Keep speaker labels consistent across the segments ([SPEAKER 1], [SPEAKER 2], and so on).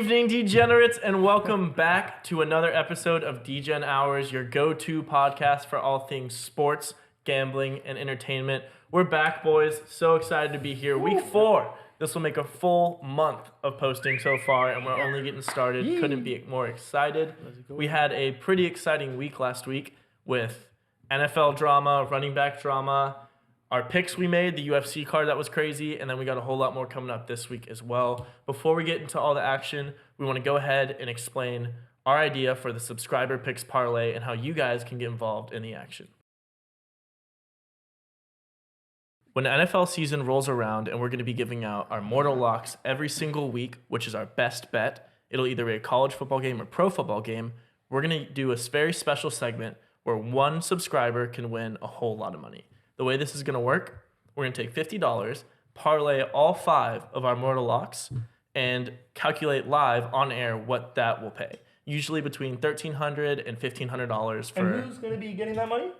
[SPEAKER 1] evening, degenerates, and welcome back to another episode of Degen Hours, your go-to podcast for all things sports, gambling, and entertainment. We're back, boys. So excited to be here. Week 4. This will make a full month of posting so far, and we're only getting started. Couldn't be more excited. We had a pretty exciting week last week with NFL drama, running back drama, our picks we made, the UFC card that was crazy, and then we got a whole lot more coming up this week as well. Before we get into all the action, we want to go ahead and explain our idea for the subscriber picks parlay and how you guys can get involved in the action. When the NFL season rolls around and we're going to be giving out our Mortal Locks every single week, which is our best bet, it'll either be a college football game or pro football game, we're going to do a very special segment where one subscriber can win a whole lot of money. The way this is going to work, we're going to take $50, parlay all 5 of our Mortal Locks, and calculate live on air what that will pay. Usually between $1,300 and $1,500 for...
[SPEAKER 2] And who's going to be getting that money?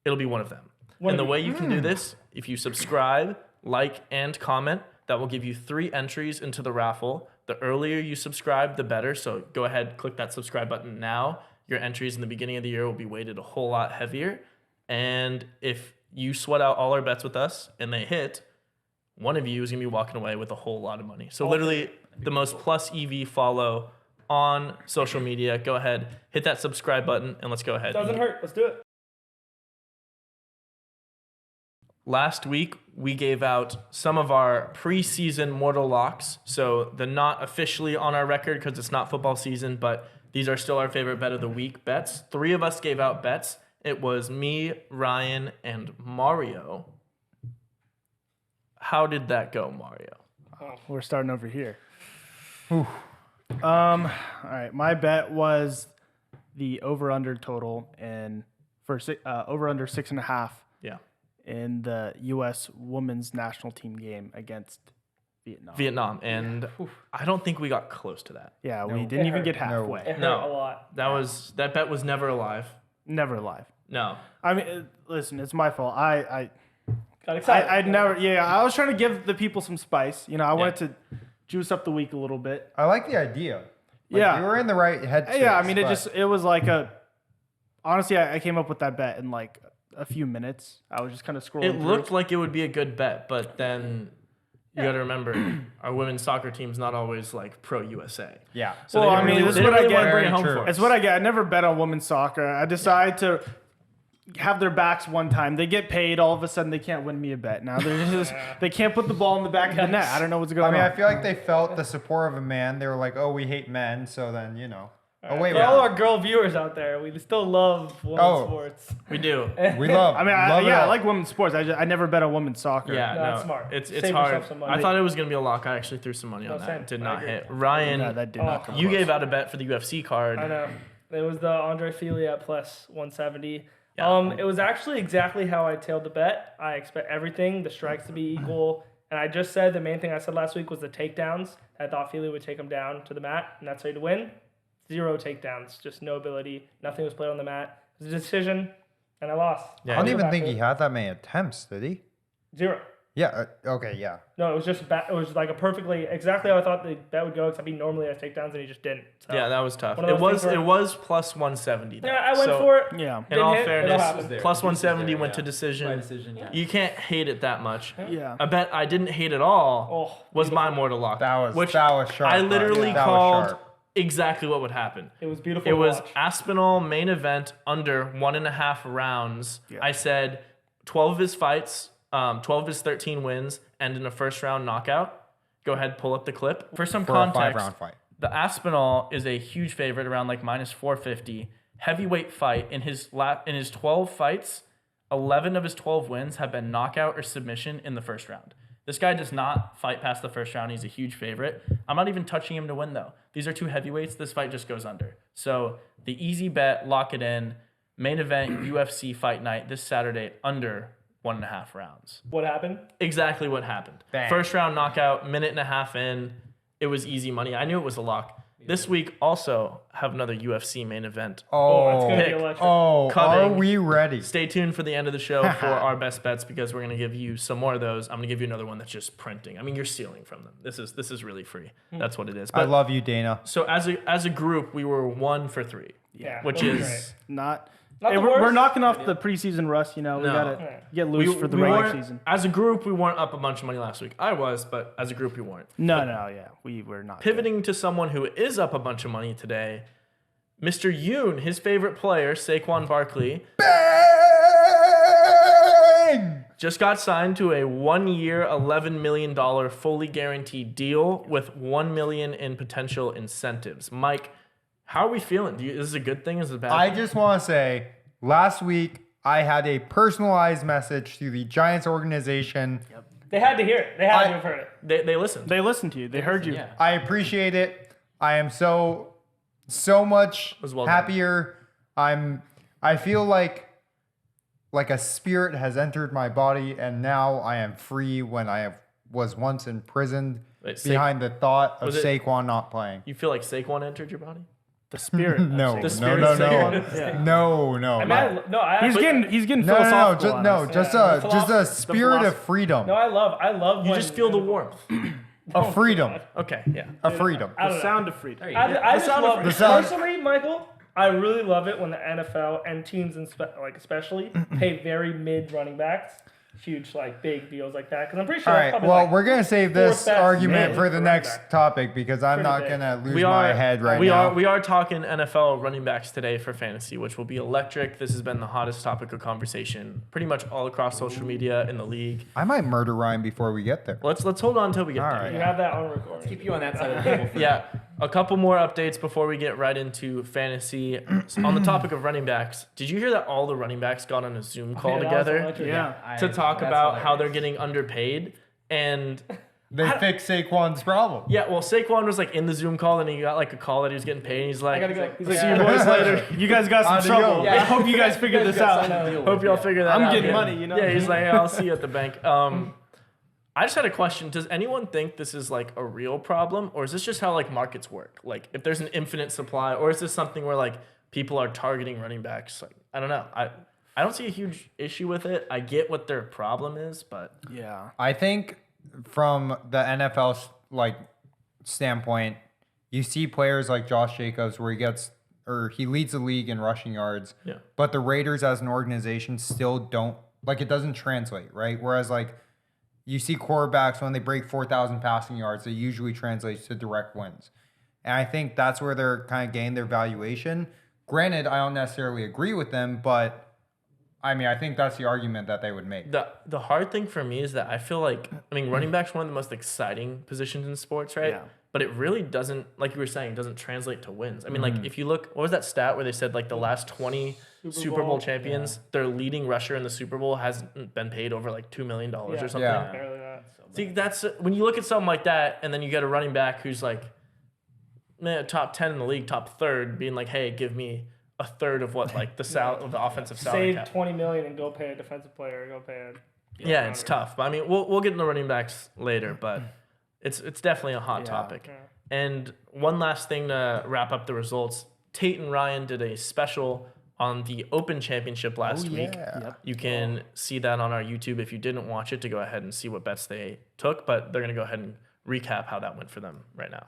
[SPEAKER 1] It'll be one of them. And the way you can do this, if you subscribe, like, and comment, that will give you 3 entries into the raffle. The earlier you subscribe, the better. So go ahead, click that subscribe button now. Your entries in the beginning of the year will be weighted a whole lot heavier. And if you sweat out all our bets with us and they hit, one of you is going to be walking away with a whole lot of money. So literally the most plus EV follow on social media. Go ahead, hit that subscribe button, and let's go ahead.
[SPEAKER 2] Doesn't hurt. Let's do it.
[SPEAKER 1] Last week, we gave out some of our preseason Mortal Locks. So they're not officially on our record because it's not football season, but these are still our favorite bet of the week bets. 3 of us gave out bets. It was me, Ryan, and Mario. How did that go, Mario?
[SPEAKER 3] Oh, we're starting over here. All right, my bet was the over/under total and for over/under 6.5.
[SPEAKER 1] Yeah.
[SPEAKER 3] In the U.S. women's national team game against Vietnam.
[SPEAKER 1] And I don't think we got close to that.
[SPEAKER 3] Yeah, we didn't even get halfway.
[SPEAKER 2] It hurt a lot.
[SPEAKER 1] That bet was never alive.
[SPEAKER 3] Never alive.
[SPEAKER 1] No.
[SPEAKER 3] I mean, listen, it's my fault. I
[SPEAKER 2] Got excited.
[SPEAKER 3] I'd never. Yeah, I was trying to give the people some spice. You know, I wanted to juice up the week a little bit.
[SPEAKER 4] I like the idea. Like,
[SPEAKER 3] Yeah,
[SPEAKER 4] you were in the right headspace.
[SPEAKER 3] Yeah, I mean, it was like a. Honestly, I came up with that bet in like a few minutes. I was just kind of scrolling.
[SPEAKER 1] It looked like it would be a good bet, but then you got to remember our women's soccer team's not always like pro USA.
[SPEAKER 4] Yeah.
[SPEAKER 1] So
[SPEAKER 3] well, I mean, this is what I get.
[SPEAKER 1] Bring it home for us.
[SPEAKER 3] It's what I get. I never bet on women's soccer. I decide to have their backs one time. They get paid. All of a sudden, they can't win me a bet. Now they can't put the ball in the back of the net. I don't know what's going on.
[SPEAKER 4] I feel like they felt the support of a man. They were like, "Oh, we hate men," so then Oh wait,
[SPEAKER 2] for all our girl viewers out there, we still love women's sports.
[SPEAKER 1] We do.
[SPEAKER 4] We love.
[SPEAKER 3] I mean, I like women's sports. I never bet on women's soccer.
[SPEAKER 1] Yeah,
[SPEAKER 2] No, that's smart.
[SPEAKER 1] It's
[SPEAKER 2] Save
[SPEAKER 1] hard.
[SPEAKER 2] yourself some money.
[SPEAKER 1] I thought it was gonna be a lock. I actually threw some money on that.
[SPEAKER 2] same.
[SPEAKER 1] Did
[SPEAKER 2] I
[SPEAKER 1] not
[SPEAKER 2] agree.
[SPEAKER 1] hit. Ryan,
[SPEAKER 3] No, that did not come
[SPEAKER 1] you
[SPEAKER 3] close.
[SPEAKER 1] gave out a bet for the UFC card.
[SPEAKER 2] I know. It was the Andre Fili at plus 170.
[SPEAKER 1] Yeah.
[SPEAKER 2] It was actually exactly how I tailed the bet. I expect everything, the strikes to be equal. And I just said the main thing I said last week was the takedowns. I thought Fili would take him down to the mat, and that's how you'd win. 0 takedowns, just no ability. Nothing was played on the mat. It was a decision, and I lost.
[SPEAKER 1] Yeah,
[SPEAKER 4] I don't even think he had that many attempts, did he?
[SPEAKER 2] 0.
[SPEAKER 4] Yeah. Okay. Yeah.
[SPEAKER 2] No, it was just it was like exactly how I thought the bet would go, except he normally has takedowns and he just didn't. So.
[SPEAKER 1] Yeah, that was tough.
[SPEAKER 2] One of those things
[SPEAKER 1] It was plus 170. Though.
[SPEAKER 2] Yeah, I went for it.
[SPEAKER 3] Yeah.
[SPEAKER 1] In all
[SPEAKER 2] Didn't hit,
[SPEAKER 1] fairness,
[SPEAKER 2] it'll happen.
[SPEAKER 1] plus 170 went to decision.
[SPEAKER 5] My decision, yeah.
[SPEAKER 1] You can't hate it that much.
[SPEAKER 3] Yeah.
[SPEAKER 1] A bet I didn't hate at all was my Mortal Lock.
[SPEAKER 4] That was sharp.
[SPEAKER 1] I literally
[SPEAKER 4] That was
[SPEAKER 1] called
[SPEAKER 4] sharp.
[SPEAKER 1] exactly what would happen.
[SPEAKER 2] It was beautiful.
[SPEAKER 1] It
[SPEAKER 2] to
[SPEAKER 1] was
[SPEAKER 2] watch.
[SPEAKER 1] Aspinall main event under 1.5 rounds.
[SPEAKER 3] Yeah.
[SPEAKER 1] I said 12 of his fights, 12 of his 13 wins, end in a first round knockout. Go ahead, pull up the clip. For some
[SPEAKER 4] For a
[SPEAKER 1] context,
[SPEAKER 4] 5-round fight.
[SPEAKER 1] the Aspinall is a huge favorite around like minus 450. Heavyweight fight in his 12 fights, 11 of his 12 wins have been knockout or submission in the first round. This guy does not fight past the first round. He's a huge favorite. I'm not even touching him to win, though. These are 2 heavyweights. This fight just goes under. So the easy bet, lock it in. Main event, UFC fight night this Saturday, under 1.5 rounds.
[SPEAKER 2] What happened?
[SPEAKER 1] Exactly what happened.
[SPEAKER 4] Bang.
[SPEAKER 1] First round knockout, minute and a half in. It was easy money. I knew it was a lock. This week also have another UFC main event.
[SPEAKER 2] Oh, it's
[SPEAKER 4] Oh,
[SPEAKER 2] gonna be
[SPEAKER 1] pick.
[SPEAKER 2] electric.
[SPEAKER 4] are
[SPEAKER 1] Coming.
[SPEAKER 4] we ready?
[SPEAKER 1] Stay tuned for the end of the show for our best bets because we're gonna give you some more of those. I'm gonna give you another one that's just printing. I mean, you're stealing from them. This is really free. That's what it is.
[SPEAKER 4] I
[SPEAKER 1] But
[SPEAKER 4] love you, Dana.
[SPEAKER 1] so as a group, we were 1 for 3.
[SPEAKER 2] Yeah,
[SPEAKER 1] which
[SPEAKER 2] those are
[SPEAKER 1] is
[SPEAKER 2] great.
[SPEAKER 3] Not.
[SPEAKER 2] Not
[SPEAKER 3] Hey,
[SPEAKER 2] the
[SPEAKER 3] we're
[SPEAKER 2] worst.
[SPEAKER 3] knocking off the preseason rust. You know, we
[SPEAKER 1] No.
[SPEAKER 3] gotta get loose for the
[SPEAKER 1] we
[SPEAKER 3] regular
[SPEAKER 1] weren't-
[SPEAKER 3] season.
[SPEAKER 1] As a group, we weren't up a bunch of money last week. I was, but as a group, we weren't.
[SPEAKER 3] No, yeah, we were not.
[SPEAKER 1] Pivoting to someone who is up a bunch of money today, Mr. Yoon, his favorite player, Saquon Barkley,
[SPEAKER 4] Bang!
[SPEAKER 1] just got signed to a 1-year, $11 million fully guaranteed deal with $1 million in potential incentives. Mike, how are we feeling? Is this a good thing? Is it a bad
[SPEAKER 4] I
[SPEAKER 1] thing?
[SPEAKER 4] just want to say, last week I had a personalized message to the Giants organization.
[SPEAKER 2] They had to hear it. They had to have heard it.
[SPEAKER 1] They listened.
[SPEAKER 3] They listened to you. They heard you.
[SPEAKER 5] Yeah.
[SPEAKER 4] I appreciate it. I am so much
[SPEAKER 1] was well done.
[SPEAKER 4] happier. I feel like a spirit has entered my body, and now I am free when I was once imprisoned
[SPEAKER 1] Wait,
[SPEAKER 4] behind the thought of
[SPEAKER 1] was it-
[SPEAKER 4] Saquon not playing.
[SPEAKER 1] You feel like Saquon entered your body?
[SPEAKER 3] The spirit. of
[SPEAKER 4] No,
[SPEAKER 3] Saquon.
[SPEAKER 1] The spirit of Saquon?
[SPEAKER 3] Yeah.
[SPEAKER 4] no.
[SPEAKER 2] I mean, I
[SPEAKER 3] He's getting
[SPEAKER 4] No,
[SPEAKER 3] philosophical. on us.
[SPEAKER 4] just
[SPEAKER 2] Yeah,
[SPEAKER 4] a spirit of freedom,
[SPEAKER 2] No, I love.
[SPEAKER 1] You
[SPEAKER 2] when-
[SPEAKER 1] just feel the warmth.
[SPEAKER 4] of freedom,
[SPEAKER 1] Okay, yeah.
[SPEAKER 4] of freedom.
[SPEAKER 2] I don't
[SPEAKER 3] The
[SPEAKER 2] know.
[SPEAKER 3] sound of freedom.
[SPEAKER 5] There you
[SPEAKER 2] I
[SPEAKER 5] go.
[SPEAKER 2] just
[SPEAKER 1] sound of
[SPEAKER 2] love
[SPEAKER 4] the sound-
[SPEAKER 2] personally, Michael. I really love it when the NFL and teams, especially, pay very mid running backs huge big deals like that. Because I'm pretty sure.
[SPEAKER 4] All
[SPEAKER 2] that's
[SPEAKER 4] right,
[SPEAKER 2] probably,
[SPEAKER 4] well, we're gonna save this
[SPEAKER 2] fourth best
[SPEAKER 4] argument
[SPEAKER 2] mid
[SPEAKER 4] for the
[SPEAKER 2] running
[SPEAKER 4] next
[SPEAKER 2] back.
[SPEAKER 4] topic because I'm
[SPEAKER 2] Pretty
[SPEAKER 4] not
[SPEAKER 2] big.
[SPEAKER 4] gonna lose
[SPEAKER 1] We
[SPEAKER 4] my
[SPEAKER 1] are
[SPEAKER 4] head right
[SPEAKER 1] we
[SPEAKER 4] now.
[SPEAKER 1] are we are talking NFL running backs today for fantasy, which will be electric. This has been the hottest topic of conversation pretty much all across social media in the league.
[SPEAKER 4] I might murder Ryan before we get there.
[SPEAKER 1] Let's hold on until we get
[SPEAKER 4] All
[SPEAKER 1] there.
[SPEAKER 4] right.
[SPEAKER 2] You have that on recording.
[SPEAKER 5] Keep you on that side of the table.
[SPEAKER 1] Yeah, a couple more updates before we get right into fantasy. On the topic of running backs, did you hear that all the running backs got on a Zoom call
[SPEAKER 2] Yeah, that was
[SPEAKER 1] together
[SPEAKER 2] electric.
[SPEAKER 3] Yeah.
[SPEAKER 1] to talk
[SPEAKER 5] That's
[SPEAKER 1] about how
[SPEAKER 5] hilarious.
[SPEAKER 1] they're getting underpaid? And
[SPEAKER 4] They fixed Saquon's problem.
[SPEAKER 1] yeah, well, Saquon was in the Zoom call, and he got a call that he was getting paid. And he's like,
[SPEAKER 2] I gotta go.
[SPEAKER 1] He's like, see you boys later.
[SPEAKER 3] You guys got some
[SPEAKER 4] Adios.
[SPEAKER 3] trouble.
[SPEAKER 5] Yeah.
[SPEAKER 3] I hope you guys figured this out.
[SPEAKER 1] Hope y'all figure that
[SPEAKER 3] I'm
[SPEAKER 1] out.
[SPEAKER 3] getting
[SPEAKER 1] Yeah.
[SPEAKER 3] money, you know?
[SPEAKER 1] Yeah, he's like, hey, I'll see you at the bank. I just had a question. Does anyone think this is a real problem, or is this just how markets work? If there's an infinite supply, or is this something where people are targeting running backs? I don't know. I don't see a huge issue with it. I get what their problem is, but
[SPEAKER 3] Yeah.
[SPEAKER 4] I think from the NFL standpoint, you see players like Josh Jacobs where he leads the league in rushing yards.
[SPEAKER 1] Yeah.
[SPEAKER 4] But the Raiders as an organization still don't it doesn't translate, right? Whereas you see quarterbacks when they break 4,000 passing yards, it usually translates to direct wins. And I think that's where they're kind of getting their valuation. Granted, I don't necessarily agree with them, but I think that's the argument that they would make.
[SPEAKER 1] the hard thing for me is that I feel running back's one of the most exciting positions in sports, right?
[SPEAKER 3] Yeah.
[SPEAKER 1] But it really doesn't, like you were saying, doesn't translate to wins. If you look, what was that stat where they said the last 20 Super Bowl champions, their leading rusher in the Super Bowl hasn't been paid over $2 million or something.
[SPEAKER 4] Yeah.
[SPEAKER 2] Apparently not.
[SPEAKER 1] See, that's when you look at something like that, and then you get a running back who's top 10 in the league, top third, being hey, give me a third of what of the offensive salary
[SPEAKER 2] Save
[SPEAKER 1] cap.
[SPEAKER 2] $20 million and go pay a defensive player. Go pay a.
[SPEAKER 1] Yeah, it's tough. But we'll get into running backs later, but it's definitely a hot topic.
[SPEAKER 2] Yeah.
[SPEAKER 1] And one last thing to wrap up the results. Tate and Ryan did a special on the Open Championship last week.
[SPEAKER 4] Yep.
[SPEAKER 1] You can see that on our YouTube if you didn't watch it to go ahead and see what bets they took, but they're going to go ahead and recap how that went for them right now.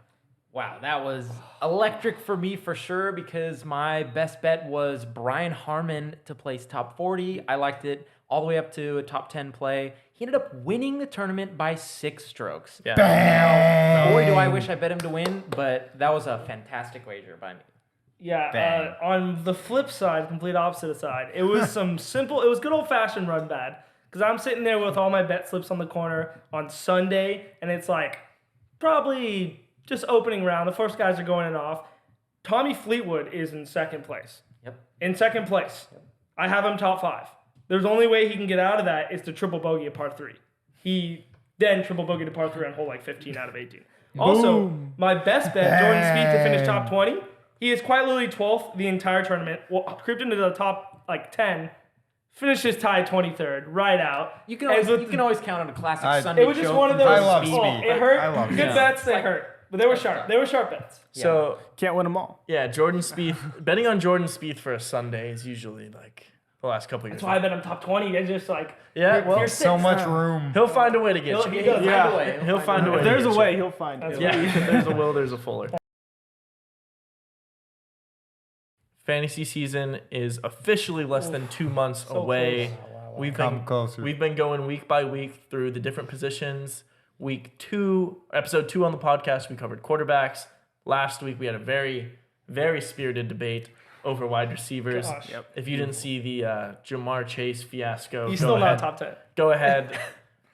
[SPEAKER 5] Wow, that was electric for me for sure because my best bet was Brian Harmon to place top 40. I liked it all the way up to a top 10 play. He ended up winning the tournament by 6 strokes.
[SPEAKER 1] Yeah.
[SPEAKER 4] Bang!
[SPEAKER 5] Boy, do I wish I bet him to win, but that was a fantastic wager by me.
[SPEAKER 2] Yeah,
[SPEAKER 4] Bang.
[SPEAKER 2] on the flip side, complete opposite side, it was it was good old-fashioned run bad. Because I'm sitting there with all my bet slips on the corner on Sunday, and it's probably just opening round. The first guys are going in off. Tommy Fleetwood is in second place.
[SPEAKER 5] Yep.
[SPEAKER 2] In second place. I have him top 5. There's only way he can get out of that is to triple bogey a par 3. He then triple bogeyed a par 3 on hole 15 out of 18. Also, my best bet, Jordan Spieth to finish top 20. He is quite literally 12th the entire tournament. Creeped into the top 10. Finishes tied 23rd, right out.
[SPEAKER 5] You can
[SPEAKER 2] And
[SPEAKER 5] always,
[SPEAKER 2] with
[SPEAKER 5] you can always count on a classic
[SPEAKER 4] I-
[SPEAKER 5] Sunday
[SPEAKER 2] It was just
[SPEAKER 5] joke
[SPEAKER 2] one of
[SPEAKER 5] from
[SPEAKER 2] those.
[SPEAKER 4] I love
[SPEAKER 5] Speed.
[SPEAKER 2] oh,
[SPEAKER 4] Speed.
[SPEAKER 2] it hurt.
[SPEAKER 4] I love
[SPEAKER 2] Good
[SPEAKER 4] Speed.
[SPEAKER 2] bets, they hurt. But they were sharp. They were sharp bets.
[SPEAKER 1] So
[SPEAKER 3] Can't win them all.
[SPEAKER 1] yeah, Jordan Spieth. Betting on Jordan Spieth for a Sunday is usually like the last couple of years.
[SPEAKER 2] That's why I bet him top 20. It's just like,
[SPEAKER 1] Yeah,
[SPEAKER 2] you're-
[SPEAKER 1] well,
[SPEAKER 2] you're
[SPEAKER 4] So
[SPEAKER 2] six.
[SPEAKER 4] much room.
[SPEAKER 1] He'll find a way to get
[SPEAKER 2] He'll-
[SPEAKER 1] you.
[SPEAKER 2] he does.
[SPEAKER 3] Yeah.
[SPEAKER 5] Find a way.
[SPEAKER 1] He'll find a way.
[SPEAKER 3] If
[SPEAKER 1] to
[SPEAKER 3] there's
[SPEAKER 1] get
[SPEAKER 3] a
[SPEAKER 1] you.
[SPEAKER 3] way, he'll find
[SPEAKER 2] That's
[SPEAKER 3] it.
[SPEAKER 1] Yeah, if there's a will, there's a Fuller. Fantasy season is officially less than 2 months
[SPEAKER 2] So
[SPEAKER 1] away.
[SPEAKER 2] close.
[SPEAKER 4] Come closer.
[SPEAKER 1] We've been going week by week through the different positions. Episode 2 on the podcast, we covered quarterbacks. Last week we had a very, very spirited debate over wide receivers.
[SPEAKER 2] Gosh. Yep.
[SPEAKER 1] If you didn't see the Jamar Chase fiasco,
[SPEAKER 2] He's
[SPEAKER 1] go
[SPEAKER 2] still
[SPEAKER 1] ahead.
[SPEAKER 2] not top 10.
[SPEAKER 1] Go ahead.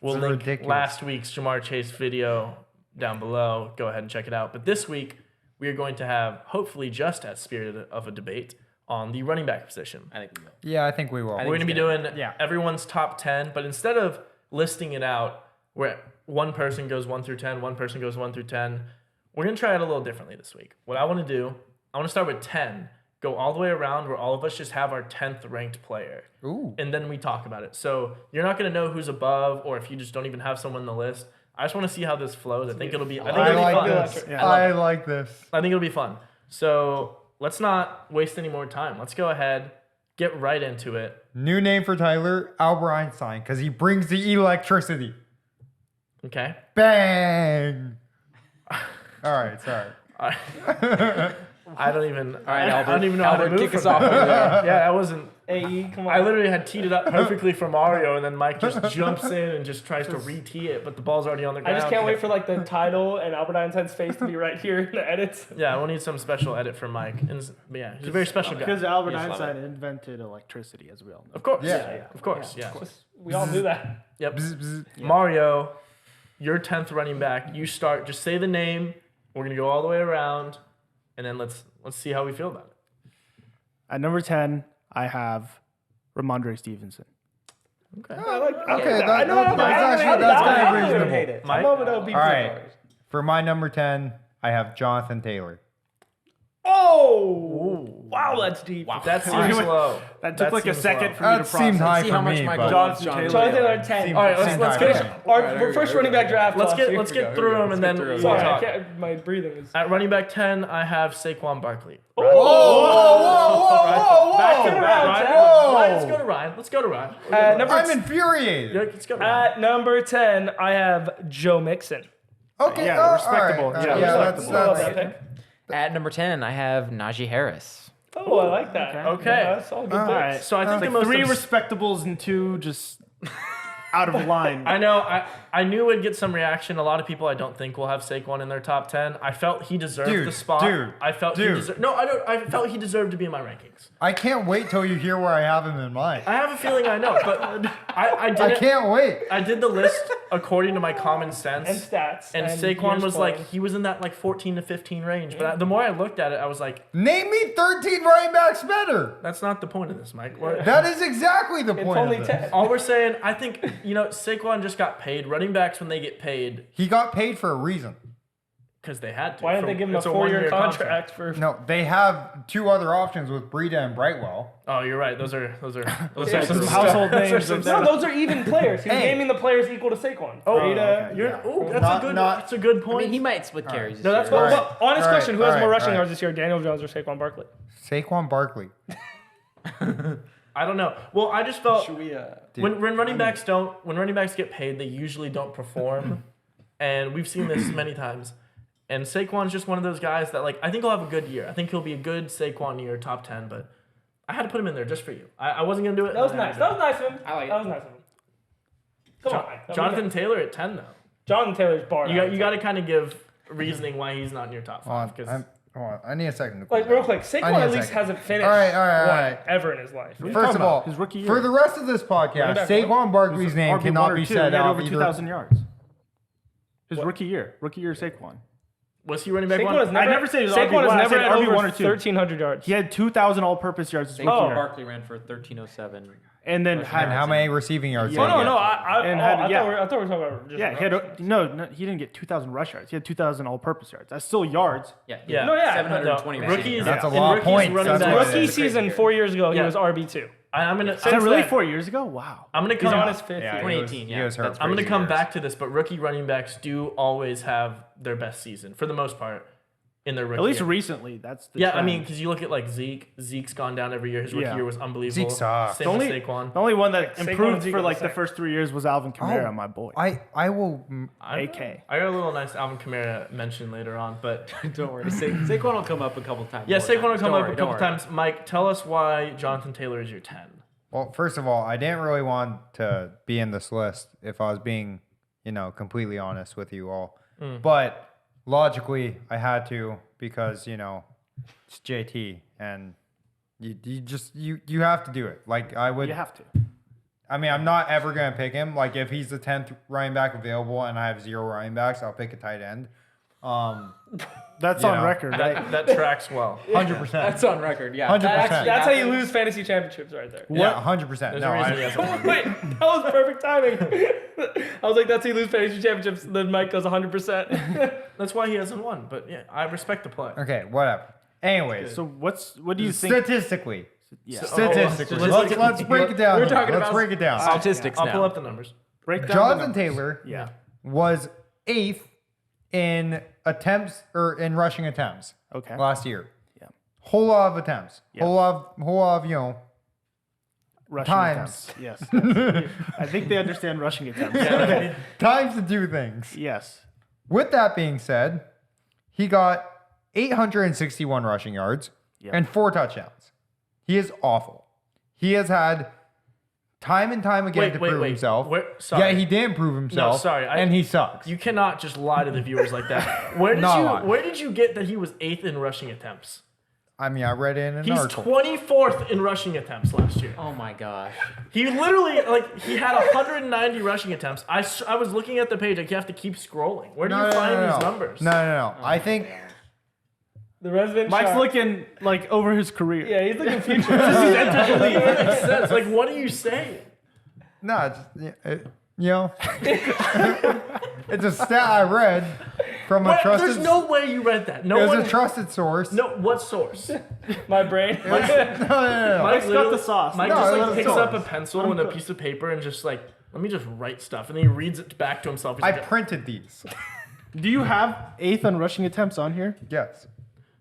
[SPEAKER 1] We'll
[SPEAKER 4] It's
[SPEAKER 1] link
[SPEAKER 4] ridiculous.
[SPEAKER 1] last week's Jamar Chase video down below. Go ahead and check it out. But this week, we are going to have, hopefully, just as spirited of a debate on the running back position.
[SPEAKER 5] I think we will.
[SPEAKER 4] Yeah, I think we will.
[SPEAKER 5] I
[SPEAKER 1] We're going to be
[SPEAKER 5] it's
[SPEAKER 1] doing
[SPEAKER 3] Yeah.
[SPEAKER 1] everyone's top 10, but instead of listing it out where one person goes 1 through 10, one person goes 1 through 10, we're going to try it a little differently this week. What I want to do, I want to start with 10, go all the way around where all of us just have our 10th ranked player.
[SPEAKER 4] Ooh.
[SPEAKER 1] And then we talk about it. So you're not going to know who's above, or if you just don't even have someone on the list. I just want to see how this flows. I think it'll be. I think
[SPEAKER 4] I
[SPEAKER 1] it'll be
[SPEAKER 4] like
[SPEAKER 1] fun.
[SPEAKER 4] this.
[SPEAKER 3] Yeah.
[SPEAKER 4] I like this.
[SPEAKER 1] I think it'll be fun. So let's not waste any more time. Let's go ahead, get right into it.
[SPEAKER 4] New name for Tyler, Albert Einstein, because he brings the electricity.
[SPEAKER 1] Okay.
[SPEAKER 4] Bang! All right, sorry.
[SPEAKER 1] I don't even.
[SPEAKER 5] All right,
[SPEAKER 1] I
[SPEAKER 5] Albert.
[SPEAKER 1] don't even know how to
[SPEAKER 5] Albert,
[SPEAKER 1] move
[SPEAKER 5] kick us
[SPEAKER 1] from
[SPEAKER 5] off over there.
[SPEAKER 1] Yeah, I wasn't.
[SPEAKER 2] AE, come on.
[SPEAKER 1] I literally had teed it up perfectly for Mario, and then Mike just jumps in and just tries to re-tee it, but the ball's already on the
[SPEAKER 2] I
[SPEAKER 1] ground.
[SPEAKER 2] just can't wait for like the title and Albert Einstein's face to be right here in the edits.
[SPEAKER 1] Yeah, we'll need some special edit from Mike. And, yeah, he's a very special guy.
[SPEAKER 3] Because Albert
[SPEAKER 1] We just love
[SPEAKER 3] Einstein
[SPEAKER 1] it.
[SPEAKER 3] invented electricity, as we all know.
[SPEAKER 1] Of course.
[SPEAKER 4] Yeah.
[SPEAKER 1] Of course. Yeah.
[SPEAKER 2] We all knew that.
[SPEAKER 1] Yep.
[SPEAKER 4] Bzz, bzz.
[SPEAKER 1] Mario, your 10th running back. You start. Just say the name. We're gonna go all the way around, and then let's see how we feel about it.
[SPEAKER 3] At number 10, I have Ramondre Stevenson.
[SPEAKER 1] Okay.
[SPEAKER 2] I like
[SPEAKER 4] Okay,
[SPEAKER 2] that. I know,
[SPEAKER 4] that's
[SPEAKER 2] I
[SPEAKER 4] actually
[SPEAKER 2] don't
[SPEAKER 4] kind of
[SPEAKER 2] hate
[SPEAKER 4] reasonable.
[SPEAKER 2] it.
[SPEAKER 1] Mike?
[SPEAKER 2] I'm over the OB
[SPEAKER 4] All right. For my number 10, I have Jonathan Taylor.
[SPEAKER 2] Oh! Wow, that's deep.
[SPEAKER 1] That seems low.
[SPEAKER 3] That took like a
[SPEAKER 1] seems
[SPEAKER 3] second
[SPEAKER 1] low.
[SPEAKER 3] for me to
[SPEAKER 4] That seemed
[SPEAKER 3] process.
[SPEAKER 4] high
[SPEAKER 5] See
[SPEAKER 4] for
[SPEAKER 5] how much
[SPEAKER 4] me,
[SPEAKER 5] Michael
[SPEAKER 4] but
[SPEAKER 5] loves
[SPEAKER 3] Jonathan
[SPEAKER 5] Jonathan
[SPEAKER 2] Jonathan
[SPEAKER 5] Taylor.
[SPEAKER 2] are 10.
[SPEAKER 1] All right, let's
[SPEAKER 4] Seems
[SPEAKER 1] finish
[SPEAKER 4] high.
[SPEAKER 2] Our first running back draft.
[SPEAKER 1] Let's
[SPEAKER 2] last
[SPEAKER 1] get
[SPEAKER 2] year.
[SPEAKER 1] through them, and then we'll
[SPEAKER 2] Sorry, I
[SPEAKER 1] talk.
[SPEAKER 2] can't, my breathing is.
[SPEAKER 1] At running back 10, I have Saquon Barkley.
[SPEAKER 4] Whoa, whoa, whoa, whoa,
[SPEAKER 2] Back to
[SPEAKER 4] whoa,
[SPEAKER 2] round
[SPEAKER 1] Ryan,
[SPEAKER 2] 10.
[SPEAKER 1] Ryan, let's go to Ryan. Let's go to Ryan.
[SPEAKER 2] Number
[SPEAKER 4] I'm infuriated.
[SPEAKER 1] Yeah, let's go to Ryan.
[SPEAKER 2] At number 10, I have Joe Mixon.
[SPEAKER 4] Okay,
[SPEAKER 3] Yeah,
[SPEAKER 4] all right,
[SPEAKER 3] respectable.
[SPEAKER 4] all right.
[SPEAKER 3] Yeah,
[SPEAKER 4] Yeah,
[SPEAKER 2] respectable. I love that
[SPEAKER 4] that's
[SPEAKER 2] pick.
[SPEAKER 5] At number 10, I have Najee Harris.
[SPEAKER 2] Oh, I like that.
[SPEAKER 1] Okay.
[SPEAKER 2] Yeah, that's all good
[SPEAKER 4] All
[SPEAKER 2] picks.
[SPEAKER 3] All right.
[SPEAKER 1] So I think
[SPEAKER 3] Like
[SPEAKER 1] the most
[SPEAKER 3] three
[SPEAKER 1] abs-
[SPEAKER 3] respectables and two just out of line.
[SPEAKER 1] I know. I knew it'd get some reaction. A lot of people I don't think will have Saquon in their top 10. I felt he deserved
[SPEAKER 4] Dude,
[SPEAKER 1] the spot.
[SPEAKER 4] dude,
[SPEAKER 1] I felt he
[SPEAKER 4] dude.
[SPEAKER 1] deserved. No, I don't. I felt he deserved to be in my rankings.
[SPEAKER 4] I can't wait till you hear where I have him in mind.
[SPEAKER 1] I have a feeling I know, but I did
[SPEAKER 4] I
[SPEAKER 1] it.
[SPEAKER 4] can't wait.
[SPEAKER 1] I did the list according to my common sense.
[SPEAKER 2] And stats.
[SPEAKER 1] And
[SPEAKER 2] and
[SPEAKER 1] Saquon
[SPEAKER 2] years
[SPEAKER 1] was
[SPEAKER 2] played.
[SPEAKER 1] like, he was in that like 14 to 15 range. But the more I looked at it, I was like,
[SPEAKER 4] Name me 13 running backs better.
[SPEAKER 1] that's not the point of this, Mike.
[SPEAKER 4] That is exactly the
[SPEAKER 2] It's
[SPEAKER 4] point
[SPEAKER 2] only
[SPEAKER 4] of this.
[SPEAKER 2] 10.
[SPEAKER 1] All we're saying, I think, Saquon just got paid. Running backs, when they get paid,
[SPEAKER 4] He got paid for a reason.
[SPEAKER 1] because they had to.
[SPEAKER 2] Why didn't they give him a
[SPEAKER 1] It's
[SPEAKER 2] 4-year
[SPEAKER 1] one-year
[SPEAKER 2] contract for?
[SPEAKER 4] No, they have two other options with Breida and Brightwell.
[SPEAKER 1] Oh, you're right. Those are
[SPEAKER 2] Yeah,
[SPEAKER 1] some
[SPEAKER 2] some
[SPEAKER 3] household
[SPEAKER 1] those are
[SPEAKER 3] names
[SPEAKER 1] some
[SPEAKER 3] of-
[SPEAKER 2] No, those are even players. He was
[SPEAKER 4] Hey.
[SPEAKER 2] naming the players equal to Saquon.
[SPEAKER 1] Oh,
[SPEAKER 2] Breida,
[SPEAKER 1] You're,
[SPEAKER 4] Yeah.
[SPEAKER 1] oh, that's
[SPEAKER 4] Not-
[SPEAKER 1] a good.
[SPEAKER 4] not-
[SPEAKER 1] That's a good
[SPEAKER 5] I
[SPEAKER 1] point.
[SPEAKER 5] mean, he might split carries.
[SPEAKER 1] No, that's
[SPEAKER 5] this year.
[SPEAKER 1] what-
[SPEAKER 2] Well, honest
[SPEAKER 4] All right,
[SPEAKER 2] question: Who has
[SPEAKER 4] all
[SPEAKER 2] more
[SPEAKER 4] right,
[SPEAKER 2] rushing
[SPEAKER 4] all
[SPEAKER 2] yards this year, Daniel Jones or Saquon Barkley?
[SPEAKER 4] Saquon Barkley.
[SPEAKER 1] I don't know. Well, I just felt
[SPEAKER 5] Should we?
[SPEAKER 1] when running backs get paid, they usually don't perform, and we've seen this many times. And Saquon's just one of those guys that, like, I think he'll have a good year. I think he'll be a good Saquon year, top 10. But I had to put him in there just for you. I wasn't gonna do it.
[SPEAKER 2] That was nice. That was nice of him.
[SPEAKER 5] I like it.
[SPEAKER 2] That was nice of him. Come on, Mike.
[SPEAKER 1] Jonathan Taylor at 10 though.
[SPEAKER 2] Jonathan Taylor's bar.
[SPEAKER 1] You got to kind of give reasoning why he's not in your top
[SPEAKER 4] Hold on,
[SPEAKER 1] 5 because
[SPEAKER 4] hold on. I need a second to
[SPEAKER 2] Like
[SPEAKER 4] cool
[SPEAKER 2] real
[SPEAKER 4] down.
[SPEAKER 2] quick,
[SPEAKER 4] I
[SPEAKER 2] Saquon
[SPEAKER 4] need a
[SPEAKER 2] at least
[SPEAKER 4] second.
[SPEAKER 2] hasn't finished
[SPEAKER 4] All right.
[SPEAKER 2] one ever in his life.
[SPEAKER 4] First of all,
[SPEAKER 3] His rookie year.
[SPEAKER 4] for the rest of this podcast,
[SPEAKER 2] back
[SPEAKER 4] Saquon Barkley's name
[SPEAKER 3] RB1
[SPEAKER 4] cannot
[SPEAKER 3] or
[SPEAKER 4] be
[SPEAKER 3] 2,
[SPEAKER 4] said
[SPEAKER 3] he had
[SPEAKER 4] out
[SPEAKER 3] over
[SPEAKER 4] either.
[SPEAKER 3] 2,000 yards. His rookie year Saquon.
[SPEAKER 1] was he running back
[SPEAKER 2] Saquon
[SPEAKER 1] one?
[SPEAKER 2] has never.
[SPEAKER 3] I never said he was
[SPEAKER 2] Saquon
[SPEAKER 3] RB1,
[SPEAKER 2] has
[SPEAKER 3] I
[SPEAKER 2] never
[SPEAKER 3] said
[SPEAKER 2] had
[SPEAKER 3] RB1
[SPEAKER 2] over
[SPEAKER 3] or 2.
[SPEAKER 2] 1,300 yards.
[SPEAKER 3] He had 2,000 all-purpose yards his rookie
[SPEAKER 5] Saquon
[SPEAKER 3] year.
[SPEAKER 5] Barkley ran for 1307.
[SPEAKER 3] And then
[SPEAKER 4] And
[SPEAKER 3] had
[SPEAKER 4] how many receiving yards?
[SPEAKER 3] Yeah.
[SPEAKER 4] did
[SPEAKER 2] Oh
[SPEAKER 4] he
[SPEAKER 2] no,
[SPEAKER 4] get?
[SPEAKER 2] no, I thought we were talking about just.
[SPEAKER 3] yeah, he had no, he didn't get 2,000 rush yards. He had 2,000 all-purpose yards. That's still yards.
[SPEAKER 5] Yeah.
[SPEAKER 1] Yeah.
[SPEAKER 2] No, yeah.
[SPEAKER 5] 720
[SPEAKER 1] No,
[SPEAKER 5] receiving
[SPEAKER 1] rookies.
[SPEAKER 5] yards.
[SPEAKER 4] That's a
[SPEAKER 1] in
[SPEAKER 4] lot of
[SPEAKER 1] rookies,
[SPEAKER 4] points.
[SPEAKER 1] running
[SPEAKER 4] That's
[SPEAKER 1] backs-
[SPEAKER 4] why
[SPEAKER 2] Rookie
[SPEAKER 4] That's
[SPEAKER 2] season 4 years ago, he
[SPEAKER 1] Yeah.
[SPEAKER 2] was RB2.
[SPEAKER 1] I'm gonna.
[SPEAKER 3] Is that really 4 years ago? Wow.
[SPEAKER 1] I'm gonna
[SPEAKER 2] He's
[SPEAKER 1] come.
[SPEAKER 2] on his fifth
[SPEAKER 4] Yeah,
[SPEAKER 2] year.
[SPEAKER 5] 2018,
[SPEAKER 4] he
[SPEAKER 5] yeah,
[SPEAKER 4] was hurt
[SPEAKER 5] that's
[SPEAKER 4] for
[SPEAKER 1] I'm gonna
[SPEAKER 4] 3
[SPEAKER 1] come
[SPEAKER 4] years.
[SPEAKER 1] back to this, but rookie running backs do always have their best season for the most part in their rookie.
[SPEAKER 3] At least
[SPEAKER 1] year.
[SPEAKER 3] recently, that's the
[SPEAKER 1] Yeah, I
[SPEAKER 3] trend.
[SPEAKER 1] mean, because you look at like Zeke. Zeke's gone down every year. His rookie
[SPEAKER 3] Yeah.
[SPEAKER 1] year was unbelievable.
[SPEAKER 4] Zeke sucks.
[SPEAKER 1] Same with
[SPEAKER 3] the
[SPEAKER 1] Saquon.
[SPEAKER 3] only one that
[SPEAKER 2] Saquon and
[SPEAKER 3] improved
[SPEAKER 2] Zeke
[SPEAKER 3] for
[SPEAKER 2] are
[SPEAKER 3] like
[SPEAKER 2] the
[SPEAKER 3] the
[SPEAKER 2] same.
[SPEAKER 3] first 3 years was Alvin Kamara,
[SPEAKER 4] Oh,
[SPEAKER 3] my boy.
[SPEAKER 4] I will.
[SPEAKER 3] AK.
[SPEAKER 1] I got a little nice Alvin Kamara mention later on, but
[SPEAKER 5] Don't worry. Saquon will come up a couple times.
[SPEAKER 1] yeah,
[SPEAKER 5] more
[SPEAKER 1] Saquon will
[SPEAKER 5] times.
[SPEAKER 1] come
[SPEAKER 5] Don't
[SPEAKER 1] up
[SPEAKER 5] worry,
[SPEAKER 1] a couple
[SPEAKER 5] don't worry.
[SPEAKER 1] times. Mike, tell us why Jonathan Taylor is your 10.
[SPEAKER 4] Well, first of all, I didn't really want to be in this list if I was being, completely honest with you all. But logically, I had to because it's JT, and you have to do it. Like I would.
[SPEAKER 3] You have to.
[SPEAKER 4] I mean, I'm not ever gonna pick him. Like if he's the 10th running back available and I have 0 running backs, I'll pick a tight end.
[SPEAKER 3] That's
[SPEAKER 4] You
[SPEAKER 3] on
[SPEAKER 4] know,
[SPEAKER 3] record, right?
[SPEAKER 1] That tracks well.
[SPEAKER 4] 100%.
[SPEAKER 5] That's on record. Yeah,
[SPEAKER 4] 100%.
[SPEAKER 5] That actually
[SPEAKER 2] That's how you
[SPEAKER 5] happens.
[SPEAKER 2] lose fantasy championships right there.
[SPEAKER 4] Yeah, 100%.
[SPEAKER 1] There's
[SPEAKER 4] No,
[SPEAKER 1] a reason he
[SPEAKER 4] I,
[SPEAKER 1] hasn't won.
[SPEAKER 2] Wait, that was perfect timing. I was like, that's how you lose fantasy championships. Then Mike goes 100%.
[SPEAKER 1] That's why he hasn't won. But yeah, I respect the play.
[SPEAKER 4] okay, whatever. Anyways,
[SPEAKER 3] So what do you think?
[SPEAKER 4] statistically,
[SPEAKER 3] Yeah.
[SPEAKER 4] statistically,
[SPEAKER 1] Statistically.
[SPEAKER 4] let's break it down.
[SPEAKER 5] We're
[SPEAKER 4] here.
[SPEAKER 5] talking
[SPEAKER 4] Let's
[SPEAKER 5] about
[SPEAKER 4] break it down.
[SPEAKER 5] Statistics
[SPEAKER 1] I'll
[SPEAKER 5] now.
[SPEAKER 1] pull up the numbers.
[SPEAKER 3] Break down the
[SPEAKER 4] Jonathan
[SPEAKER 3] numbers.
[SPEAKER 4] Taylor
[SPEAKER 3] Yeah.
[SPEAKER 4] was 8th in attempts or in rushing attempts
[SPEAKER 3] Okay.
[SPEAKER 4] last year.
[SPEAKER 3] Yeah.
[SPEAKER 4] Whole lot of attempts.
[SPEAKER 3] Yeah.
[SPEAKER 4] Whole lot of
[SPEAKER 3] Rushing
[SPEAKER 4] Times.
[SPEAKER 3] attempts. Yes. I think they understand rushing attempts. Okay.
[SPEAKER 4] times to do things.
[SPEAKER 3] Yes.
[SPEAKER 4] With that being said, he got 861 rushing yards
[SPEAKER 3] Yep.
[SPEAKER 4] and 4 touchdowns. He is awful. He has had time and time again to prove himself.
[SPEAKER 1] Sorry.
[SPEAKER 4] Yeah, he didn't prove himself.
[SPEAKER 1] sorry,
[SPEAKER 4] and he sucks.
[SPEAKER 1] You cannot just lie to the viewers like that. Where did
[SPEAKER 4] Not
[SPEAKER 1] you
[SPEAKER 4] lie.
[SPEAKER 1] Where did you get that he was 8th in rushing attempts?
[SPEAKER 4] I mean, I read it in an
[SPEAKER 1] He's
[SPEAKER 4] article.
[SPEAKER 1] 24th in rushing attempts last year.
[SPEAKER 5] Oh my gosh.
[SPEAKER 1] He literally he had 190 rushing attempts. I was looking at the page. Like you have to keep scrolling. Where do you find these numbers?
[SPEAKER 4] No. I think
[SPEAKER 2] The resident
[SPEAKER 3] Mike's
[SPEAKER 2] shark.
[SPEAKER 3] looking like over his career.
[SPEAKER 2] Yeah, he's looking future.
[SPEAKER 1] That makes sense. Like what are you saying?
[SPEAKER 4] no. It's a stat I read from a
[SPEAKER 1] What?
[SPEAKER 4] trusted.
[SPEAKER 1] There's no way you read that. No
[SPEAKER 4] It
[SPEAKER 1] one.
[SPEAKER 4] was a trusted source.
[SPEAKER 1] No, what source?
[SPEAKER 2] My brain.
[SPEAKER 4] No.
[SPEAKER 1] Mike's
[SPEAKER 3] got
[SPEAKER 1] literally-
[SPEAKER 3] the sauce.
[SPEAKER 1] Mike
[SPEAKER 4] No,
[SPEAKER 1] just
[SPEAKER 4] it
[SPEAKER 1] like
[SPEAKER 4] was
[SPEAKER 1] picks
[SPEAKER 4] sauce.
[SPEAKER 1] up a pencil and a piece of paper and just like, let me just write stuff, and then he reads it back to himself. He's
[SPEAKER 4] I
[SPEAKER 1] like,
[SPEAKER 4] printed these.
[SPEAKER 3] Do you have 8th on rushing attempts on here?
[SPEAKER 4] Yes.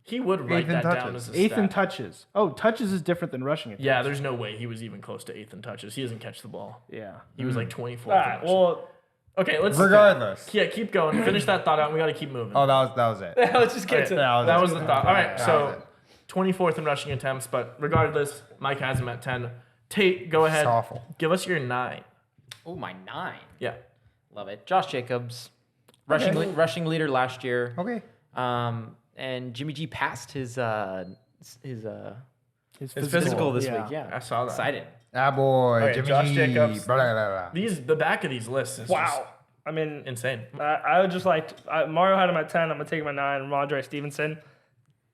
[SPEAKER 1] he would write
[SPEAKER 4] 8th in
[SPEAKER 1] that down
[SPEAKER 4] touches.
[SPEAKER 1] as a
[SPEAKER 3] 8th in
[SPEAKER 1] stat.
[SPEAKER 3] touches. Oh, touches is different than rushing attempts.
[SPEAKER 1] Yeah, there's no way he was even close to 8th in touches. He doesn't catch the ball.
[SPEAKER 3] Yeah.
[SPEAKER 1] He was like 24th.
[SPEAKER 2] All right, well,
[SPEAKER 1] okay, let's
[SPEAKER 4] Regardless.
[SPEAKER 1] Yeah, keep going. Finish that thought out. We got to keep moving.
[SPEAKER 4] Oh, that was it.
[SPEAKER 2] let's just get to
[SPEAKER 1] that was the thought. All right,
[SPEAKER 4] That
[SPEAKER 1] so
[SPEAKER 4] was it.
[SPEAKER 1] 24th in rushing attempts, but regardless, Mike has him at 10. Tate, go ahead.
[SPEAKER 4] It's awful.
[SPEAKER 1] Give us your 9.
[SPEAKER 5] Oh my 9.
[SPEAKER 1] Yeah.
[SPEAKER 5] Love it. Josh Jacobs, rushing leader last year.
[SPEAKER 4] Okay.
[SPEAKER 5] And Jimmy G passed his
[SPEAKER 3] His
[SPEAKER 5] physical this
[SPEAKER 3] yeah.
[SPEAKER 5] week. Yeah,
[SPEAKER 1] I saw that.
[SPEAKER 5] Excited.
[SPEAKER 4] Ah, boy.
[SPEAKER 1] Okay,
[SPEAKER 4] Jimmy
[SPEAKER 1] Josh
[SPEAKER 4] G.
[SPEAKER 1] Jacobs.
[SPEAKER 4] Blah, blah, blah, blah.
[SPEAKER 1] The back of these lists is
[SPEAKER 2] wow. I mean,
[SPEAKER 1] just insane.
[SPEAKER 2] I would just like Mario had him at 10. I'm gonna take him at 9. Ramondre Stevenson.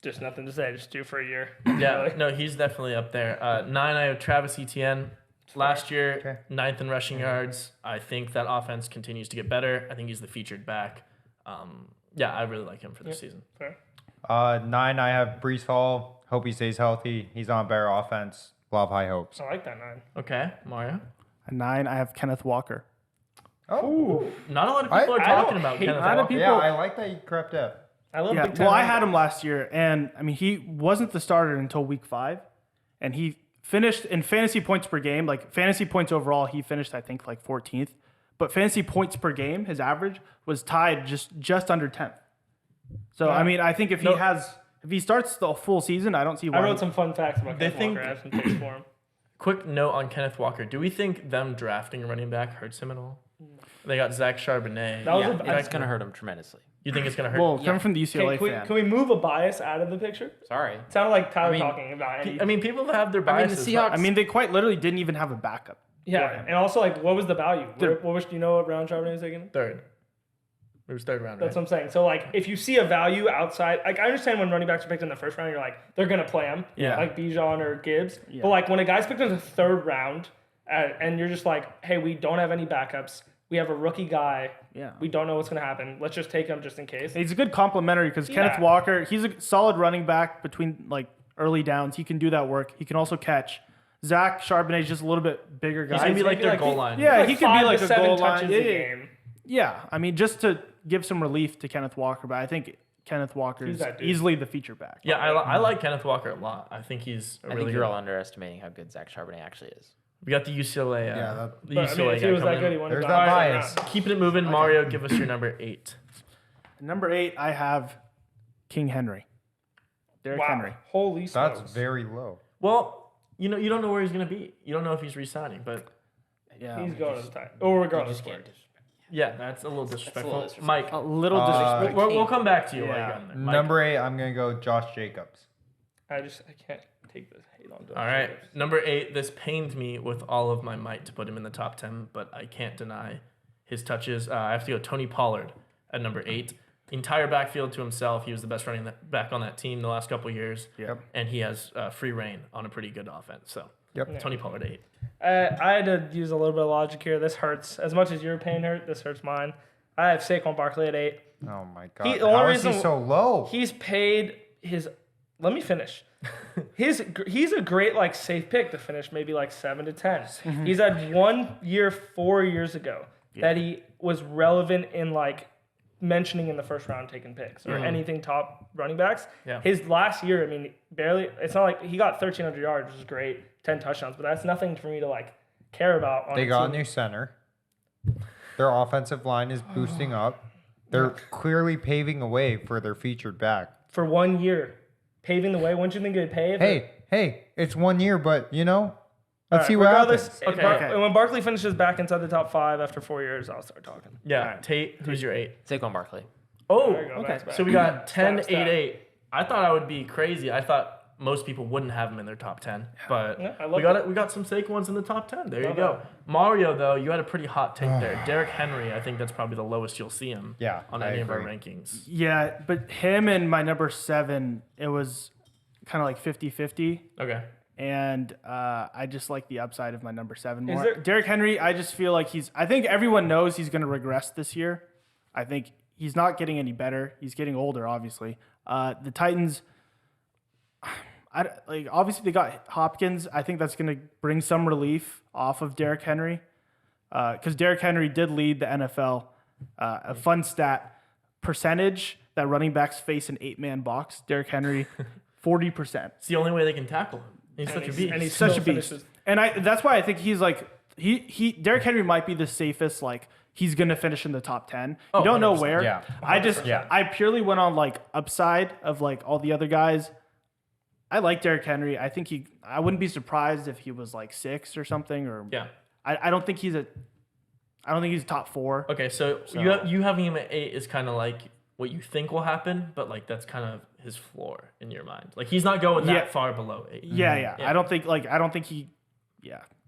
[SPEAKER 2] Just nothing to say. Just do for a year.
[SPEAKER 1] Yeah,
[SPEAKER 2] Really.
[SPEAKER 1] no, he's definitely up there. 9, I have Travis Etienne. Last year,
[SPEAKER 4] Okay.
[SPEAKER 1] 9th in rushing yards. I think that offense continues to get better. I think he's the featured back. Yeah, I really like him for this season.
[SPEAKER 2] Fair.
[SPEAKER 4] 9, I have Brees Hall. Hope he stays healthy. He's on better offense. Love high hopes.
[SPEAKER 2] I like that 9.
[SPEAKER 1] Okay, Mario.
[SPEAKER 3] At 9, I have Kenneth Walker.
[SPEAKER 4] Oh.
[SPEAKER 1] Not a lot of people are
[SPEAKER 2] I
[SPEAKER 1] talking
[SPEAKER 2] don't
[SPEAKER 1] about
[SPEAKER 2] hate
[SPEAKER 1] Kenneth
[SPEAKER 3] a lot of
[SPEAKER 1] Walker.
[SPEAKER 3] people-
[SPEAKER 4] Yeah, I like that you crept up.
[SPEAKER 2] I love
[SPEAKER 3] Yeah.
[SPEAKER 2] Big Ten.
[SPEAKER 3] Well, I had him last year, and I mean, he wasn't the starter until week 5, and he finished in fantasy points per game. Like fantasy points overall, he finished I think like 14th, but fantasy points per game, his average was tied just under 10th. So I mean, I think if he starts the full season, I don't see why.
[SPEAKER 2] I wrote some fun facts about
[SPEAKER 1] They
[SPEAKER 2] Kenneth
[SPEAKER 1] think-
[SPEAKER 2] Walker. I have some takes for him.
[SPEAKER 1] Quick note on Kenneth Walker. Do we think them drafting a running back hurts him at all? They got Zach Charbonnet.
[SPEAKER 2] That was
[SPEAKER 5] Yeah,
[SPEAKER 2] a-
[SPEAKER 5] that's gonna hurt him tremendously.
[SPEAKER 1] You think it's going to hurt?
[SPEAKER 3] Well, coming from the UCLA
[SPEAKER 2] Can we,
[SPEAKER 3] fan,
[SPEAKER 2] can we move a bias out of the picture?
[SPEAKER 5] Sorry.
[SPEAKER 2] It sounded like Tyler
[SPEAKER 5] I mean-
[SPEAKER 2] talking about any.
[SPEAKER 1] I mean, people have their
[SPEAKER 5] I mean, the
[SPEAKER 1] biases.
[SPEAKER 5] Seahawks.
[SPEAKER 3] I mean, they quite literally didn't even have a backup.
[SPEAKER 2] yeah, and also like, what was the value? What was, do you know what round Charbonnet was taken?
[SPEAKER 1] Third. It was third round,
[SPEAKER 2] That's
[SPEAKER 1] right?
[SPEAKER 2] what I'm saying. So like, if you see a value outside, like I understand when running backs are picked in the first round, you're like, they're gonna play him,
[SPEAKER 3] Yeah.
[SPEAKER 2] like Bijan or Gibbs.
[SPEAKER 3] Yeah.
[SPEAKER 2] But like when a guy's picked in the third round, and you're just like, hey, we don't have any backups. We have a rookie guy.
[SPEAKER 3] Yeah.
[SPEAKER 2] We don't know what's gonna happen. Let's just take him just in case.
[SPEAKER 3] He's a good complimentary because Kenneth
[SPEAKER 2] Yeah.
[SPEAKER 3] Walker, he's a solid running back between like early downs. He can do that work. He can also catch. Zach Charbonnet's just a little bit bigger guy.
[SPEAKER 1] He's gonna be like their
[SPEAKER 2] like
[SPEAKER 1] goal
[SPEAKER 2] he-
[SPEAKER 1] line.
[SPEAKER 3] Yeah, he could be
[SPEAKER 2] 5
[SPEAKER 3] like
[SPEAKER 2] to
[SPEAKER 3] a
[SPEAKER 2] 7
[SPEAKER 3] goal line.
[SPEAKER 2] touches
[SPEAKER 3] Yeah,
[SPEAKER 2] a
[SPEAKER 3] yeah.
[SPEAKER 2] game.
[SPEAKER 3] Yeah, I mean, just to give some relief to Kenneth Walker, but I think Kenneth Walker
[SPEAKER 2] He's
[SPEAKER 3] is
[SPEAKER 2] that dude.
[SPEAKER 3] easily the feature back.
[SPEAKER 1] Yeah, I like Kenneth Walker a lot. I think he's a
[SPEAKER 5] I
[SPEAKER 1] really
[SPEAKER 5] think you're
[SPEAKER 1] good.
[SPEAKER 5] all underestimating how good Zach Charbonnet actually is.
[SPEAKER 1] We got the UCLA.
[SPEAKER 4] Yeah,
[SPEAKER 1] the
[SPEAKER 2] But, I
[SPEAKER 1] UCLA
[SPEAKER 2] mean, if he
[SPEAKER 1] guy
[SPEAKER 2] was that
[SPEAKER 1] coming
[SPEAKER 2] good,
[SPEAKER 1] in.
[SPEAKER 2] he wouldn't
[SPEAKER 4] There's
[SPEAKER 2] have
[SPEAKER 4] that
[SPEAKER 2] gone
[SPEAKER 4] bias.
[SPEAKER 2] second round.
[SPEAKER 1] Keeping it moving, Mario, give us your number 8.
[SPEAKER 3] Number 8, I have King Henry. Derrick
[SPEAKER 2] Wow.
[SPEAKER 3] Henry.
[SPEAKER 2] Holy smokes.
[SPEAKER 4] That's very low.
[SPEAKER 1] Well, you don't know where he's gonna be. You don't know if he's re-signing, but
[SPEAKER 3] Yeah,
[SPEAKER 2] He's going to the time. Or regardless.
[SPEAKER 5] Just can't
[SPEAKER 1] yeah, that's a little disrespectful. Mike,
[SPEAKER 3] a little
[SPEAKER 4] Uh,
[SPEAKER 3] disrespectful.
[SPEAKER 1] we'll come back to you.
[SPEAKER 3] Yeah.
[SPEAKER 1] While you're on there. Mike.
[SPEAKER 4] Number 8, I'm gonna go Josh Jacobs.
[SPEAKER 2] I can't take this hate on Josh
[SPEAKER 1] All right,
[SPEAKER 2] Jacobs.
[SPEAKER 1] number 8. This pained me with all of my might to put him in the top 10, but I can't deny his touches. I have to go Tony Pollard at number 8. Entire backfield to himself. He was the best running back on that team the last couple of years.
[SPEAKER 3] Yep.
[SPEAKER 1] And he has free reign on a pretty good offense. So
[SPEAKER 4] Yep.
[SPEAKER 1] Tony Pollard 8.
[SPEAKER 2] I had to use a little bit of logic here. This hurts. As much as your pain hurt, this hurts mine. I have Saquon Barkley at 8.
[SPEAKER 4] Oh my god.
[SPEAKER 2] The only
[SPEAKER 4] How is he
[SPEAKER 2] reason-
[SPEAKER 4] so low?
[SPEAKER 2] He's paid his. Let me finish. He's a great like safe pick to finish maybe like 7 to 10. He's had 1 year 4 years ago that he was relevant in like mentioning in the first round taking picks or anything top running backs.
[SPEAKER 1] Yeah.
[SPEAKER 2] His last year, I mean, barely. It's not like he got 1,300 yards, which is great, 10 touchdowns, but that's nothing for me to like care about. On
[SPEAKER 4] They
[SPEAKER 2] a
[SPEAKER 4] got a
[SPEAKER 2] team.
[SPEAKER 4] new center. Their offensive line is boosting up. They're clearly paving a way for their featured back.
[SPEAKER 2] For 1 year, paving the way. Wouldn't you think they'd pave?
[SPEAKER 4] Hey, it's 1 year, but let's see
[SPEAKER 2] All
[SPEAKER 4] what
[SPEAKER 2] right,
[SPEAKER 4] happens.
[SPEAKER 2] regardless,
[SPEAKER 1] Okay.
[SPEAKER 2] when Barkley finishes back inside the top 5 after 4 years, I'll start talking.
[SPEAKER 1] Yeah, Tate, who's your 8?
[SPEAKER 5] Saquon Barkley.
[SPEAKER 1] Oh,
[SPEAKER 2] There you go,
[SPEAKER 1] okay.
[SPEAKER 2] that's bad.
[SPEAKER 1] So we got 10,
[SPEAKER 2] Stab,
[SPEAKER 1] 8,
[SPEAKER 2] stab.
[SPEAKER 1] 8. I thought I would be crazy. I thought most people wouldn't have him in their top 10, but
[SPEAKER 2] Yeah, I
[SPEAKER 1] we
[SPEAKER 2] love
[SPEAKER 1] got
[SPEAKER 2] it.
[SPEAKER 1] it. We got some Saquons in the top 10. There you
[SPEAKER 2] Love
[SPEAKER 1] go.
[SPEAKER 2] it.
[SPEAKER 1] Mario, though, you had a pretty hot take there. Derrick Henry, I think that's probably the lowest you'll see him.
[SPEAKER 4] Yeah,
[SPEAKER 1] on
[SPEAKER 4] I
[SPEAKER 1] any of our
[SPEAKER 4] agree.
[SPEAKER 1] rankings.
[SPEAKER 3] Yeah, but him and my number 7, it was kind of like 50-50.
[SPEAKER 1] Okay.
[SPEAKER 3] And I just like the upside of my number 7
[SPEAKER 2] Is
[SPEAKER 3] more.
[SPEAKER 2] there-
[SPEAKER 3] Derrick Henry, I just feel like I think everyone knows he's going to regress this year. I think he's not getting any better. He's getting older, obviously. The Titans, obviously they got Hopkins. I think that's going to bring some relief off of Derrick Henry because Derrick Henry did lead the NFL. A fun stat, percentage that running backs face an 8-man box, Derrick Henry, 40%.
[SPEAKER 1] It's the only way they can tackle him. He's such a beast.
[SPEAKER 2] And he's
[SPEAKER 3] Such
[SPEAKER 2] still
[SPEAKER 3] a beast.
[SPEAKER 2] finishes-
[SPEAKER 3] And that's why I think he's like Derrick Henry might be the safest, like he's gonna finish in the top 10. You don't know
[SPEAKER 1] 100%.
[SPEAKER 3] where.
[SPEAKER 4] Yeah.
[SPEAKER 3] I purely went on like upside of like all the other guys. I like Derrick Henry. I think I wouldn't be surprised if he was like 6 or something, or
[SPEAKER 1] Yeah.
[SPEAKER 3] I don't think he's top 4.
[SPEAKER 1] Okay, so you having him at 8 is kind of like what you think will happen, but like that's kind of his floor in your mind. Like he's not going that
[SPEAKER 3] Yeah.
[SPEAKER 1] far below 8.
[SPEAKER 3] Yeah. I don't think he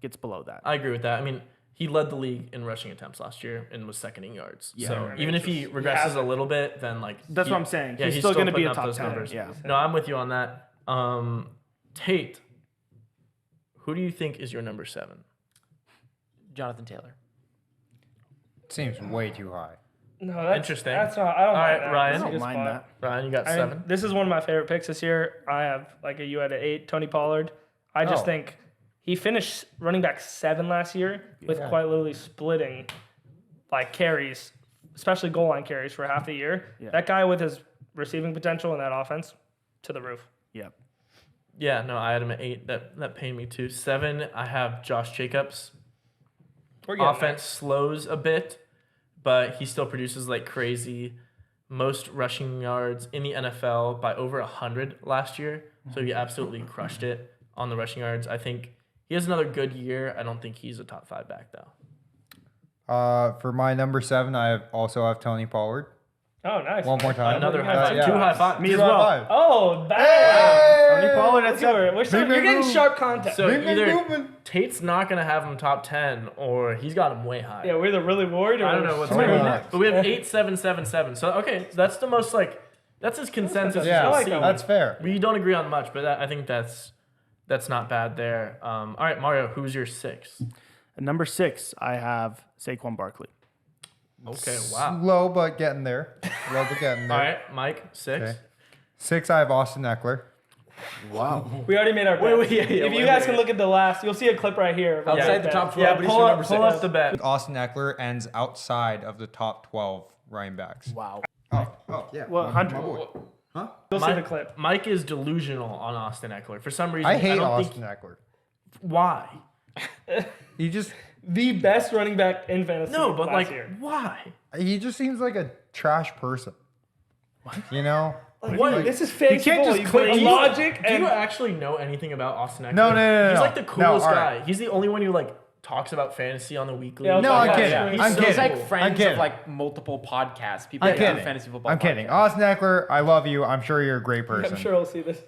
[SPEAKER 3] gets below that.
[SPEAKER 1] I agree with that. I mean, he led the league in rushing attempts last year and was second in yards.
[SPEAKER 3] Yeah.
[SPEAKER 1] So
[SPEAKER 2] I mean,
[SPEAKER 1] even if he
[SPEAKER 2] just-
[SPEAKER 1] regresses
[SPEAKER 2] has
[SPEAKER 1] a little bit, then like
[SPEAKER 3] That's what I'm saying.
[SPEAKER 1] Yeah,
[SPEAKER 3] He's still gonna be
[SPEAKER 1] putting
[SPEAKER 3] a
[SPEAKER 1] up
[SPEAKER 3] top
[SPEAKER 1] those
[SPEAKER 3] 10.
[SPEAKER 1] numbers.
[SPEAKER 3] Yeah.
[SPEAKER 1] No, I'm with you on that. Tate, who do you think is your number 7?
[SPEAKER 5] Jonathan Taylor.
[SPEAKER 4] Seems way too high.
[SPEAKER 2] No, that's
[SPEAKER 1] Interesting.
[SPEAKER 2] That's not. I don't
[SPEAKER 1] All
[SPEAKER 2] mind
[SPEAKER 1] right,
[SPEAKER 2] that.
[SPEAKER 1] Ryan.
[SPEAKER 2] That's a
[SPEAKER 3] I don't
[SPEAKER 2] good
[SPEAKER 3] mind
[SPEAKER 2] spot.
[SPEAKER 3] that.
[SPEAKER 1] Ryan, you got
[SPEAKER 2] I mean,
[SPEAKER 1] 7.
[SPEAKER 2] this is one of my favorite picks this year. I have like you at 8, Tony Pollard. I just
[SPEAKER 4] Oh.
[SPEAKER 2] think he finished running back 7 last year with
[SPEAKER 4] Yeah.
[SPEAKER 2] quite literally splitting like carries, especially goal line carries for half the year.
[SPEAKER 3] Yeah.
[SPEAKER 2] That guy with his receiving potential in that offense to the roof.
[SPEAKER 3] Yep.
[SPEAKER 1] Yeah, no, I had him at 8. That pained me too. 7, I have Josh Jacobs.
[SPEAKER 2] We're getting
[SPEAKER 1] Offense slows a bit, but he still produces like crazy. Most rushing yards in the NFL by over 100 last year. So he absolutely crushed it on the rushing yards. I think he has another good year. I don't think he's a top 5 back though.
[SPEAKER 4] For my number 7, I also have Tony Pollard.
[SPEAKER 2] there. Oh, nice.
[SPEAKER 4] One more time.
[SPEAKER 1] Another high five.
[SPEAKER 4] Yeah.
[SPEAKER 1] 2 high fives.
[SPEAKER 3] Me as
[SPEAKER 4] High
[SPEAKER 3] well.
[SPEAKER 4] five.
[SPEAKER 2] Oh, bad.
[SPEAKER 3] Tony Pollard at
[SPEAKER 2] Let's go.
[SPEAKER 3] 7.
[SPEAKER 2] You're getting sharp content.
[SPEAKER 1] So
[SPEAKER 4] Moving,
[SPEAKER 1] either
[SPEAKER 4] moving.
[SPEAKER 1] Tate's not going to have him top 10 or he's got him way high.
[SPEAKER 2] yeah, we're either really worried or
[SPEAKER 1] I don't know what's
[SPEAKER 2] we're
[SPEAKER 1] going on.
[SPEAKER 4] next.
[SPEAKER 1] But we have 8, 7, 7, 7. So, okay, that's the most like, that's his consensus.
[SPEAKER 4] Yeah,
[SPEAKER 1] you'll
[SPEAKER 2] like
[SPEAKER 1] see.
[SPEAKER 2] that
[SPEAKER 4] that's fair.
[SPEAKER 1] We don't agree on much, but I think that's not bad there. All right, Mario, who's your 6?
[SPEAKER 3] At number 6, I have Saquon Barkley.
[SPEAKER 1] Okay, wow.
[SPEAKER 4] Slow but getting there. Slow but getting there.
[SPEAKER 1] All right, Mike, 6.
[SPEAKER 4] Okay. 6, I have Austin Eckler.
[SPEAKER 3] Wow.
[SPEAKER 2] We already made our bet.
[SPEAKER 1] Wait, yeah,
[SPEAKER 2] if you
[SPEAKER 1] wait,
[SPEAKER 2] guys
[SPEAKER 1] wait.
[SPEAKER 2] can look at the last, you'll see a clip right here. of our
[SPEAKER 5] Outside
[SPEAKER 2] bet.
[SPEAKER 5] the top 12,
[SPEAKER 1] Yeah,
[SPEAKER 5] but he's
[SPEAKER 1] pull
[SPEAKER 5] still
[SPEAKER 1] up,
[SPEAKER 5] number 6.
[SPEAKER 1] pull up the bet.
[SPEAKER 4] Austin Eckler ends outside of the top 12 running backs.
[SPEAKER 3] Wow.
[SPEAKER 4] Oh, yeah.
[SPEAKER 3] Well, 100.
[SPEAKER 2] You'll see the clip.
[SPEAKER 1] Mike is delusional on Austin Eckler. For some reason,
[SPEAKER 4] I hate
[SPEAKER 1] don't
[SPEAKER 4] Austin
[SPEAKER 1] think.
[SPEAKER 4] Eckler.
[SPEAKER 1] Why?
[SPEAKER 4] He just
[SPEAKER 2] The best running back in fantasy.
[SPEAKER 1] No, but
[SPEAKER 2] last
[SPEAKER 1] like,
[SPEAKER 2] year.
[SPEAKER 1] why?
[SPEAKER 4] he just seems like a trash person. You know?
[SPEAKER 2] What? This is fantasy
[SPEAKER 3] can't
[SPEAKER 2] football.
[SPEAKER 3] just
[SPEAKER 2] You
[SPEAKER 3] click-
[SPEAKER 2] put
[SPEAKER 3] Do you-
[SPEAKER 2] logic
[SPEAKER 1] Do
[SPEAKER 2] and
[SPEAKER 1] you actually know anything about Austin Eckler?
[SPEAKER 4] No.
[SPEAKER 1] He's like the
[SPEAKER 4] No,
[SPEAKER 1] coolest
[SPEAKER 4] all
[SPEAKER 1] guy.
[SPEAKER 4] right.
[SPEAKER 1] He's the only one who like talks about fantasy on the weekly.
[SPEAKER 2] Yeah,
[SPEAKER 4] No, I'm
[SPEAKER 2] Yeah,
[SPEAKER 4] kidding.
[SPEAKER 2] yeah.
[SPEAKER 1] He's
[SPEAKER 4] I'm
[SPEAKER 1] so
[SPEAKER 4] kidding.
[SPEAKER 5] He's like
[SPEAKER 1] cool.
[SPEAKER 5] friends
[SPEAKER 4] kidding.
[SPEAKER 5] of like multiple podcasts. People
[SPEAKER 4] I'm
[SPEAKER 5] that do
[SPEAKER 4] kidding.
[SPEAKER 5] fantasy football.
[SPEAKER 4] I'm kidding.
[SPEAKER 5] podcasts.
[SPEAKER 4] Austin Eckler, I love you. I'm sure you're a great person.
[SPEAKER 2] I'm sure we'll see this.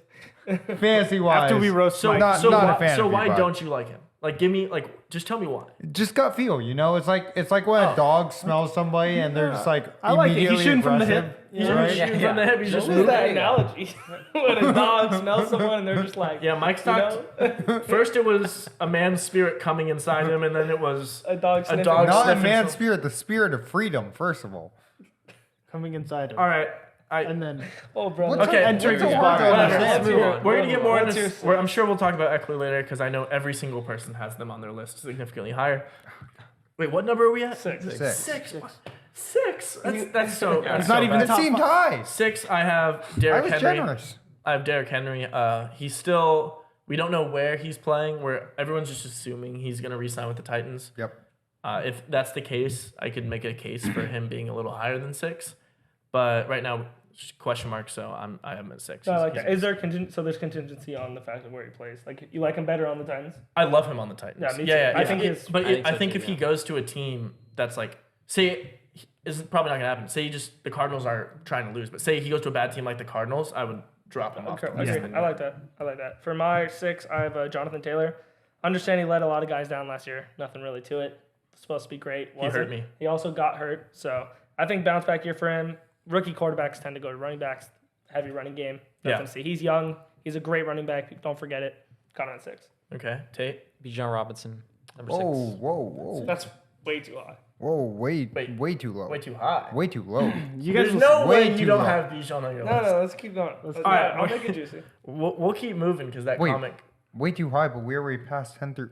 [SPEAKER 4] Fantasy wise.
[SPEAKER 3] After we roast
[SPEAKER 1] So,
[SPEAKER 3] Mike.
[SPEAKER 4] Not
[SPEAKER 1] so,
[SPEAKER 4] a
[SPEAKER 1] why,
[SPEAKER 4] fan
[SPEAKER 1] so
[SPEAKER 4] of you,
[SPEAKER 1] why
[SPEAKER 4] bud.
[SPEAKER 1] don't you like him? Like, give me just tell me why.
[SPEAKER 4] Just gut feel, you know? It's like when a dog smells somebody and they're just like
[SPEAKER 3] I like it. He's
[SPEAKER 4] immediately
[SPEAKER 3] shooting from the
[SPEAKER 4] aggressive.
[SPEAKER 3] hip.
[SPEAKER 1] He's
[SPEAKER 4] Right?
[SPEAKER 1] shooting from the hip. He's just
[SPEAKER 2] What is
[SPEAKER 1] moving.
[SPEAKER 2] that analogy? When a dog smells someone and they're just like,
[SPEAKER 1] Yeah, Mike's
[SPEAKER 2] you
[SPEAKER 1] talked.
[SPEAKER 2] know?
[SPEAKER 1] First, it was a man's spirit coming inside him, and then it was
[SPEAKER 2] A dog sniffing.
[SPEAKER 1] dog
[SPEAKER 4] Not a
[SPEAKER 1] sniffing
[SPEAKER 4] man's
[SPEAKER 1] some-
[SPEAKER 4] spirit, the spirit of freedom, first of all.
[SPEAKER 3] Coming inside him.
[SPEAKER 1] All right.
[SPEAKER 3] And then
[SPEAKER 2] Oh, bro.
[SPEAKER 4] What's
[SPEAKER 1] Okay,
[SPEAKER 3] entering
[SPEAKER 4] what's
[SPEAKER 3] his
[SPEAKER 4] so
[SPEAKER 3] body.
[SPEAKER 4] hard to
[SPEAKER 1] Whatever,
[SPEAKER 4] understand?
[SPEAKER 1] let's move on. We're gonna get more
[SPEAKER 2] What's
[SPEAKER 1] into.
[SPEAKER 2] your six?
[SPEAKER 1] I'm sure we'll talk about Eckler later because I know every single person has them on their list significantly higher. Wait, what number are we at?
[SPEAKER 2] Six.
[SPEAKER 1] Six. Six. That's so. That's
[SPEAKER 3] It's
[SPEAKER 1] so
[SPEAKER 3] not even
[SPEAKER 1] bad.
[SPEAKER 4] It seemed high.
[SPEAKER 1] Six. I have
[SPEAKER 4] I
[SPEAKER 1] Derrick
[SPEAKER 4] was
[SPEAKER 1] Henry.
[SPEAKER 4] generous.
[SPEAKER 1] I have Derrick Henry. He's still. We don't know where he's playing. Where everyone's just assuming he's gonna re-sign with the Titans.
[SPEAKER 4] Yep.
[SPEAKER 1] If that's the case, I could make a case for him being a little higher than 6. But right now, just question mark. So I have him at 6.
[SPEAKER 2] So I like
[SPEAKER 1] He's-
[SPEAKER 2] that. Is there so there's contingency on the fact of where he plays? Like you like him better on the Titans?
[SPEAKER 1] I love him on the Titans.
[SPEAKER 2] Yeah, me too. I think his-
[SPEAKER 1] but
[SPEAKER 5] I think
[SPEAKER 1] I
[SPEAKER 5] so
[SPEAKER 1] think
[SPEAKER 5] too,
[SPEAKER 1] if he
[SPEAKER 5] yeah.
[SPEAKER 1] goes to a team that's like, say, is probably not gonna happen. Say the Cardinals are trying to lose, but say he goes to a bad team like the Cardinals, I would drop him off.
[SPEAKER 2] Okay,
[SPEAKER 1] the list.
[SPEAKER 2] I like that. I like that. For my 6, I have Jonathan Taylor. Understand he let a lot of guys down last year. Nothing really to it. It's supposed to be great.
[SPEAKER 1] He hurt
[SPEAKER 2] wasn't.
[SPEAKER 1] me.
[SPEAKER 2] He also got hurt. So I think bounce back year for him. Rookie quarterbacks tend to go to running backs. Heavy running game. Nothing
[SPEAKER 1] Yeah.
[SPEAKER 2] to see. He's young. He's a great running back. Don't forget it. Got him at 6.
[SPEAKER 1] Okay, Tate.
[SPEAKER 5] Bijan Robinson, number
[SPEAKER 4] Whoa,
[SPEAKER 5] 6.
[SPEAKER 4] whoa.
[SPEAKER 2] That's way too high.
[SPEAKER 4] Whoa, way
[SPEAKER 1] Wait.
[SPEAKER 4] too low.
[SPEAKER 1] Way too high.
[SPEAKER 4] Way too low.
[SPEAKER 3] you guys
[SPEAKER 1] There's
[SPEAKER 3] will-
[SPEAKER 1] no
[SPEAKER 4] way
[SPEAKER 1] way you
[SPEAKER 4] too
[SPEAKER 1] don't
[SPEAKER 4] low.
[SPEAKER 1] have Bijan on your
[SPEAKER 2] No,
[SPEAKER 1] list.
[SPEAKER 2] no, let's keep going.
[SPEAKER 1] All right,
[SPEAKER 2] I'll make it juicy.
[SPEAKER 1] We'll keep moving because that
[SPEAKER 4] Wait.
[SPEAKER 1] comic.
[SPEAKER 4] Way too high, but we already passed 10 through.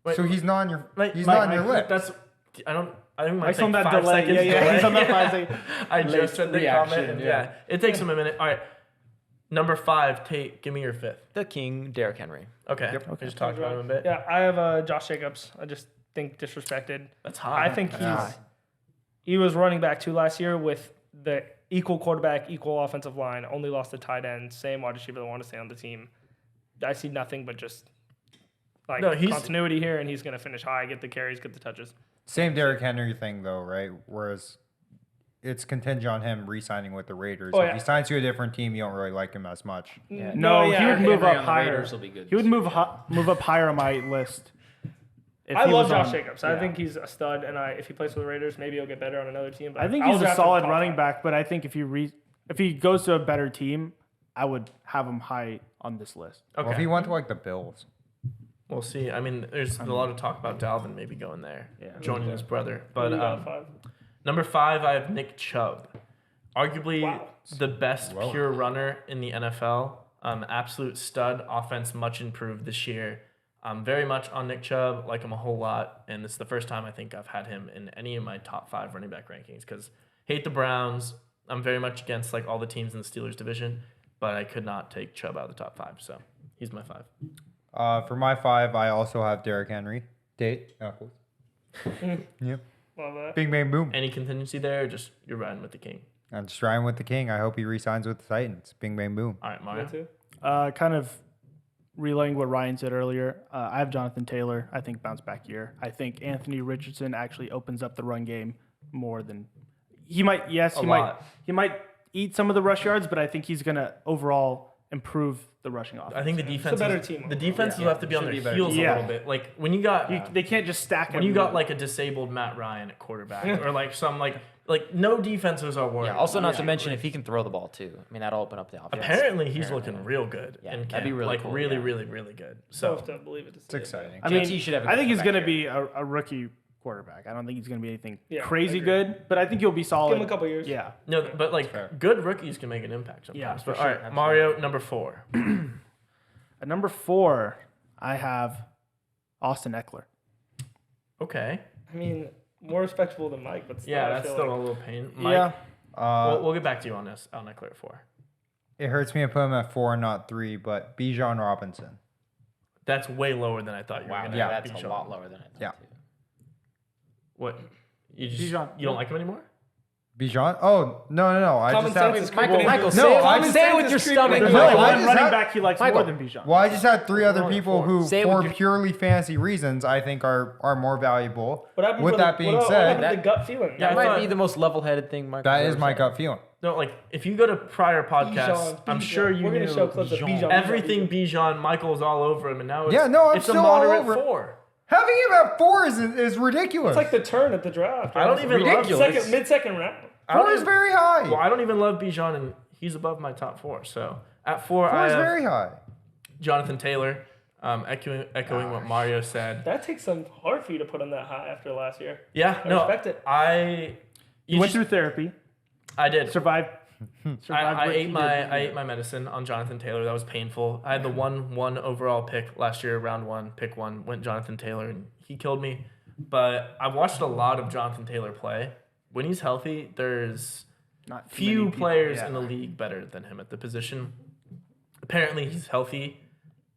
[SPEAKER 1] Wait,
[SPEAKER 4] So he's not on your
[SPEAKER 1] Like,
[SPEAKER 4] he's
[SPEAKER 1] Mike,
[SPEAKER 4] not on your
[SPEAKER 1] Mike,
[SPEAKER 4] list.
[SPEAKER 1] That's. I think
[SPEAKER 3] Mike's
[SPEAKER 1] might
[SPEAKER 3] on
[SPEAKER 1] take
[SPEAKER 3] that
[SPEAKER 1] 5
[SPEAKER 3] delay.
[SPEAKER 1] seconds.
[SPEAKER 3] Yeah, he's on that
[SPEAKER 1] delay.
[SPEAKER 3] 5 seconds.
[SPEAKER 1] I
[SPEAKER 5] Late
[SPEAKER 1] just said the
[SPEAKER 5] reaction,
[SPEAKER 1] comment. And
[SPEAKER 5] yeah.
[SPEAKER 1] yeah, it takes him a minute. All right, number 5. Tate, give me your 5th.
[SPEAKER 5] The King, Derrick Henry.
[SPEAKER 1] Okay.
[SPEAKER 4] Yep.
[SPEAKER 1] We just talked about him a bit.
[SPEAKER 2] Yeah, I have Josh Jacobs. I just think disrespected.
[SPEAKER 1] That's high.
[SPEAKER 2] I think
[SPEAKER 4] Yeah.
[SPEAKER 2] he was running back 2 last year with the equal quarterback, equal offensive line, only lost the tight end, same wide receiver that want to stay on the team. I see nothing but just like
[SPEAKER 1] No, he's-
[SPEAKER 2] continuity here, and he's going to finish high, get the carries, get the touches.
[SPEAKER 4] Same Derrick Henry thing though, right? Whereas it's contingent on him re-signing with the Raiders.
[SPEAKER 2] Oh,
[SPEAKER 4] If
[SPEAKER 2] yeah.
[SPEAKER 4] he signs to a different team, you don't really like him as much.
[SPEAKER 5] Yeah.
[SPEAKER 3] No, he would move
[SPEAKER 5] Henry
[SPEAKER 3] up
[SPEAKER 5] on the
[SPEAKER 3] higher.
[SPEAKER 5] Raiders will be good
[SPEAKER 3] He would
[SPEAKER 5] this
[SPEAKER 3] move up higher on my list. if
[SPEAKER 2] I
[SPEAKER 3] he
[SPEAKER 2] love
[SPEAKER 3] was
[SPEAKER 2] Josh
[SPEAKER 3] on-
[SPEAKER 2] Jacobs.
[SPEAKER 3] yeah.
[SPEAKER 2] I think he's a stud, and if he plays for the Raiders, maybe he'll get better on another team. But
[SPEAKER 3] I think
[SPEAKER 2] I'll
[SPEAKER 3] he's a
[SPEAKER 2] draft him
[SPEAKER 3] solid
[SPEAKER 2] top
[SPEAKER 3] running
[SPEAKER 2] 5.
[SPEAKER 3] back, but I think if he goes to a better team, I would have him high on this list.
[SPEAKER 1] Okay.
[SPEAKER 4] Well, if he went to like the Bills,
[SPEAKER 1] We'll see. I mean, there's a lot of talk about Dalvin maybe going there,
[SPEAKER 3] Yeah.
[SPEAKER 1] joining his brother.
[SPEAKER 2] Who
[SPEAKER 1] But
[SPEAKER 2] you got at 5?
[SPEAKER 1] number 5, I have Nick Chubb, arguably
[SPEAKER 2] Wow.
[SPEAKER 1] the best
[SPEAKER 4] Well.
[SPEAKER 1] pure runner in the NFL. Absolute stud. Offense much improved this year. I'm very much on Nick Chubb, like him a whole lot, and this is the first time I think I've had him in any of my top 5 running back rankings. Because hate the Browns. I'm very much against like all the teams in the Steelers division, but I could not take Chubb out of the top 5, so he's my 5.
[SPEAKER 4] for my 5, I also have Derrick Henry. Date. Knuckles. Yep.
[SPEAKER 2] Love that.
[SPEAKER 4] Bing bang boom.
[SPEAKER 1] Any contingency there? Or just you're riding with the king.
[SPEAKER 4] I'm just riding with the king. I hope he re-signs with the Titans. Bing bang boom.
[SPEAKER 1] All right,
[SPEAKER 2] Me
[SPEAKER 1] Mario.
[SPEAKER 2] too.
[SPEAKER 3] Kind of relaying what Ryan said earlier. I have Jonathan Taylor. I think bounce back year. I think Anthony Richardson actually opens up the run game more than he might. Yes,
[SPEAKER 1] A
[SPEAKER 3] he
[SPEAKER 1] lot.
[SPEAKER 3] might eat some of the rush yards, but I think he's gonna overall improve the rushing offense.
[SPEAKER 1] I think the defense.
[SPEAKER 2] better team
[SPEAKER 1] The
[SPEAKER 2] overall.
[SPEAKER 1] defense will have to be on
[SPEAKER 5] Should
[SPEAKER 1] their
[SPEAKER 5] be better
[SPEAKER 1] heels
[SPEAKER 3] team.
[SPEAKER 1] a little
[SPEAKER 3] Yeah.
[SPEAKER 1] bit. Like when you got
[SPEAKER 3] They can't just stack
[SPEAKER 1] when you got
[SPEAKER 3] everyone.
[SPEAKER 1] like a disabled Matt Ryan at quarterback or like some like no defenses are worried.
[SPEAKER 5] Yeah. Also, not to mention if he can throw the ball too. I mean, that'll open up the offense.
[SPEAKER 1] Apparently he's looking real good.
[SPEAKER 5] Yeah,
[SPEAKER 1] in
[SPEAKER 5] that'd
[SPEAKER 1] camp.
[SPEAKER 5] be really
[SPEAKER 1] like
[SPEAKER 5] cool,
[SPEAKER 1] really,
[SPEAKER 5] yeah.
[SPEAKER 1] really, really good.
[SPEAKER 2] So
[SPEAKER 1] So
[SPEAKER 2] to believe it.
[SPEAKER 4] It's exciting.
[SPEAKER 3] I mean,
[SPEAKER 5] JT should have a
[SPEAKER 3] I think
[SPEAKER 5] good
[SPEAKER 3] he's gonna
[SPEAKER 5] comeback
[SPEAKER 3] be a rookie quarterback. I don't think he's going to be anything
[SPEAKER 2] Yeah,
[SPEAKER 3] crazy
[SPEAKER 2] I agree.
[SPEAKER 3] good, but I think he'll be solid.
[SPEAKER 2] Give him a couple years.
[SPEAKER 3] Yeah.
[SPEAKER 1] No, but like
[SPEAKER 4] fair.
[SPEAKER 1] good rookies can make an impact sometimes.
[SPEAKER 3] Yeah, for
[SPEAKER 1] But,
[SPEAKER 3] sure.
[SPEAKER 1] all right, Mario, number 4.
[SPEAKER 3] At number 4, I have Austin Eckler.
[SPEAKER 1] Okay.
[SPEAKER 2] I mean, more respectable than Mike, but still,
[SPEAKER 1] Yeah,
[SPEAKER 2] I
[SPEAKER 1] that's
[SPEAKER 2] feel
[SPEAKER 1] still
[SPEAKER 2] like
[SPEAKER 1] a little pain. Mike,
[SPEAKER 3] Yeah.
[SPEAKER 1] we'll get back to you on this. On Eckler at 4.
[SPEAKER 4] It hurts me to put him at 4 and not 3, but Bijan Robinson.
[SPEAKER 1] That's way lower than I thought you were
[SPEAKER 5] Wow,
[SPEAKER 1] going to.
[SPEAKER 4] Yeah.
[SPEAKER 5] that's a lot lower than I thought.
[SPEAKER 4] Yeah.
[SPEAKER 5] Too.
[SPEAKER 1] What? You just
[SPEAKER 3] Bijan.
[SPEAKER 1] you don't like him anymore?
[SPEAKER 4] Bijan? Oh, no. I
[SPEAKER 2] Common
[SPEAKER 4] just have
[SPEAKER 2] sense is
[SPEAKER 5] Michael,
[SPEAKER 2] creeping
[SPEAKER 5] Michael,
[SPEAKER 2] into-
[SPEAKER 5] say,
[SPEAKER 4] No,
[SPEAKER 5] it,
[SPEAKER 4] I just
[SPEAKER 5] say it
[SPEAKER 2] sense
[SPEAKER 5] with
[SPEAKER 2] is
[SPEAKER 5] your
[SPEAKER 2] creeping
[SPEAKER 5] stomach.
[SPEAKER 2] into-
[SPEAKER 3] There's
[SPEAKER 4] No,
[SPEAKER 3] only
[SPEAKER 4] I
[SPEAKER 3] one
[SPEAKER 4] just
[SPEAKER 3] running
[SPEAKER 4] have-
[SPEAKER 3] back he likes
[SPEAKER 5] Michael.
[SPEAKER 3] more than Bijan.
[SPEAKER 4] Well, I just had 3 other
[SPEAKER 2] Only
[SPEAKER 4] people
[SPEAKER 2] 4.
[SPEAKER 4] who,
[SPEAKER 5] Say it with
[SPEAKER 4] for
[SPEAKER 5] your-
[SPEAKER 4] purely fantasy reasons, I think are more valuable.
[SPEAKER 2] What happened
[SPEAKER 4] With
[SPEAKER 2] for
[SPEAKER 4] that
[SPEAKER 2] the,
[SPEAKER 4] being
[SPEAKER 2] what
[SPEAKER 4] said,
[SPEAKER 2] happened to the gut feeling?
[SPEAKER 1] Yeah,
[SPEAKER 5] That
[SPEAKER 1] I
[SPEAKER 5] might
[SPEAKER 1] thought-
[SPEAKER 5] be the most level-headed thing Michael
[SPEAKER 4] that is
[SPEAKER 5] ever
[SPEAKER 4] my
[SPEAKER 5] said.
[SPEAKER 4] gut feeling.
[SPEAKER 1] No, like if you go to prior podcasts, I'm
[SPEAKER 2] Bijan.
[SPEAKER 1] sure you
[SPEAKER 2] We're
[SPEAKER 1] knew
[SPEAKER 2] gonna show clips of Bijan.
[SPEAKER 1] everything Bijan. Michael's all over him, and now it's,
[SPEAKER 4] Yeah, no, I'm
[SPEAKER 1] it's
[SPEAKER 4] still
[SPEAKER 1] a
[SPEAKER 4] all
[SPEAKER 1] moderate
[SPEAKER 4] over it.
[SPEAKER 1] 4.
[SPEAKER 4] Having him at 4 is ridiculous.
[SPEAKER 2] It's like the turn at the draft.
[SPEAKER 1] I don't even love
[SPEAKER 2] second, mid-second round.
[SPEAKER 1] I don't
[SPEAKER 4] 4 is
[SPEAKER 1] even-
[SPEAKER 4] very high.
[SPEAKER 1] Well, I don't even love Bijan, and he's above my top 4. So at 4,
[SPEAKER 4] 4
[SPEAKER 1] I
[SPEAKER 4] is
[SPEAKER 1] have
[SPEAKER 4] very high.
[SPEAKER 1] Jonathan Taylor. Echoing what Mario said.
[SPEAKER 2] That takes some hard for you to put him that high after last year.
[SPEAKER 1] Yeah,
[SPEAKER 2] I
[SPEAKER 1] no,
[SPEAKER 2] respect it.
[SPEAKER 1] You
[SPEAKER 3] Went
[SPEAKER 1] just-
[SPEAKER 3] through therapy,
[SPEAKER 1] I did.
[SPEAKER 3] survived.
[SPEAKER 1] I
[SPEAKER 3] what
[SPEAKER 1] ate
[SPEAKER 3] he
[SPEAKER 1] my
[SPEAKER 3] did.
[SPEAKER 1] I ate my medicine on Jonathan Taylor. That was painful. I had the one overall pick last year, round 1, pick 1, went Jonathan Taylor, and he killed me. But I watched a lot of Jonathan Taylor play. When he's healthy, there's
[SPEAKER 3] Not too
[SPEAKER 1] few
[SPEAKER 3] many people,
[SPEAKER 1] players
[SPEAKER 3] yeah.
[SPEAKER 1] in the league better than him at the position. Apparently, he's healthy,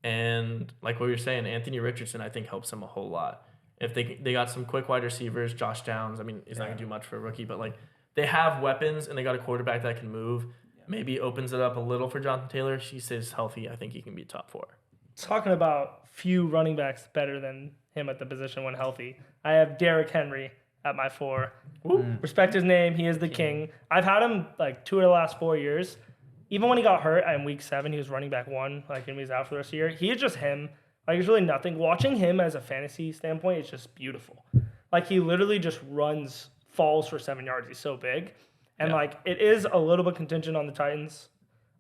[SPEAKER 1] and like what you're saying, Anthony Richardson I think helps him a whole lot. If they got some quick wide receivers, Josh Downs. I mean, he's not gonna do much for a rookie, but like they have weapons and they got a quarterback that can move. Maybe opens it up a little for Jonathan Taylor. If he stays healthy, I think he can be top 4.
[SPEAKER 2] Talking about few running backs better than him at the position when healthy, I have Derrick Henry at my 4. Respect his name. He is the king. I've had him like 2 of the last 4 years. Even when he got hurt in week 7, he was running back 1. Like, and he was out for the rest of the year. He is just him. Like, there's really nothing. Watching him as a fantasy standpoint, it's just beautiful. Like, he literally just falls for 7 yards. He's so big. And,
[SPEAKER 1] Yeah.
[SPEAKER 2] like, it is a little bit contingent on the Titans.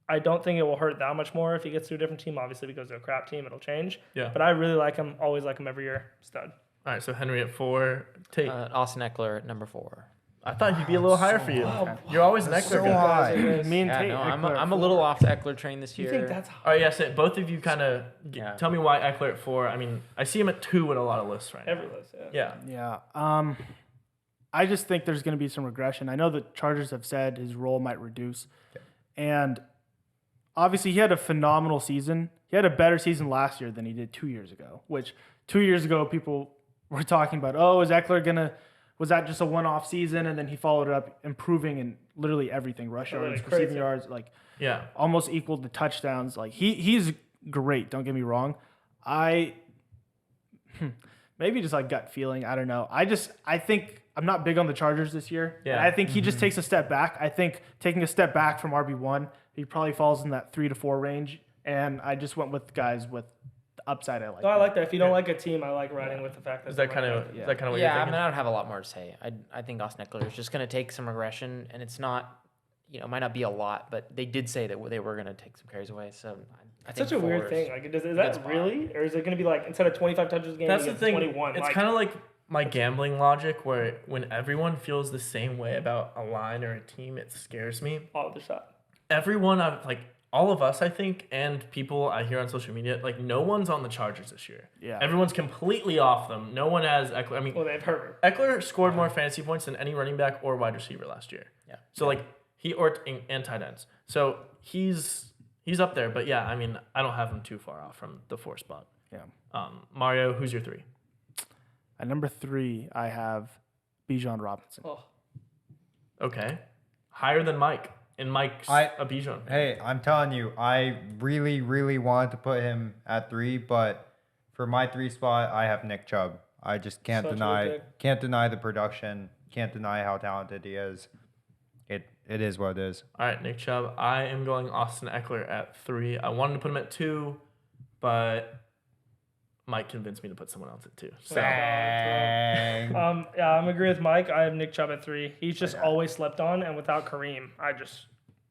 [SPEAKER 2] I don't think it will hurt that much more if he gets to a different team. Obviously, because they're a crap team, it'll change.
[SPEAKER 1] Yeah.
[SPEAKER 2] But I really like him. Always like him every year. Stud.
[SPEAKER 1] All right, so Henry at 4. Tate.
[SPEAKER 5] Austin Eckler at number 4.
[SPEAKER 1] I thought he'd be a little higher for you.
[SPEAKER 2] Wow.
[SPEAKER 1] You're always an Eckler
[SPEAKER 4] So
[SPEAKER 1] guy.
[SPEAKER 4] high.
[SPEAKER 3] Me and
[SPEAKER 5] Yeah,
[SPEAKER 3] Tate.
[SPEAKER 5] no, I'm
[SPEAKER 3] Eckler at
[SPEAKER 5] a little
[SPEAKER 3] 4.
[SPEAKER 5] off the Eckler train this
[SPEAKER 2] You
[SPEAKER 5] year.
[SPEAKER 2] think that's
[SPEAKER 1] All right, yeah, so both of you kind of
[SPEAKER 5] Yeah.
[SPEAKER 1] tell me why Eckler at 4. I mean, I see him at 2 in a lot of lists right now.
[SPEAKER 2] every list? Yeah.
[SPEAKER 1] Yeah.
[SPEAKER 3] Yeah. I just think there's going to be some regression. I know the Chargers have said his role might reduce. And obviously, he had a phenomenal season. He had a better season last year than he did 2 years ago, which 2 years ago, people were talking about, was Eckler was that just a one-off season? And then he followed it up, improving in literally everything, rush
[SPEAKER 2] Really
[SPEAKER 3] yards,
[SPEAKER 2] crazy.
[SPEAKER 3] receiving yards, like
[SPEAKER 1] Yeah.
[SPEAKER 3] almost equaled the touchdowns. Like he's great. Don't get me wrong. Maybe just like gut feeling. I don't know. I think I'm not big on the Chargers this year.
[SPEAKER 1] Yeah.
[SPEAKER 3] And I think he just takes a step back. I think taking a step back from RB1, he probably falls in that 3 to 4 range. And I just went with guys with the upside I like.
[SPEAKER 2] No, I like that. If you don't like a team, I like riding with the fact that
[SPEAKER 1] Is that
[SPEAKER 2] they're
[SPEAKER 1] kind
[SPEAKER 2] running
[SPEAKER 1] of
[SPEAKER 2] back.
[SPEAKER 1] is that kind of what
[SPEAKER 5] Yeah,
[SPEAKER 1] you're
[SPEAKER 5] I
[SPEAKER 1] thinking?
[SPEAKER 5] mean, I don't have a lot more to say. I think Austin Eckler is just going to take some regression, and it's not, it might not be a lot, but they did say that they were going to take some carries away. So I
[SPEAKER 2] It's
[SPEAKER 5] think
[SPEAKER 2] such a
[SPEAKER 5] 4
[SPEAKER 2] weird
[SPEAKER 5] is-
[SPEAKER 2] thing. Like, is
[SPEAKER 5] good
[SPEAKER 2] that
[SPEAKER 5] spot.
[SPEAKER 2] really, or is it going to be like instead of 25 touches a game,
[SPEAKER 1] That's
[SPEAKER 2] you
[SPEAKER 1] the
[SPEAKER 2] get
[SPEAKER 1] thing.
[SPEAKER 2] 21?
[SPEAKER 1] It's
[SPEAKER 2] Like,
[SPEAKER 1] kind of like my gambling logic, where when everyone feels the same way about a line or a team, it scares me.
[SPEAKER 2] all the shot.
[SPEAKER 1] Everyone, all of us, I think, and people I hear on social media, like no one's on the Chargers this year.
[SPEAKER 3] Yeah.
[SPEAKER 1] Everyone's completely off them. No one has Eckler. I mean,
[SPEAKER 2] Well, they've Herbert.
[SPEAKER 1] Eckler scored more fantasy points than any running back or wide receiver last year.
[SPEAKER 5] Yeah.
[SPEAKER 1] So and tight ends. So he's up there. But yeah, I mean, I don't have him too far off from the 4 spot.
[SPEAKER 3] Yeah.
[SPEAKER 1] Mario, who's your 3?
[SPEAKER 3] At number 3, I have Bijan Robinson.
[SPEAKER 2] Oh,
[SPEAKER 1] Okay, higher than Mike. And Mike's
[SPEAKER 4] I-
[SPEAKER 1] a Bijan.
[SPEAKER 4] Hey, I'm telling you, I really, really wanted to put him at 3, but for my 3 spot, I have Nick Chubb. I just can't
[SPEAKER 2] Such a
[SPEAKER 4] deny
[SPEAKER 2] good pick.
[SPEAKER 4] can't deny the production. Can't deny how talented he is. It is what it is.
[SPEAKER 1] All right, Nick Chubb. I am going Austin Eckler at 3. I wanted to put him at 2, but Mike convinced me to put someone else at 2. So
[SPEAKER 4] Bang.
[SPEAKER 2] yeah, I'm agree with Mike. I have Nick Chubb at 3. He's just always slept on, and without Kareem,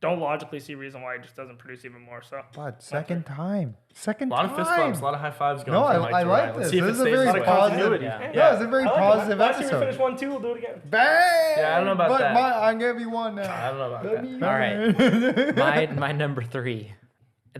[SPEAKER 2] don't logically see a reason why he just doesn't produce even more. So
[SPEAKER 4] But second time.
[SPEAKER 1] A lot of fist bumps, a lot of high fives going.
[SPEAKER 4] No,
[SPEAKER 1] from Mike
[SPEAKER 4] I
[SPEAKER 1] to
[SPEAKER 4] like
[SPEAKER 1] Ryan. Let's
[SPEAKER 4] this.
[SPEAKER 1] see if
[SPEAKER 4] This
[SPEAKER 1] it
[SPEAKER 4] is a
[SPEAKER 1] stays
[SPEAKER 4] very
[SPEAKER 1] this way.
[SPEAKER 3] positive.
[SPEAKER 4] Yeah, it's a very
[SPEAKER 2] I like it.
[SPEAKER 4] positive
[SPEAKER 2] Last year we
[SPEAKER 4] episode.
[SPEAKER 2] finished 1-2. We'll do it again.
[SPEAKER 4] Bang!
[SPEAKER 1] Yeah, I don't know about
[SPEAKER 4] but
[SPEAKER 1] that.
[SPEAKER 4] I'm gonna be one now.
[SPEAKER 1] I don't know about that.
[SPEAKER 5] All right. My number 3.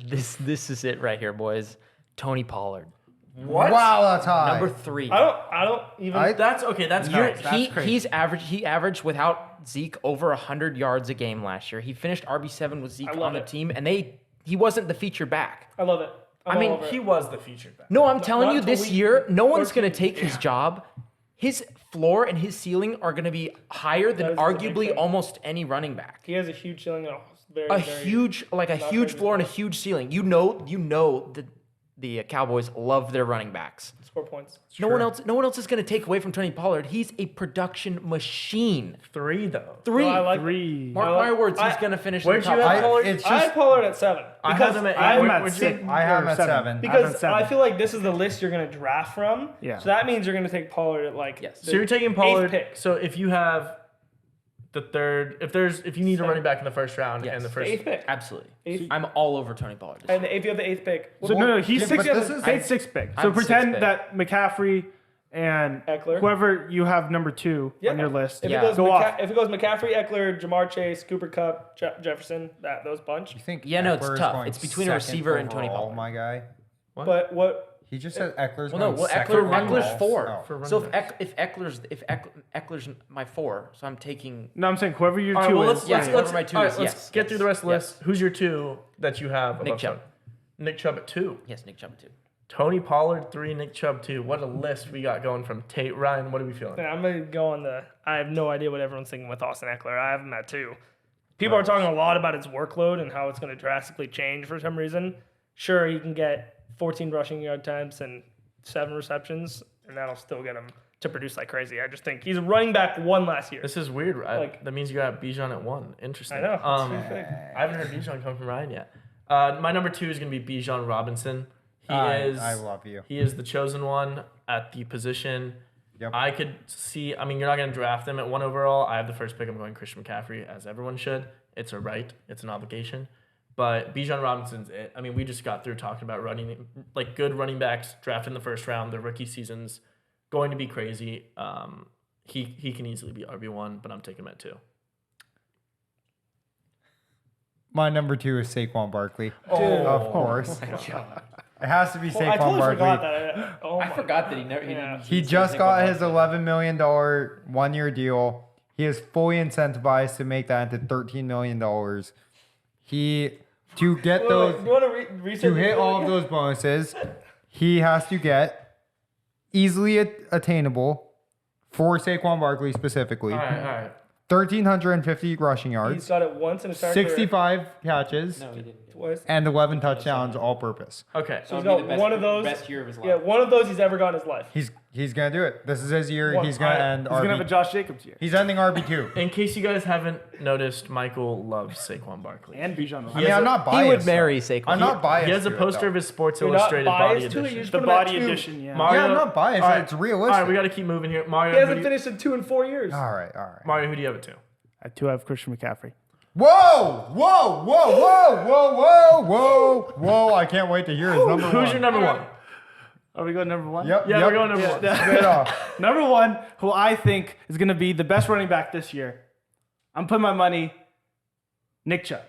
[SPEAKER 5] This is it right here, boys. Tony Pollard.
[SPEAKER 1] What?
[SPEAKER 4] Wow, that's high.
[SPEAKER 5] Number 3.
[SPEAKER 2] I don't even.
[SPEAKER 1] That's okay. That's great.
[SPEAKER 5] He averaged without Zeke over 100 yards a game last year. He finished RB7 with Zeke
[SPEAKER 2] love
[SPEAKER 5] on the
[SPEAKER 2] it.
[SPEAKER 5] team, and he wasn't the feature back.
[SPEAKER 2] I love it.
[SPEAKER 5] I mean,
[SPEAKER 2] all over it.
[SPEAKER 1] He was the featured back.
[SPEAKER 5] No, I'm telling
[SPEAKER 2] not
[SPEAKER 5] you,
[SPEAKER 2] until
[SPEAKER 5] this
[SPEAKER 2] week
[SPEAKER 5] year, no one's
[SPEAKER 2] 13.
[SPEAKER 5] going to take his job. His floor and his ceiling are going to be higher than
[SPEAKER 2] That is the big
[SPEAKER 5] arguably
[SPEAKER 2] thing.
[SPEAKER 5] almost any running back.
[SPEAKER 2] He has a huge ceiling and very
[SPEAKER 5] A
[SPEAKER 2] very
[SPEAKER 5] huge
[SPEAKER 2] not very
[SPEAKER 5] floor and a
[SPEAKER 2] good.
[SPEAKER 5] huge ceiling. You know the Cowboys love their running backs.
[SPEAKER 2] score points.
[SPEAKER 5] No one else is going to take away from Tony Pollard. He's a production machine.
[SPEAKER 1] 3 though.
[SPEAKER 5] 3.
[SPEAKER 2] No, I like
[SPEAKER 3] 3.
[SPEAKER 5] Mark
[SPEAKER 2] I like-
[SPEAKER 5] my words, he's
[SPEAKER 2] I-
[SPEAKER 5] going to finish in
[SPEAKER 1] Where'd
[SPEAKER 5] the
[SPEAKER 1] you
[SPEAKER 5] top
[SPEAKER 1] have
[SPEAKER 5] 5.
[SPEAKER 1] Pollard?
[SPEAKER 4] It's
[SPEAKER 2] I have
[SPEAKER 4] just
[SPEAKER 2] Pollard at 7.
[SPEAKER 1] I
[SPEAKER 2] Because
[SPEAKER 1] have him at
[SPEAKER 2] I-
[SPEAKER 3] I'm
[SPEAKER 1] where-
[SPEAKER 3] at
[SPEAKER 1] where'd you
[SPEAKER 3] 6.
[SPEAKER 1] take-
[SPEAKER 4] I have him at 7.
[SPEAKER 2] Because
[SPEAKER 3] I'm at
[SPEAKER 2] I
[SPEAKER 3] 7.
[SPEAKER 2] feel like this is the list you're going to draft from.
[SPEAKER 3] Yeah.
[SPEAKER 2] So that means you're going to take Pollard at like.
[SPEAKER 5] Yes.
[SPEAKER 1] So you're taking Pollard.
[SPEAKER 2] pick.
[SPEAKER 1] So if you have the third, if you need a running back in the first round
[SPEAKER 5] Yes.
[SPEAKER 1] and the
[SPEAKER 2] The
[SPEAKER 1] first,
[SPEAKER 2] 8th pick.
[SPEAKER 5] Absolutely.
[SPEAKER 2] Eighth.
[SPEAKER 5] I'm all over Tony Pollard.
[SPEAKER 2] And if you have the 8th pick.
[SPEAKER 3] So no, he's
[SPEAKER 4] Yeah,
[SPEAKER 3] six.
[SPEAKER 4] but this is-
[SPEAKER 3] Say 6th pick.
[SPEAKER 5] I'm
[SPEAKER 3] So
[SPEAKER 5] sixth
[SPEAKER 3] pretend
[SPEAKER 5] pick.
[SPEAKER 3] that McCaffrey and
[SPEAKER 2] Eckler.
[SPEAKER 3] whoever you have number 2
[SPEAKER 2] Yeah.
[SPEAKER 3] on your list.
[SPEAKER 2] If,
[SPEAKER 5] Yeah.
[SPEAKER 2] it goes
[SPEAKER 3] Go off.
[SPEAKER 2] if it goes McCaffrey, Eckler, Jamar Chase, Cooper Kupp, Jefferson, those bunch.
[SPEAKER 4] You think
[SPEAKER 5] Yeah, no, it's
[SPEAKER 4] Eckler is
[SPEAKER 5] tough.
[SPEAKER 4] going
[SPEAKER 5] It's between a
[SPEAKER 4] second
[SPEAKER 5] receiver and Tony
[SPEAKER 4] overall,
[SPEAKER 5] Pollard.
[SPEAKER 4] my guy.
[SPEAKER 2] But what?
[SPEAKER 4] He just said Eckler's
[SPEAKER 5] Well, no,
[SPEAKER 4] going
[SPEAKER 5] well,
[SPEAKER 4] second
[SPEAKER 5] Eckler's
[SPEAKER 4] overall.
[SPEAKER 5] 4.
[SPEAKER 4] Oh.
[SPEAKER 1] for
[SPEAKER 5] So
[SPEAKER 1] running
[SPEAKER 5] if Eckler's my 4, so I'm taking.
[SPEAKER 3] No, I'm saying whoever your
[SPEAKER 1] All right,
[SPEAKER 3] 2
[SPEAKER 1] well,
[SPEAKER 3] is.
[SPEAKER 5] Yes,
[SPEAKER 1] let's
[SPEAKER 5] whoever my two
[SPEAKER 1] all
[SPEAKER 5] is,
[SPEAKER 1] right, let's
[SPEAKER 5] yes,
[SPEAKER 1] get
[SPEAKER 5] yes,
[SPEAKER 1] through the rest of the
[SPEAKER 5] yes.
[SPEAKER 1] list. Who's your 2 that you have?
[SPEAKER 5] Nick
[SPEAKER 1] above
[SPEAKER 5] Chubb.
[SPEAKER 1] Tony? Nick Chubb at 2.
[SPEAKER 5] Yes, Nick Chubb too.
[SPEAKER 1] Tony Pollard 3, Nick Chubb 2. What a list we got going from Tate. Ryan, what are we feeling?
[SPEAKER 2] I'm gonna go on the. I have no idea what everyone's thinking with Austin Eckler. I have him at 2. People are talking a lot about his workload and how it's going to drastically change for some reason. Sure, he can get 14 rushing yard attempts and 7 receptions, and that'll still get him to produce like crazy. I just think he's running back 1 last year.
[SPEAKER 1] This is weird, right?
[SPEAKER 2] Like-
[SPEAKER 1] That means you got Bijan at 1. Interesting.
[SPEAKER 2] I know.
[SPEAKER 1] I haven't heard Bijan come from Ryan yet. My number 2 is going to be Bijan Robinson.
[SPEAKER 4] I love you.
[SPEAKER 1] He is the chosen one at the position.
[SPEAKER 4] Yep.
[SPEAKER 1] I could see. I mean, you're not going to draft him at 1 overall. I have the first pick. I'm going Christian McCaffrey, as everyone should. It's a right. It's an obligation. But Bijan Robinson's it. I mean, we just got through talking about running, like good running backs drafted in the first round. The rookie season's going to be crazy. He can easily be RB1, but I'm taking him at 2.
[SPEAKER 4] My number 2 is Saquon Barkley.
[SPEAKER 1] Oh,
[SPEAKER 4] Of course. It has to be
[SPEAKER 2] Well, I
[SPEAKER 4] Saquon
[SPEAKER 2] totally
[SPEAKER 4] Barkley.
[SPEAKER 2] forgot that. Oh
[SPEAKER 5] I
[SPEAKER 2] my
[SPEAKER 5] forgot that he never.
[SPEAKER 2] Yeah.
[SPEAKER 5] Didn't
[SPEAKER 4] He just got his $11 million 1-year deal. He is fully incentivized to make that into $13 million. To get those,
[SPEAKER 2] Do you want to reset
[SPEAKER 4] to
[SPEAKER 2] the
[SPEAKER 4] hit
[SPEAKER 2] deal
[SPEAKER 4] all of
[SPEAKER 2] again?
[SPEAKER 4] those bonuses, he has to get easily attainable for Saquon Barkley specifically.
[SPEAKER 1] All right.
[SPEAKER 4] 1,350 rushing
[SPEAKER 2] He's
[SPEAKER 4] yards,
[SPEAKER 2] got it once in his entire career.
[SPEAKER 4] 65 catches,
[SPEAKER 5] No, he didn't.
[SPEAKER 2] Twice.
[SPEAKER 4] and 11 touchdowns all purpose.
[SPEAKER 1] Okay.
[SPEAKER 2] So he's got one of those.
[SPEAKER 5] Best year of his life.
[SPEAKER 2] Yeah, one of those he's ever got in his life.
[SPEAKER 4] He's gonna do it. This is his year.
[SPEAKER 2] Well,
[SPEAKER 4] He's gonna end
[SPEAKER 3] He's going to have a
[SPEAKER 4] RB.
[SPEAKER 3] Josh Jacobs year.
[SPEAKER 4] He's ending RB2.
[SPEAKER 1] In case you guys haven't noticed, Michael loves Saquon Barkley.
[SPEAKER 3] And Bijan.
[SPEAKER 4] I mean, I'm not biased.
[SPEAKER 5] He would marry
[SPEAKER 4] though.
[SPEAKER 5] Saquon.
[SPEAKER 4] I'm not biased.
[SPEAKER 1] He has a
[SPEAKER 4] to it,
[SPEAKER 1] poster
[SPEAKER 4] though.
[SPEAKER 1] of his Sports
[SPEAKER 2] You're not
[SPEAKER 1] Illustrated body
[SPEAKER 2] biased to it, you
[SPEAKER 1] edition.
[SPEAKER 2] just
[SPEAKER 3] The
[SPEAKER 2] put him at
[SPEAKER 3] body
[SPEAKER 2] 2.
[SPEAKER 3] edition, yeah.
[SPEAKER 1] Mario-
[SPEAKER 4] Yeah, I'm not biased.
[SPEAKER 1] All right.
[SPEAKER 4] It's
[SPEAKER 1] All
[SPEAKER 4] realistic.
[SPEAKER 1] right, we got to keep moving here. Mario,
[SPEAKER 2] He
[SPEAKER 1] who
[SPEAKER 2] hasn't
[SPEAKER 1] do you-
[SPEAKER 2] finished in 2 in 4 years.
[SPEAKER 4] All right, all right.
[SPEAKER 1] Mario, who do you have at 2?
[SPEAKER 3] At 2, I have Christian McCaffrey.
[SPEAKER 4] Whoa, whoa, whoa, whoa, whoa, whoa, whoa, whoa! I can't wait to hear his number one.
[SPEAKER 1] Who's your number 1?
[SPEAKER 3] Are we going number 1?
[SPEAKER 4] Yep.
[SPEAKER 1] Yeah,
[SPEAKER 4] yep.
[SPEAKER 1] we're going number 1.
[SPEAKER 4] Straight off.
[SPEAKER 3] Number 1, who I think is going to be the best running back this year. I'm putting my money, Nick Chubb.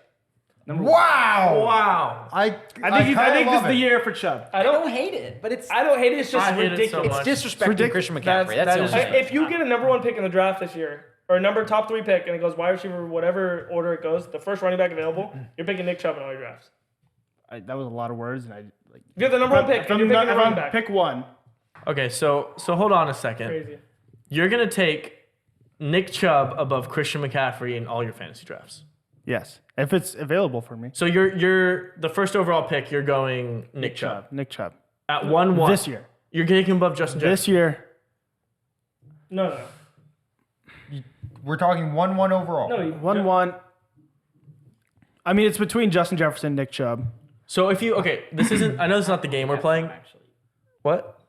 [SPEAKER 3] Number 1.
[SPEAKER 4] Wow.
[SPEAKER 1] Wow.
[SPEAKER 3] I think
[SPEAKER 4] kinda
[SPEAKER 3] this is
[SPEAKER 4] love
[SPEAKER 3] the
[SPEAKER 4] it.
[SPEAKER 3] year for Chubb.
[SPEAKER 2] I
[SPEAKER 5] I
[SPEAKER 2] don't.
[SPEAKER 5] don't hate it, but it's
[SPEAKER 2] I don't hate it. It's just
[SPEAKER 1] I hate it so
[SPEAKER 2] ridiculous.
[SPEAKER 1] much.
[SPEAKER 5] it's disrespecting
[SPEAKER 3] ridiculous.
[SPEAKER 5] Christian McCaffrey.
[SPEAKER 1] That
[SPEAKER 5] That's the
[SPEAKER 1] is
[SPEAKER 5] only
[SPEAKER 1] just-
[SPEAKER 5] thing.
[SPEAKER 2] If you get a number 1 pick in the draft this year, or a number top 3 pick, and it goes wide receiver, whatever order it goes, the first running back available, you're picking Nick Chubb in all your drafts.
[SPEAKER 3] That was a lot of words, and I like.
[SPEAKER 2] If you have the number 1 pick, and you're picking a running back.
[SPEAKER 3] Pick 1.
[SPEAKER 1] Okay, so hold on a second.
[SPEAKER 2] Crazy.
[SPEAKER 1] You're going to take Nick Chubb above Christian McCaffrey in all your fantasy drafts.
[SPEAKER 3] Yes, if it's available for me.
[SPEAKER 1] So you're the first overall pick, you're going Nick Chubb.
[SPEAKER 3] Nick Chubb.
[SPEAKER 1] At 1-1.
[SPEAKER 3] This year.
[SPEAKER 1] You're taking him above Justin Jefferson.
[SPEAKER 3] This year.
[SPEAKER 2] No.
[SPEAKER 4] We're talking 1-1 overall.
[SPEAKER 2] No, you,
[SPEAKER 3] 1-1. I mean, it's between Justin Jefferson and Nick Chubb.
[SPEAKER 1] So if you this isn't I know this is not the game we're playing.
[SPEAKER 5] Actually,
[SPEAKER 1] What?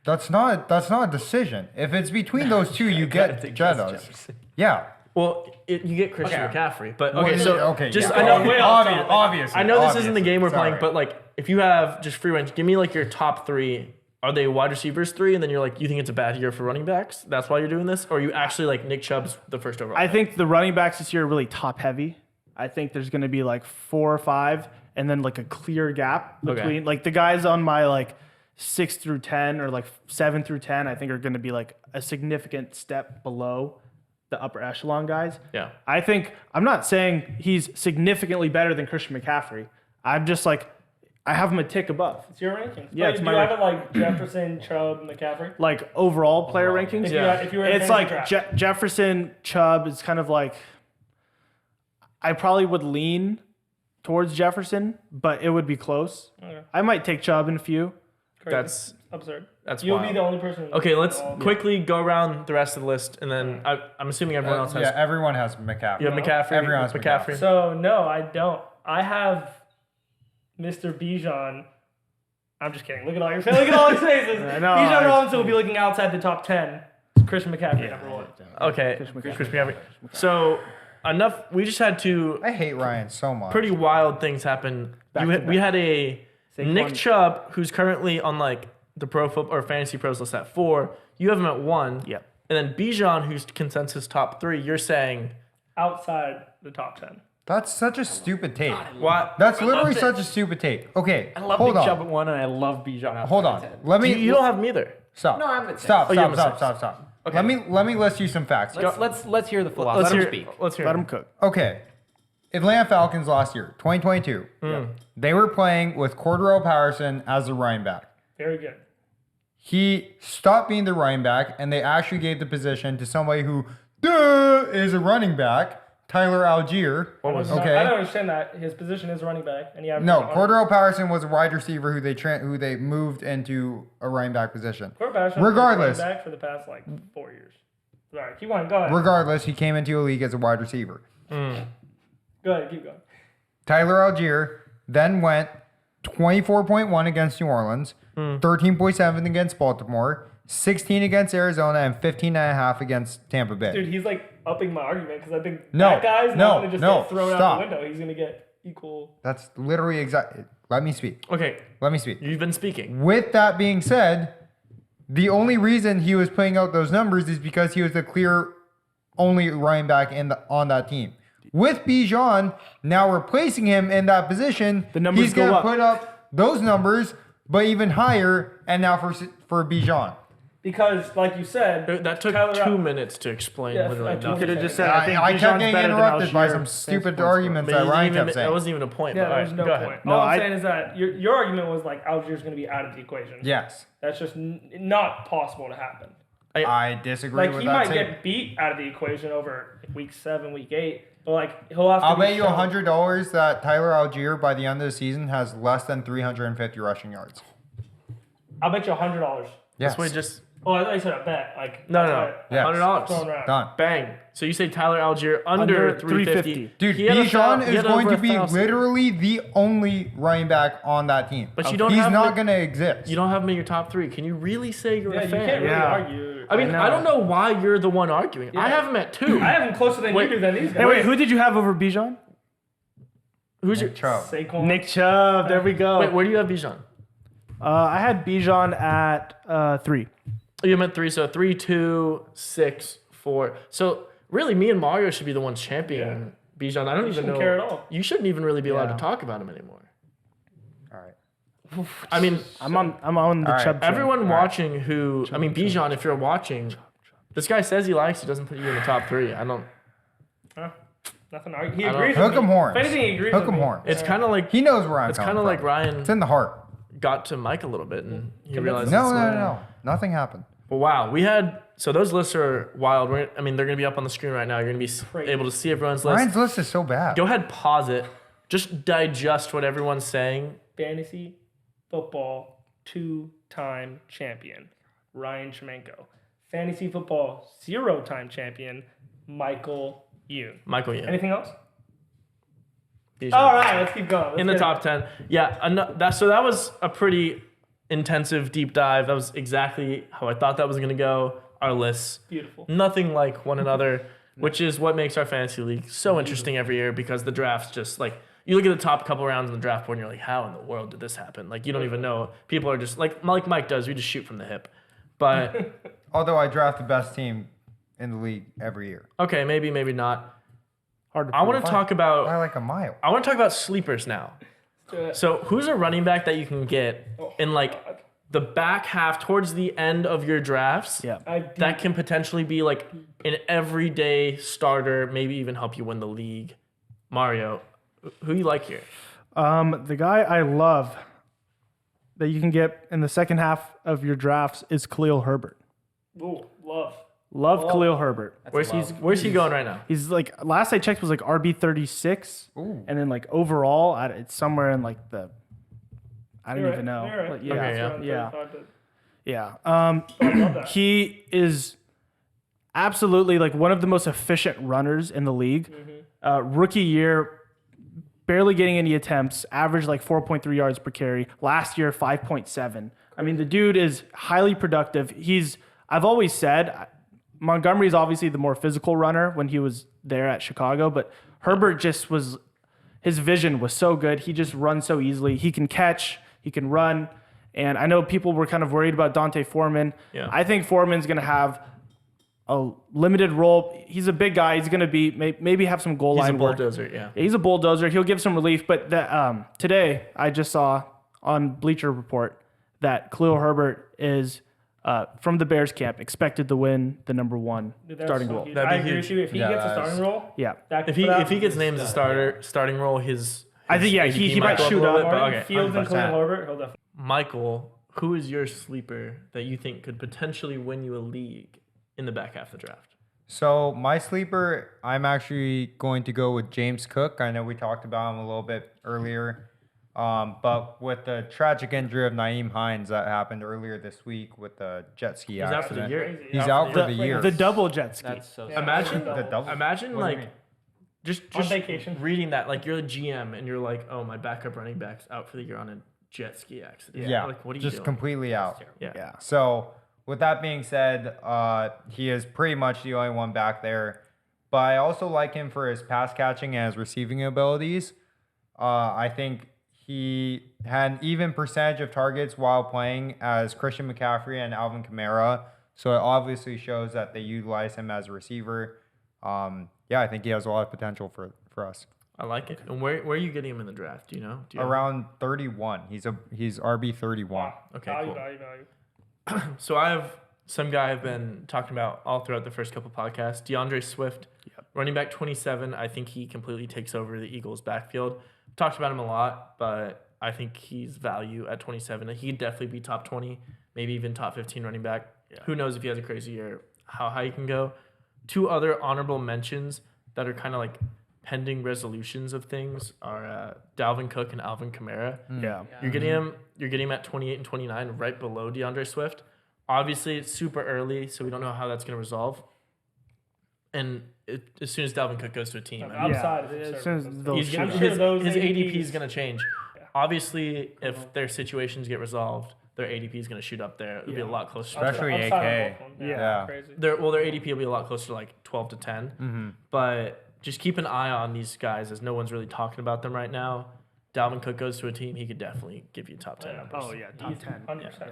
[SPEAKER 4] That's not a decision. If it's between those two, you
[SPEAKER 1] Gotta
[SPEAKER 4] get
[SPEAKER 1] take Justin
[SPEAKER 4] Jettas.
[SPEAKER 1] Jefferson.
[SPEAKER 4] Yeah.
[SPEAKER 1] Well, you get Christian
[SPEAKER 5] Okay.
[SPEAKER 1] McCaffrey, but
[SPEAKER 4] Well,
[SPEAKER 1] okay.
[SPEAKER 4] yeah,
[SPEAKER 1] So
[SPEAKER 4] okay,
[SPEAKER 1] just
[SPEAKER 4] yeah.
[SPEAKER 1] I know
[SPEAKER 2] way off topic.
[SPEAKER 4] Obviously.
[SPEAKER 1] I know this isn't the game we're
[SPEAKER 4] Sorry.
[SPEAKER 1] playing, but like if you have just free range, give me like your top 3. Are they wide receivers 3, and then you're like, you think it's a bad year for running backs? That's why you're doing this, or are you actually like Nick Chubb's the first overall?
[SPEAKER 3] I think the running backs this year are really top heavy. I think there's going to be like 4 or 5, and then like a clear gap between like the guys on my like 6 through 10 or like 7 through 10. I think are going to be like a significant step below the upper echelon guys.
[SPEAKER 1] Yeah.
[SPEAKER 3] I'm not saying he's significantly better than Christian McCaffrey. I'm just like, I have him a tick above.
[SPEAKER 2] It's your rankings.
[SPEAKER 3] Yeah,
[SPEAKER 2] But
[SPEAKER 3] it's
[SPEAKER 2] do
[SPEAKER 3] my
[SPEAKER 2] you have it like Jefferson, Chubb, McCaffrey?
[SPEAKER 3] Like overall player rankings.
[SPEAKER 2] If you were in
[SPEAKER 3] It's
[SPEAKER 2] fantasy
[SPEAKER 3] like
[SPEAKER 2] draft.
[SPEAKER 3] Jefferson, Chubb is kind of like, I probably would lean towards Jefferson, but it would be close.
[SPEAKER 2] Okay.
[SPEAKER 3] I might take Chubb in a few.
[SPEAKER 2] Crazy.
[SPEAKER 1] That's
[SPEAKER 2] absurd.
[SPEAKER 1] that's
[SPEAKER 2] You'll
[SPEAKER 1] wild.
[SPEAKER 2] be the only person.
[SPEAKER 1] Okay, let's
[SPEAKER 2] all-
[SPEAKER 1] quickly go around the rest of the list, and then I'm assuming everyone else has.
[SPEAKER 4] Yeah, everyone has McCaffrey.
[SPEAKER 1] You have McCaffrey.
[SPEAKER 4] Everyone has
[SPEAKER 1] McCaffrey.
[SPEAKER 2] So no, I don't. I have Mr. Bijan. I'm just kidding. Look at all your faces. Look at all his faces.
[SPEAKER 3] I know,
[SPEAKER 2] Bijan
[SPEAKER 3] I-
[SPEAKER 2] Robinson will be looking outside the top 10. It's Christian McCaffrey number 1.
[SPEAKER 1] Okay, Chris McCaffrey. So enough. We just had 2
[SPEAKER 4] I hate Ryan so much.
[SPEAKER 1] pretty wild things happen.
[SPEAKER 3] Back to
[SPEAKER 1] We had a Nick
[SPEAKER 3] Saquon.
[SPEAKER 1] Chubb, who's currently on like the Pro Football or Fantasy Pros list at 4. You have him at 1.
[SPEAKER 3] Yep.
[SPEAKER 1] And then Bijan, who's consensus top 3. You're saying
[SPEAKER 2] Outside the top 10.
[SPEAKER 4] That's such a stupid take.
[SPEAKER 1] what?
[SPEAKER 4] That's literally such a stupid take. Okay,
[SPEAKER 5] I love
[SPEAKER 4] hold
[SPEAKER 5] Nick
[SPEAKER 4] on.
[SPEAKER 5] Chubb at 1, and I love Bijan outside
[SPEAKER 4] Hold
[SPEAKER 5] the
[SPEAKER 4] on.
[SPEAKER 5] 10.
[SPEAKER 4] Let me.
[SPEAKER 1] You don't have him either.
[SPEAKER 4] Stop.
[SPEAKER 5] No, I'm at 10.
[SPEAKER 4] Stop.
[SPEAKER 1] Oh, you're
[SPEAKER 4] Stop.
[SPEAKER 1] at
[SPEAKER 4] Stop.
[SPEAKER 1] 6.
[SPEAKER 4] Stop. Stop. Let me list you some facts.
[SPEAKER 5] Let's hear the philosophy.
[SPEAKER 1] Let's hear.
[SPEAKER 5] speak.
[SPEAKER 1] Let's hear.
[SPEAKER 3] Let
[SPEAKER 1] it.
[SPEAKER 3] him cook.
[SPEAKER 4] Okay. Atlanta Falcons last year, 2022. They were playing with Cordero Patterson as the running back.
[SPEAKER 2] Very good.
[SPEAKER 4] He stopped being the running back, and they actually gave the position to somebody who is a running back, Tyler Algier. Okay.
[SPEAKER 2] I don't understand that. His position is running back, and
[SPEAKER 4] No, Cordero Patterson was a wide receiver who they moved into a running back position. Regardless.
[SPEAKER 2] Back for the past like 4 years. Sorry, keep going. Go ahead.
[SPEAKER 4] Regardless, he came into a league as a wide receiver.
[SPEAKER 2] Go ahead. Keep going.
[SPEAKER 4] Tyler Algier then went 24.1 against New Orleans, 13.7 against Baltimore, 16 against Arizona, and 15.5 against Tampa Bay.
[SPEAKER 2] Dude, he's like upping my argument because I think
[SPEAKER 4] No,
[SPEAKER 2] that guy's
[SPEAKER 4] no,
[SPEAKER 2] not going to just
[SPEAKER 4] no,
[SPEAKER 2] get thrown
[SPEAKER 4] stop.
[SPEAKER 2] out the window. He's going to get equal.
[SPEAKER 4] That's literally exactly. Let me speak.
[SPEAKER 1] Okay,
[SPEAKER 4] Let me speak.
[SPEAKER 1] you've been speaking.
[SPEAKER 4] With that being said, the only reason he was putting out those numbers is because he was the clear only running back on that team. With Bijan now replacing him in that position,
[SPEAKER 3] The numbers
[SPEAKER 4] he's
[SPEAKER 3] go
[SPEAKER 4] going to
[SPEAKER 3] up.
[SPEAKER 4] put up those numbers, but even higher. And now for Bijan,
[SPEAKER 2] Because, like you said,
[SPEAKER 1] That took
[SPEAKER 2] Tyler
[SPEAKER 1] 2 minutes to explain.
[SPEAKER 2] Yeah,
[SPEAKER 1] literally
[SPEAKER 2] I
[SPEAKER 1] nothing.
[SPEAKER 3] Could have just said,
[SPEAKER 4] I
[SPEAKER 3] I think
[SPEAKER 4] kept
[SPEAKER 3] Bijan's
[SPEAKER 4] getting
[SPEAKER 3] better than
[SPEAKER 4] interrupted by
[SPEAKER 3] Algier.
[SPEAKER 4] some stupid
[SPEAKER 3] Fantasy points
[SPEAKER 4] arguments
[SPEAKER 1] But
[SPEAKER 4] that
[SPEAKER 1] it didn't
[SPEAKER 4] Ryan
[SPEAKER 1] even-
[SPEAKER 4] kept saying.
[SPEAKER 1] that wasn't even a point.
[SPEAKER 2] yeah,
[SPEAKER 1] but all
[SPEAKER 2] there's
[SPEAKER 1] right,
[SPEAKER 2] no
[SPEAKER 1] go
[SPEAKER 2] point.
[SPEAKER 1] ahead.
[SPEAKER 3] No,
[SPEAKER 2] All I'm
[SPEAKER 3] I-
[SPEAKER 2] saying is that your argument was like Algier's going to be out of the equation.
[SPEAKER 4] Yes,
[SPEAKER 2] That's just not possible to happen.
[SPEAKER 4] I disagree
[SPEAKER 2] Like,
[SPEAKER 4] with
[SPEAKER 2] he
[SPEAKER 4] that
[SPEAKER 2] might
[SPEAKER 4] statement.
[SPEAKER 2] get beat out of the equation over week 7, week 8, but like he'll have to
[SPEAKER 4] I'll
[SPEAKER 2] be
[SPEAKER 4] bet you
[SPEAKER 2] shown.
[SPEAKER 4] $100 that Tyler Algier by the end of the season has less than 350 rushing yards.
[SPEAKER 2] I'll bet you $100.
[SPEAKER 4] Yes.
[SPEAKER 1] This way just
[SPEAKER 2] Oh, I thought you said a bet. Like
[SPEAKER 1] no.
[SPEAKER 4] Yes.
[SPEAKER 1] $100.
[SPEAKER 2] Thrown around.
[SPEAKER 4] Done.
[SPEAKER 1] Bang. So you say Tyler Algier under 350.
[SPEAKER 4] Dude,
[SPEAKER 1] He had a
[SPEAKER 4] Bijan
[SPEAKER 1] he
[SPEAKER 4] is
[SPEAKER 1] had
[SPEAKER 4] going
[SPEAKER 1] over
[SPEAKER 4] to be
[SPEAKER 1] 1,000.
[SPEAKER 4] literally the only running back on that team.
[SPEAKER 1] But you don't
[SPEAKER 4] He's
[SPEAKER 1] have
[SPEAKER 4] not
[SPEAKER 1] the-
[SPEAKER 4] going to exist.
[SPEAKER 1] You don't have him in your top 3. Can you really say you're
[SPEAKER 2] Yeah,
[SPEAKER 1] a
[SPEAKER 2] you
[SPEAKER 1] fan?
[SPEAKER 2] can't really
[SPEAKER 3] Yeah.
[SPEAKER 2] argue.
[SPEAKER 1] I mean,
[SPEAKER 3] know.
[SPEAKER 1] I don't know why you're the one arguing. I have him at 2.
[SPEAKER 2] I have him closer than
[SPEAKER 1] Wait.
[SPEAKER 2] you do than these guys.
[SPEAKER 3] Hey, wait, who did you have over Bijan?
[SPEAKER 1] Who's your
[SPEAKER 4] Chubb.
[SPEAKER 2] Saquon.
[SPEAKER 3] Nick Chubb. There we go.
[SPEAKER 1] Wait, where do you have Bijan?
[SPEAKER 3] I had Bijan at 3.
[SPEAKER 1] Oh, you meant 3, so 3, 2, 6, 4. So really, me and Mario should be the ones championing Bijan. I don't even
[SPEAKER 2] shouldn't
[SPEAKER 1] know.
[SPEAKER 2] care at all.
[SPEAKER 1] You shouldn't even really be allowed
[SPEAKER 3] Yeah.
[SPEAKER 1] to talk about him anymore.
[SPEAKER 4] All right.
[SPEAKER 1] I mean,
[SPEAKER 3] I'm on the
[SPEAKER 4] All right.
[SPEAKER 3] Chubb train.
[SPEAKER 1] everyone watching who, I mean, Bijan, if you're watching, this guy says he likes you, doesn't put you in the top 3. I don't.
[SPEAKER 2] Huh? Nothing to argue. He
[SPEAKER 1] I don't-
[SPEAKER 2] agrees
[SPEAKER 4] Hook
[SPEAKER 2] with
[SPEAKER 4] 'em
[SPEAKER 2] me.
[SPEAKER 4] horns.
[SPEAKER 2] If anything, he agrees
[SPEAKER 4] Hook
[SPEAKER 2] with
[SPEAKER 4] 'em
[SPEAKER 2] me.
[SPEAKER 4] horns.
[SPEAKER 1] It's kind of like
[SPEAKER 4] He knows where I'm
[SPEAKER 1] it's
[SPEAKER 4] coming
[SPEAKER 1] kind of
[SPEAKER 4] from.
[SPEAKER 1] like Ryan
[SPEAKER 4] It's in the heart.
[SPEAKER 1] got to Mike a little bit and he
[SPEAKER 2] Convince
[SPEAKER 1] realized.
[SPEAKER 4] No,
[SPEAKER 1] it's
[SPEAKER 4] no,
[SPEAKER 1] not-
[SPEAKER 4] no, no. Nothing happened.
[SPEAKER 1] But wow, we had so those lists are wild. I mean, they're gonna be up on the screen right now. You're gonna be
[SPEAKER 2] Crazy.
[SPEAKER 1] able to see everyone's list.
[SPEAKER 4] Ryan's list is so bad.
[SPEAKER 1] Go ahead, pause it. Just digest what everyone's saying.
[SPEAKER 2] Fantasy football 2-time champion, Ryan Shemenko. Fantasy football 0-time champion, Michael Yoon.
[SPEAKER 1] Michael, yeah.
[SPEAKER 2] Anything else?
[SPEAKER 1] Bijan.
[SPEAKER 2] All right, let's keep going.
[SPEAKER 1] In the top 10. Yeah, that was a pretty intensive deep dive. That was exactly how I thought that was going to go. Our lists,
[SPEAKER 2] Beautiful.
[SPEAKER 1] nothing like one another. which is what makes our fantasy league so interesting every year because the draft's just like, you look at the top couple rounds on the draft board and you're like, how in the world did this happen? Like, you don't even know. People are just like Mike does. We just shoot from the hip. But
[SPEAKER 4] Although I draft the best team in the league every year.
[SPEAKER 1] okay, maybe not.
[SPEAKER 3] Hard to
[SPEAKER 1] I want to talk
[SPEAKER 4] By
[SPEAKER 1] about
[SPEAKER 4] like a mile.
[SPEAKER 1] I want to talk about sleepers now.
[SPEAKER 2] do it.
[SPEAKER 1] So who's a running back that you can get in like the back half towards the end of your drafts?
[SPEAKER 3] Yeah.
[SPEAKER 1] That can potentially be like an everyday starter, maybe even help you win the league. Mario, who you like here?
[SPEAKER 3] The guy I love that you can get in the second half of your drafts is Khalil Herbert.
[SPEAKER 2] Ooh, love.
[SPEAKER 3] Love Khalil Herbert.
[SPEAKER 1] Where's he going right now?
[SPEAKER 3] He's like, last I checked was like RB 36, and then like overall it's somewhere in like the, I don't even know.
[SPEAKER 2] You're right.
[SPEAKER 3] But yeah,
[SPEAKER 1] Okay,
[SPEAKER 2] It's around
[SPEAKER 3] yeah.
[SPEAKER 2] 35 to-
[SPEAKER 3] yeah.
[SPEAKER 2] I love that.
[SPEAKER 3] He is absolutely like one of the most efficient runners in the league. Rookie year, barely getting any attempts, averaged like 4.3 yards per carry. Last year, 5.7. I mean, the dude is highly productive. I've always said, Montgomery is obviously the more physical runner when he was there at Chicago, but Herbert just was, his vision was so good. He just runs so easily. He can catch, he can run. And I know people were kind of worried about Dante Foreman.
[SPEAKER 1] Yeah.
[SPEAKER 3] I think Foreman's going to have a limited role. He's a big guy. He's going to be maybe have some goal
[SPEAKER 1] He's a
[SPEAKER 3] line work.
[SPEAKER 1] bulldozer, yeah.
[SPEAKER 3] He's a bulldozer. He'll give some relief. But today I just saw on Bleacher Report that Khalil Herbert is from the Bears camp expected to win the number one
[SPEAKER 2] Dude, that's
[SPEAKER 3] starting
[SPEAKER 2] so
[SPEAKER 3] role.
[SPEAKER 2] huge.
[SPEAKER 1] That'd be
[SPEAKER 2] I agree
[SPEAKER 1] huge.
[SPEAKER 2] with you. If he
[SPEAKER 4] Yeah,
[SPEAKER 2] gets a
[SPEAKER 4] that's-
[SPEAKER 2] starting role,
[SPEAKER 3] Yeah.
[SPEAKER 1] If he gets named as a starting role, his
[SPEAKER 3] I think, yeah,
[SPEAKER 1] ADP
[SPEAKER 3] he might
[SPEAKER 1] go up a
[SPEAKER 3] shoot
[SPEAKER 1] little
[SPEAKER 3] up.
[SPEAKER 1] bit, but
[SPEAKER 2] Martin
[SPEAKER 1] okay.
[SPEAKER 2] Fields and
[SPEAKER 4] 100%.
[SPEAKER 2] Khalil Herbert, he'll definitely.
[SPEAKER 1] Michael, who is your sleeper that you think could potentially win you a league in the back half of the draft?
[SPEAKER 4] So my sleeper, I'm actually going to go with James Cook. I know we talked about him a little bit earlier. But with the tragic injury of Naeem Hines that happened earlier this week with the jet ski
[SPEAKER 1] He's out for the
[SPEAKER 4] accident.
[SPEAKER 1] year.
[SPEAKER 4] He's out for the year.
[SPEAKER 3] The double jet ski.
[SPEAKER 5] That's so.
[SPEAKER 2] Yeah.
[SPEAKER 1] Imagine,
[SPEAKER 4] The double-
[SPEAKER 1] imagine
[SPEAKER 4] What do you
[SPEAKER 1] like
[SPEAKER 4] mean?
[SPEAKER 1] just
[SPEAKER 2] On vacation.
[SPEAKER 1] reading that, like you're the GM and you're like, oh, my backup running back's out for the year on a jet ski accident.
[SPEAKER 4] Yeah,
[SPEAKER 1] Like, what are you
[SPEAKER 4] just
[SPEAKER 1] doing?
[SPEAKER 4] completely out.
[SPEAKER 1] Yeah.
[SPEAKER 3] Yeah.
[SPEAKER 4] So with that being said, he is pretty much the only one back there. But I also like him for his pass catching and his receiving abilities. I think he had an even percentage of targets while playing as Christian McCaffrey and Alvin Kamara. So it obviously shows that they utilize him as a receiver. I think he has a lot of potential for us.
[SPEAKER 1] I like it. And where are you getting him in the draft? Do you know? Do you
[SPEAKER 4] Around 31. He's RB 31.
[SPEAKER 1] Okay,
[SPEAKER 2] Value,
[SPEAKER 1] cool.
[SPEAKER 2] value.
[SPEAKER 1] So I have some guy I've been talking about all throughout the first couple podcasts, DeAndre Swift, running back 27. I think he completely takes over the Eagles' backfield. Talked about him a lot, but I think he's value at 27. He could definitely be top 20, maybe even top 15 running back. Who knows if he has a crazy year, how high he can go. Two other honorable mentions that are kind of like pending resolutions of things are Dalvin Cook and Alvin Kamara.
[SPEAKER 3] Yeah.
[SPEAKER 1] You're getting him at 28 and 29, right below DeAndre Swift. Obviously, it's super early, so we don't know how that's going to resolve. And as soon as Dalvin Cook goes to a team, I mean,
[SPEAKER 2] Outside
[SPEAKER 3] As
[SPEAKER 2] is
[SPEAKER 3] soon as
[SPEAKER 2] absurd.
[SPEAKER 3] those
[SPEAKER 1] he's
[SPEAKER 3] shoot
[SPEAKER 1] gonna,
[SPEAKER 3] up.
[SPEAKER 2] sure
[SPEAKER 1] his,
[SPEAKER 2] those
[SPEAKER 1] his ADP is
[SPEAKER 2] ADPs
[SPEAKER 1] going to change. Obviously, if their situations get resolved, their ADP is going to shoot up there. It'll be a lot closer.
[SPEAKER 4] Especially
[SPEAKER 2] Upside
[SPEAKER 4] AK.
[SPEAKER 2] on both of them.
[SPEAKER 4] Yeah.
[SPEAKER 2] Crazy.
[SPEAKER 1] Their ADP will be a lot closer to like 12 to 10. But just keep an eye on these guys as no one's really talking about them right now. Dalvin Cook goes to a team, he could definitely give you top 10 numbers.
[SPEAKER 3] Oh, yeah. Top 10.
[SPEAKER 2] 100%.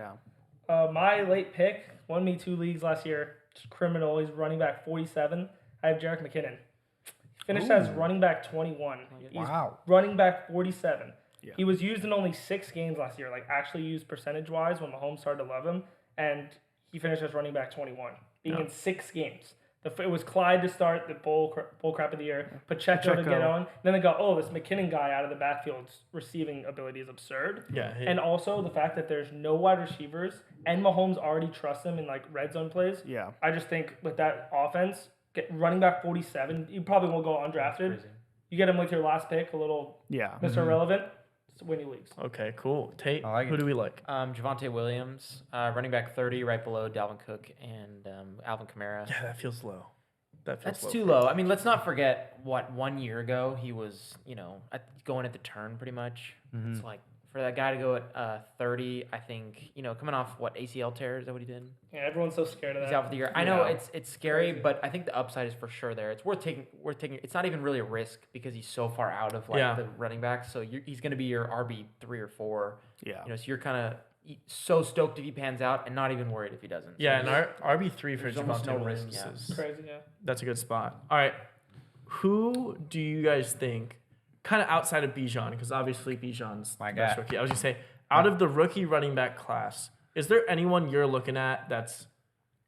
[SPEAKER 3] Yeah.
[SPEAKER 2] My late pick won me 2 leagues last year. Just criminal. He's running back 47. I have Jerick McKinnon. He finished as running back 21. He's
[SPEAKER 4] Wow.
[SPEAKER 2] running back 47. Yeah. He was used in only 6 games last year, like actually used percentage-wise when Mahomes started to love him, and he finished as running back 21, being in 6 games. It was Clyde to start the bull crap of the year, Pacheco to get on. Then they go, oh, this McKinnon guy out of the backfield's receiving ability is absurd.
[SPEAKER 1] Yeah.
[SPEAKER 2] And also the fact that there's no wide receivers and Mahomes already trusts him in like red zone plays.
[SPEAKER 3] Yeah.
[SPEAKER 2] I just think with that offense, running back 47, you probably won't go undrafted. You get him with your last pick, a little
[SPEAKER 3] Yeah.
[SPEAKER 2] Mr. Irrelevant, it's winning leagues.
[SPEAKER 1] Okay, cool. Tate,
[SPEAKER 4] I like
[SPEAKER 1] who
[SPEAKER 4] it.
[SPEAKER 1] do we like?
[SPEAKER 5] Javonte Williams, running back 30, right below Dalvin Cook and Alvin Kamara.
[SPEAKER 1] Yeah, that feels low. That feels
[SPEAKER 5] That's too low. I mean, let's not forget 1 year ago he was, going at the turn pretty much. It's like for that guy to go at 30, I think, coming off what, ACL tear, is that what he did?
[SPEAKER 2] Yeah, everyone's so scared of that.
[SPEAKER 5] He's out for the year. I know
[SPEAKER 4] Yeah.
[SPEAKER 5] it's scary,
[SPEAKER 2] Crazy.
[SPEAKER 5] but I think the upside is for sure there. It's worth taking. It's not even really a risk because he's so far out of like
[SPEAKER 1] Yeah.
[SPEAKER 5] the running backs. So he's going to be your RB3 or 4.
[SPEAKER 3] Yeah.
[SPEAKER 5] So you're kind of so stoked if he pans out and not even worried if he doesn't.
[SPEAKER 1] Yeah,
[SPEAKER 5] So
[SPEAKER 1] and our RB3 for
[SPEAKER 5] there's almost
[SPEAKER 1] Javonte
[SPEAKER 5] no risk,
[SPEAKER 1] Williams
[SPEAKER 5] yeah.
[SPEAKER 1] is
[SPEAKER 2] Crazy, yeah.
[SPEAKER 1] that's a good spot. All right, who do you guys think, kind of outside of Bijan, because obviously Bijan's
[SPEAKER 4] My
[SPEAKER 1] the best
[SPEAKER 4] guy.
[SPEAKER 1] rookie. I was gonna say, out of the rookie running back class, is there anyone you're looking at that's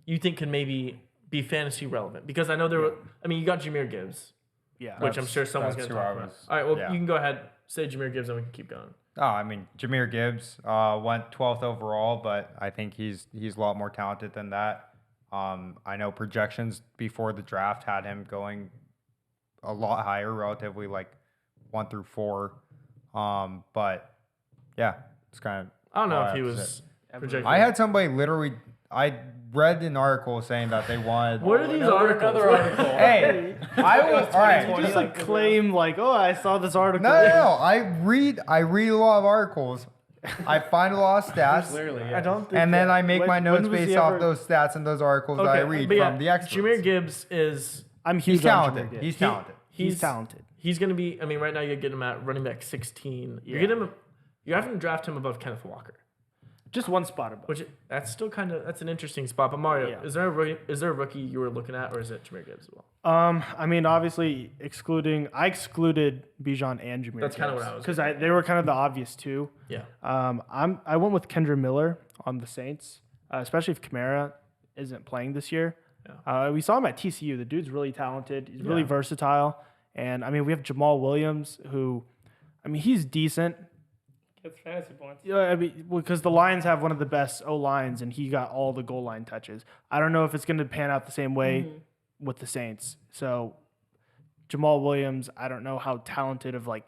[SPEAKER 1] you think can maybe be fantasy relevant? Because I know there were. I mean, you got Jahmyr Gibbs,
[SPEAKER 3] Yeah.
[SPEAKER 1] which I'm sure someone's
[SPEAKER 4] that's
[SPEAKER 1] gonna
[SPEAKER 4] who
[SPEAKER 1] talk
[SPEAKER 4] I
[SPEAKER 1] about.
[SPEAKER 4] was-
[SPEAKER 1] All right, well
[SPEAKER 4] yeah.
[SPEAKER 1] you can go ahead, say Jahmyr Gibbs, and we can keep going.
[SPEAKER 4] Oh, I mean, Jahmyr Gibbs went 12th overall, but I think he's a lot more talented than that. I know projections before the draft had him going a lot higher, relatively like 1 through 4. But yeah, it's kind of.
[SPEAKER 1] I don't know
[SPEAKER 4] all
[SPEAKER 1] if he
[SPEAKER 4] have to
[SPEAKER 1] was
[SPEAKER 4] say.
[SPEAKER 1] projected.
[SPEAKER 4] I had somebody literally. I read an article saying that they wanted.
[SPEAKER 1] What are these articles?
[SPEAKER 5] Another article.
[SPEAKER 4] Hey, I was all right.
[SPEAKER 3] You just like claim like, oh, I saw this article.
[SPEAKER 4] No. I read a lot of articles. I find a lot of stats.
[SPEAKER 5] Clearly,
[SPEAKER 3] I don't think.
[SPEAKER 4] And then
[SPEAKER 3] that-
[SPEAKER 4] I make my
[SPEAKER 3] when
[SPEAKER 4] notes
[SPEAKER 3] was he
[SPEAKER 4] based off
[SPEAKER 3] ever-
[SPEAKER 4] those stats and those articles that I read
[SPEAKER 1] but yeah,
[SPEAKER 4] from the experts.
[SPEAKER 1] Jahmyr Gibbs is
[SPEAKER 3] I'm huge
[SPEAKER 4] He's
[SPEAKER 3] on
[SPEAKER 4] talented.
[SPEAKER 3] Jahmyr Gibbs.
[SPEAKER 4] He's talented.
[SPEAKER 3] He's talented.
[SPEAKER 1] He's going to be. I mean, right now you get him at running back 16. You
[SPEAKER 3] Yeah.
[SPEAKER 1] get him. You're having to draft him above Kenneth Walker,
[SPEAKER 3] Just one spot above.
[SPEAKER 1] which that's still kind of that's an interesting spot. But Mario,
[SPEAKER 3] Yeah.
[SPEAKER 1] is there a rookie you were looking at, or is it Jahmyr Gibbs as well?
[SPEAKER 3] I mean, obviously I excluded Bijan and Jahmyr.
[SPEAKER 1] That's kinda what I was
[SPEAKER 3] because they were kind of the obvious two.
[SPEAKER 1] Yeah,
[SPEAKER 3] I went with Kendra Miller on the Saints, especially if Kamara isn't playing this year. We saw him at TCU. The dude's really talented. He's really
[SPEAKER 1] Yeah.
[SPEAKER 3] versatile, and I mean we have Jamal Williams, who, I mean he's decent.
[SPEAKER 2] Gets fantasy points.
[SPEAKER 3] Yeah, I mean, because the Lions have one of the best O lines, and he got all the goal line touches. I don't know if it's going to pan out the same way with the Saints. So Jamal Williams, I don't know how talented of like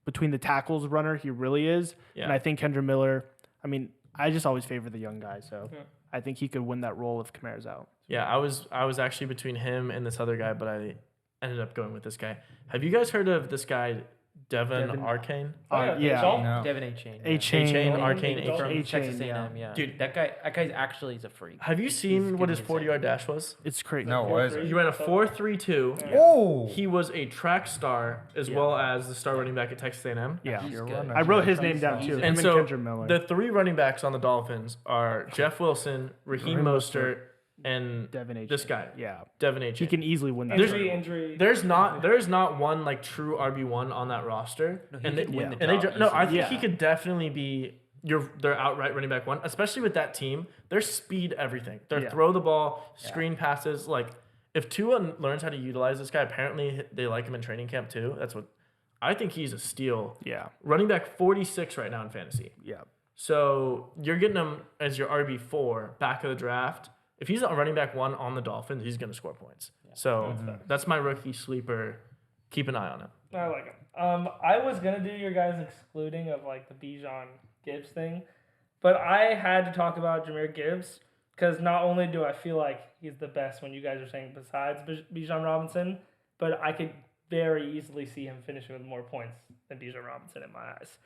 [SPEAKER 3] between the tackles runner he really is,
[SPEAKER 1] Yeah.
[SPEAKER 3] and I think Kendra Miller. I mean, I just always favor the young guy, so I think he could win that role if Kamara's out.
[SPEAKER 1] yeah. I was actually between him and this other guy, but I ended up going with this guy. Have you guys heard of this guy, Devin Arcane?
[SPEAKER 3] Yeah.
[SPEAKER 4] No.
[SPEAKER 5] Devin A-Chain.
[SPEAKER 1] A-Chain,
[SPEAKER 2] Yeah.
[SPEAKER 1] Arcane,
[SPEAKER 2] A-Chain,
[SPEAKER 5] From
[SPEAKER 3] A-Chain,
[SPEAKER 5] Texas
[SPEAKER 3] yeah.
[SPEAKER 5] A&M, yeah.
[SPEAKER 1] Dude,
[SPEAKER 5] that guy's actually a freak.
[SPEAKER 1] Have you seen what his
[SPEAKER 5] giving me
[SPEAKER 1] 40-yard dash was?
[SPEAKER 3] It's crazy.
[SPEAKER 4] No, what is it?
[SPEAKER 1] He ran a 4.32.
[SPEAKER 4] Oh,
[SPEAKER 1] He was a track star as well as the star running back at Texas A&M.
[SPEAKER 3] Yeah,
[SPEAKER 5] He's
[SPEAKER 4] You're
[SPEAKER 5] good.
[SPEAKER 4] running.
[SPEAKER 3] I wrote his name down too.
[SPEAKER 1] And
[SPEAKER 3] Him
[SPEAKER 1] so
[SPEAKER 3] Kendra Miller.
[SPEAKER 1] the three running backs on the Dolphins are Jeff Wilson, Raheem Mostert, and
[SPEAKER 3] Devin H.
[SPEAKER 1] this guy,
[SPEAKER 3] Yeah,
[SPEAKER 1] Devin H.
[SPEAKER 3] he can easily win that.
[SPEAKER 2] Injury.
[SPEAKER 1] There's not one like true RB1 on that roster,
[SPEAKER 5] No, he
[SPEAKER 1] and
[SPEAKER 5] could
[SPEAKER 1] they,
[SPEAKER 5] win the
[SPEAKER 1] and they
[SPEAKER 5] job
[SPEAKER 1] ju- no, I think
[SPEAKER 3] easily.
[SPEAKER 1] he could definitely be their outright running back one, especially with that team. Their speed, everything. Their
[SPEAKER 3] Yeah.
[SPEAKER 1] throw the ball, screen passes. Like if Tua learns how to utilize this guy, apparently they like him in training camp too. That's what I think he's a steal.
[SPEAKER 3] Yeah,
[SPEAKER 1] Running back 46 right now in fantasy.
[SPEAKER 3] yeah.
[SPEAKER 1] So you're getting him as your RB4 back of the draft. If he's a running back one on the Dolphins, he's going to score points. So that's my rookie sleeper. Keep an eye on him.
[SPEAKER 2] I like him. I was gonna do your guys excluding of like the Bijan Gibbs thing, but I had to talk about Jahmyr Gibbs because not only do I feel like he's the best when you guys are saying besides Bijan Robinson, but I could very easily see him finishing with more points than Bijan Robinson in my eyes.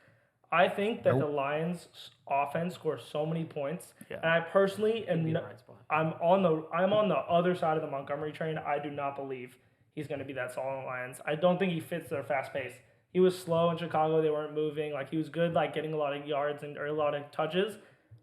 [SPEAKER 2] I think that the Lions' offense scores so many points,
[SPEAKER 3] Yeah.
[SPEAKER 2] and I personally am.
[SPEAKER 5] Be in the right spot.
[SPEAKER 2] I'm on the other side of the Montgomery train. I do not believe he's going to be that solid on the Lions. I don't think he fits their fast pace. He was slow in Chicago. They weren't moving. Like he was good, like getting a lot of yards or a lot of touches.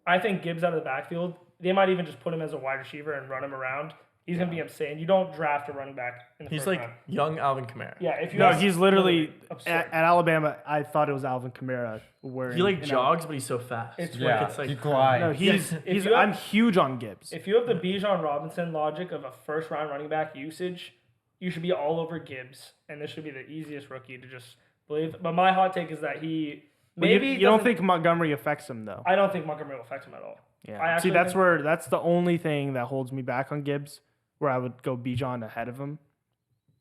[SPEAKER 2] I think Gibbs out of the backfield. They might even just put him as a wide receiver and run him around. He's going to be insane. You don't draft a running back in the
[SPEAKER 1] He's
[SPEAKER 2] first
[SPEAKER 1] like
[SPEAKER 2] round.
[SPEAKER 1] young Alvin Kamara.
[SPEAKER 2] Yeah, if you
[SPEAKER 3] No,
[SPEAKER 2] have-
[SPEAKER 3] he's literally
[SPEAKER 2] absurd.
[SPEAKER 3] at Alabama. I thought it was Alvin Kamara wearing.
[SPEAKER 1] He like
[SPEAKER 3] an
[SPEAKER 1] jogs, but he's so fast.
[SPEAKER 2] It's
[SPEAKER 4] yeah,
[SPEAKER 1] it's like
[SPEAKER 4] he glides.
[SPEAKER 3] No, he's.
[SPEAKER 2] If you have-
[SPEAKER 3] I'm huge on Gibbs.
[SPEAKER 2] If you have the Bijan Robinson logic of a first round running back usage, you should be all over Gibbs, and this should be the easiest rookie to just believe. But my hot take is that he
[SPEAKER 3] But you
[SPEAKER 2] maybe
[SPEAKER 3] don't
[SPEAKER 2] doesn't-
[SPEAKER 3] think Montgomery affects him though.
[SPEAKER 2] I don't think Montgomery will affect him at all. I
[SPEAKER 3] Yeah. See,
[SPEAKER 2] actually
[SPEAKER 3] that's
[SPEAKER 2] think-
[SPEAKER 3] that's the only thing that holds me back on Gibbs, where I would go Bijan ahead of him.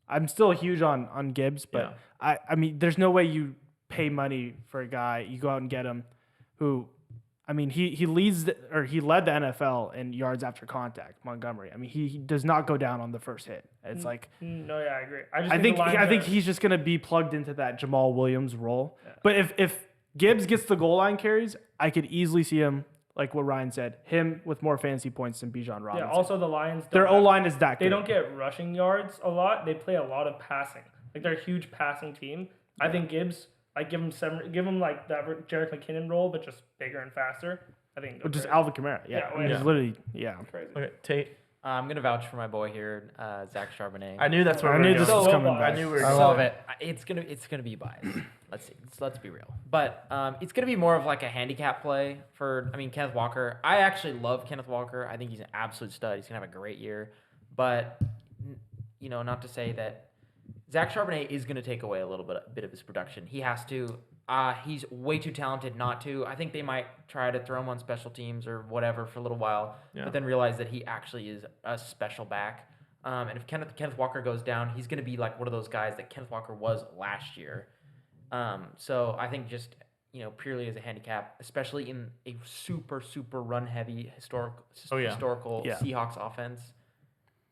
[SPEAKER 3] I'm still huge on Gibbs, but I mean, there's no way you pay money for a guy, you go out and get him, who, I mean, he led the NFL in yards after contact. Montgomery. I mean, he does not go down on the first hit. It's like
[SPEAKER 2] No, I agree.
[SPEAKER 3] I think
[SPEAKER 2] the Lions
[SPEAKER 3] he's
[SPEAKER 2] are-
[SPEAKER 3] just gonna be plugged into that Jamal Williams role. But if Gibbs gets the goal line carries, I could easily see him, like what Ryan said, him with more fantasy points than Bijan Robinson.
[SPEAKER 2] Yeah. Also, the Lions.
[SPEAKER 3] Their O line is that good.
[SPEAKER 2] They don't get rushing yards a lot. They play a lot of passing. Like they're a huge passing team. I think Gibbs, like give him like that Jerick McKinnon role, but just bigger and faster. I think.
[SPEAKER 3] Which is Alvin Kamara. Yeah.
[SPEAKER 2] Yeah,
[SPEAKER 3] It's literally, yeah.
[SPEAKER 2] Crazy.
[SPEAKER 1] Okay, Tate.
[SPEAKER 5] I'm gonna vouch for my boy here, Zach Charbonnet.
[SPEAKER 1] I knew that's where
[SPEAKER 3] I
[SPEAKER 1] we were
[SPEAKER 3] knew this
[SPEAKER 1] going.
[SPEAKER 3] was coming
[SPEAKER 2] I
[SPEAKER 3] back.
[SPEAKER 1] I knew we were
[SPEAKER 4] I
[SPEAKER 1] going.
[SPEAKER 4] love it.
[SPEAKER 5] It's gonna be biased. Let's see. Let's be real. But it's gonna be more of like a handicap play for. I mean, Kenneth Walker. I actually love Kenneth Walker. I think he's an absolute stud. He's gonna have a great year. But not to say that Zach Charbonnet is gonna take away a little bit of his production. He has to. He's way too talented not to. I think they might try to throw him on special teams or whatever for a little while, but then realize that he actually is a special back. And if Kenneth Walker goes down, he's going to be like one of those guys that Kenneth Walker was last year. So I think just purely as a handicap, especially in a super run heavy historical Seahawks offense,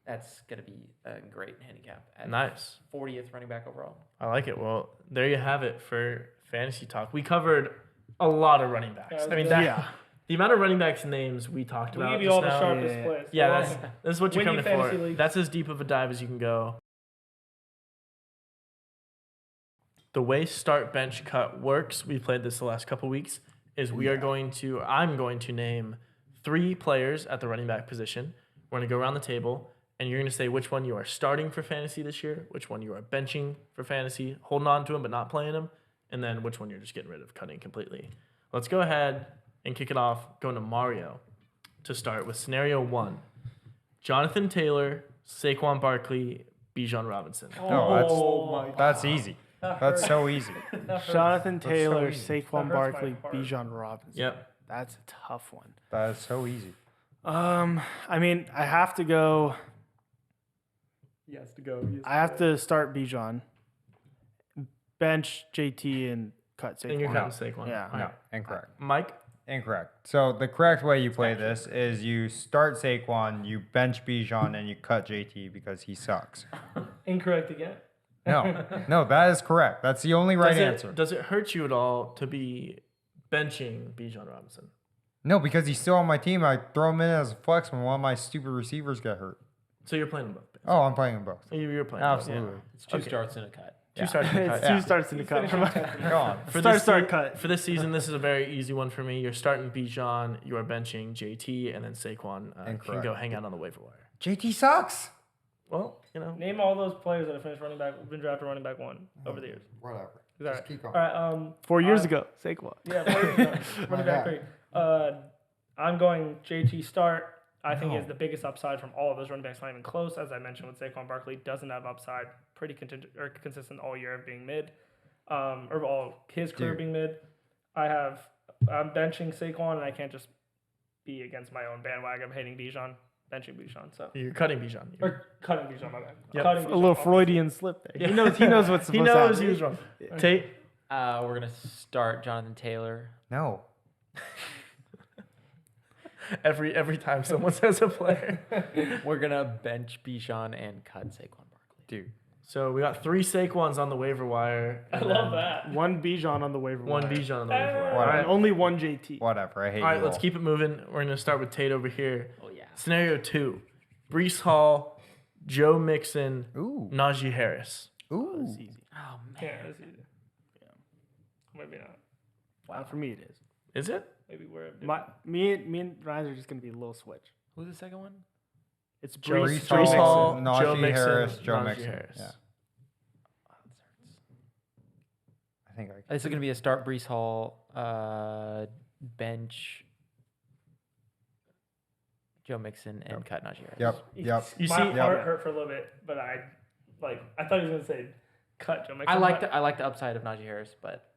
[SPEAKER 5] that's going to be a great handicap. At
[SPEAKER 1] Nice.
[SPEAKER 5] 40th running back overall.
[SPEAKER 1] I like it. Well, there you have it for fantasy talk. We covered a lot of running backs. I mean, the amount of running backs names we talked
[SPEAKER 2] We
[SPEAKER 1] about
[SPEAKER 2] give you
[SPEAKER 1] just
[SPEAKER 2] all the
[SPEAKER 1] now.
[SPEAKER 2] sharpest plays.
[SPEAKER 1] Yeah,
[SPEAKER 2] You're welcome.
[SPEAKER 1] this is what you're
[SPEAKER 2] Win you
[SPEAKER 1] coming
[SPEAKER 2] fantasy
[SPEAKER 1] for.
[SPEAKER 2] leagues.
[SPEAKER 1] That's as deep of a dive as you can go. The way start bench cut works, we played this the last couple weeks, is I'm going to name 3 players at the running back position. We're going to go around the table, and you're going to say which one you are starting for fantasy this year, which one you are benching for fantasy, holding on to him but not playing him, and then which one you're just getting rid of, cutting completely. Let's go ahead and kick it off, going to Mario to start with scenario 1. Jonathan Taylor, Saquon Barkley, Bijan Robinson.
[SPEAKER 4] No, that's easy. That's so easy.
[SPEAKER 3] Jonathan Taylor,
[SPEAKER 4] easy.
[SPEAKER 3] Saquon
[SPEAKER 2] hurts my
[SPEAKER 3] Barkley,
[SPEAKER 2] heart.
[SPEAKER 3] Bijan Robinson.
[SPEAKER 1] Yep.
[SPEAKER 3] That's a tough one.
[SPEAKER 4] That is so easy.
[SPEAKER 3] I mean, I have to go.
[SPEAKER 1] He has to go.
[SPEAKER 3] I have to start Bijan, bench JT, and cut Saquon.
[SPEAKER 1] And you're cutting Saquon.
[SPEAKER 3] Yeah.
[SPEAKER 1] All
[SPEAKER 4] No,
[SPEAKER 1] right.
[SPEAKER 4] incorrect.
[SPEAKER 1] Mike?
[SPEAKER 4] Incorrect. So the correct way you play this is you start Saquon, you bench Bijan, and you cut JT because he sucks.
[SPEAKER 2] Incorrect again.
[SPEAKER 4] No, that is correct. That's the only right answer.
[SPEAKER 1] Does it hurt you at all to be benching Bijan Robinson?
[SPEAKER 4] No, because he's still on my team. I throw him in as a flex when one of my stupid receivers get hurt.
[SPEAKER 1] So you're playing them both.
[SPEAKER 4] Oh, I'm playing them both.
[SPEAKER 1] You're playing them both,
[SPEAKER 4] Absolutely.
[SPEAKER 5] It's 2 starts and a cut.
[SPEAKER 1] Two starts in the cut.
[SPEAKER 3] It's 2 starts in the cut.
[SPEAKER 4] Go on.
[SPEAKER 1] For
[SPEAKER 3] Start,
[SPEAKER 1] this
[SPEAKER 3] start,
[SPEAKER 1] se-
[SPEAKER 3] cut.
[SPEAKER 1] For this season, this is a very easy one for me. You're starting Bijan, you are benching JT, and then Saquon can
[SPEAKER 4] Incorrect.
[SPEAKER 1] go hang out on the waiver wire.
[SPEAKER 4] JT sucks.
[SPEAKER 1] Well,
[SPEAKER 2] Name all those players that have finished running back, been drafted running back 1 over the years.
[SPEAKER 4] Whatever.
[SPEAKER 2] Is that
[SPEAKER 4] Just
[SPEAKER 2] right?
[SPEAKER 4] keep going.
[SPEAKER 2] All right.
[SPEAKER 3] 4 years ago, Saquon.
[SPEAKER 2] Yeah, 4 years ago. Running back
[SPEAKER 4] bad.
[SPEAKER 2] 3. I'm going JT start. I think he has the biggest upside from all of those running backs. Not even close, as I mentioned with Saquon Barkley, doesn't have upside. Pretty consistent all year of being mid, or all his career being mid. I'm benching Saquon, and I can't just be against my own bandwagon. I'm hating Bijan, benching Bijan. So
[SPEAKER 1] you're cutting Bijan.
[SPEAKER 2] or cutting Bijan, my bad.
[SPEAKER 1] Yep.
[SPEAKER 2] Cutting
[SPEAKER 3] A
[SPEAKER 2] Bijan.
[SPEAKER 3] little Freudian slip there. He knows what's supposed
[SPEAKER 1] He
[SPEAKER 3] to
[SPEAKER 1] knows
[SPEAKER 3] happen.
[SPEAKER 1] he was wrong. Tate?
[SPEAKER 5] We're gonna start Jonathan Taylor.
[SPEAKER 4] No.
[SPEAKER 1] Every time someone says a player.
[SPEAKER 5] We're gonna bench Bijan and cut Saquon Barkley.
[SPEAKER 4] Dude.
[SPEAKER 1] So we got 3 Saquons on the waiver wire.
[SPEAKER 2] I
[SPEAKER 1] and
[SPEAKER 2] love
[SPEAKER 1] then
[SPEAKER 2] that.
[SPEAKER 3] 1 Bijan on the waiver wire.
[SPEAKER 1] 1 Bijan on the waiver wire.
[SPEAKER 2] All
[SPEAKER 1] All
[SPEAKER 4] right.
[SPEAKER 1] right.
[SPEAKER 3] Only 1 JT.
[SPEAKER 4] Whatever. I hate
[SPEAKER 1] All right,
[SPEAKER 4] you
[SPEAKER 1] let's
[SPEAKER 4] all.
[SPEAKER 1] keep it moving. We're going to start with Tate over here.
[SPEAKER 5] Oh yeah.
[SPEAKER 1] Scenario 2. Brees Hall, Joe Mixon,
[SPEAKER 4] Ooh.
[SPEAKER 1] Najee Harris.
[SPEAKER 4] Ooh.
[SPEAKER 3] That's easy.
[SPEAKER 5] Oh man.
[SPEAKER 2] Yeah, that's easy. Maybe not.
[SPEAKER 3] Wow. For me, it is.
[SPEAKER 1] Is it?
[SPEAKER 2] Maybe we're
[SPEAKER 3] Me and Ryan are just going to be a little switch.
[SPEAKER 5] Who's the second one?
[SPEAKER 3] It's
[SPEAKER 4] Brees
[SPEAKER 1] Brees
[SPEAKER 4] Hall,
[SPEAKER 1] Hall,
[SPEAKER 4] Najee
[SPEAKER 1] Joe Mixon,
[SPEAKER 4] Harris, Joe
[SPEAKER 1] Najee
[SPEAKER 4] Mixon.
[SPEAKER 1] Harris.
[SPEAKER 4] Yeah. I think I
[SPEAKER 5] This is gonna be a start Brees Hall, bench Joe Mixon, and cut Najee Harris.
[SPEAKER 4] Yep.
[SPEAKER 1] You
[SPEAKER 2] my
[SPEAKER 1] see-
[SPEAKER 2] heart hurt for a little bit, but I thought he was gonna say cut Joe Mixon.
[SPEAKER 5] I like
[SPEAKER 2] but-
[SPEAKER 5] the upside of Najee Harris, but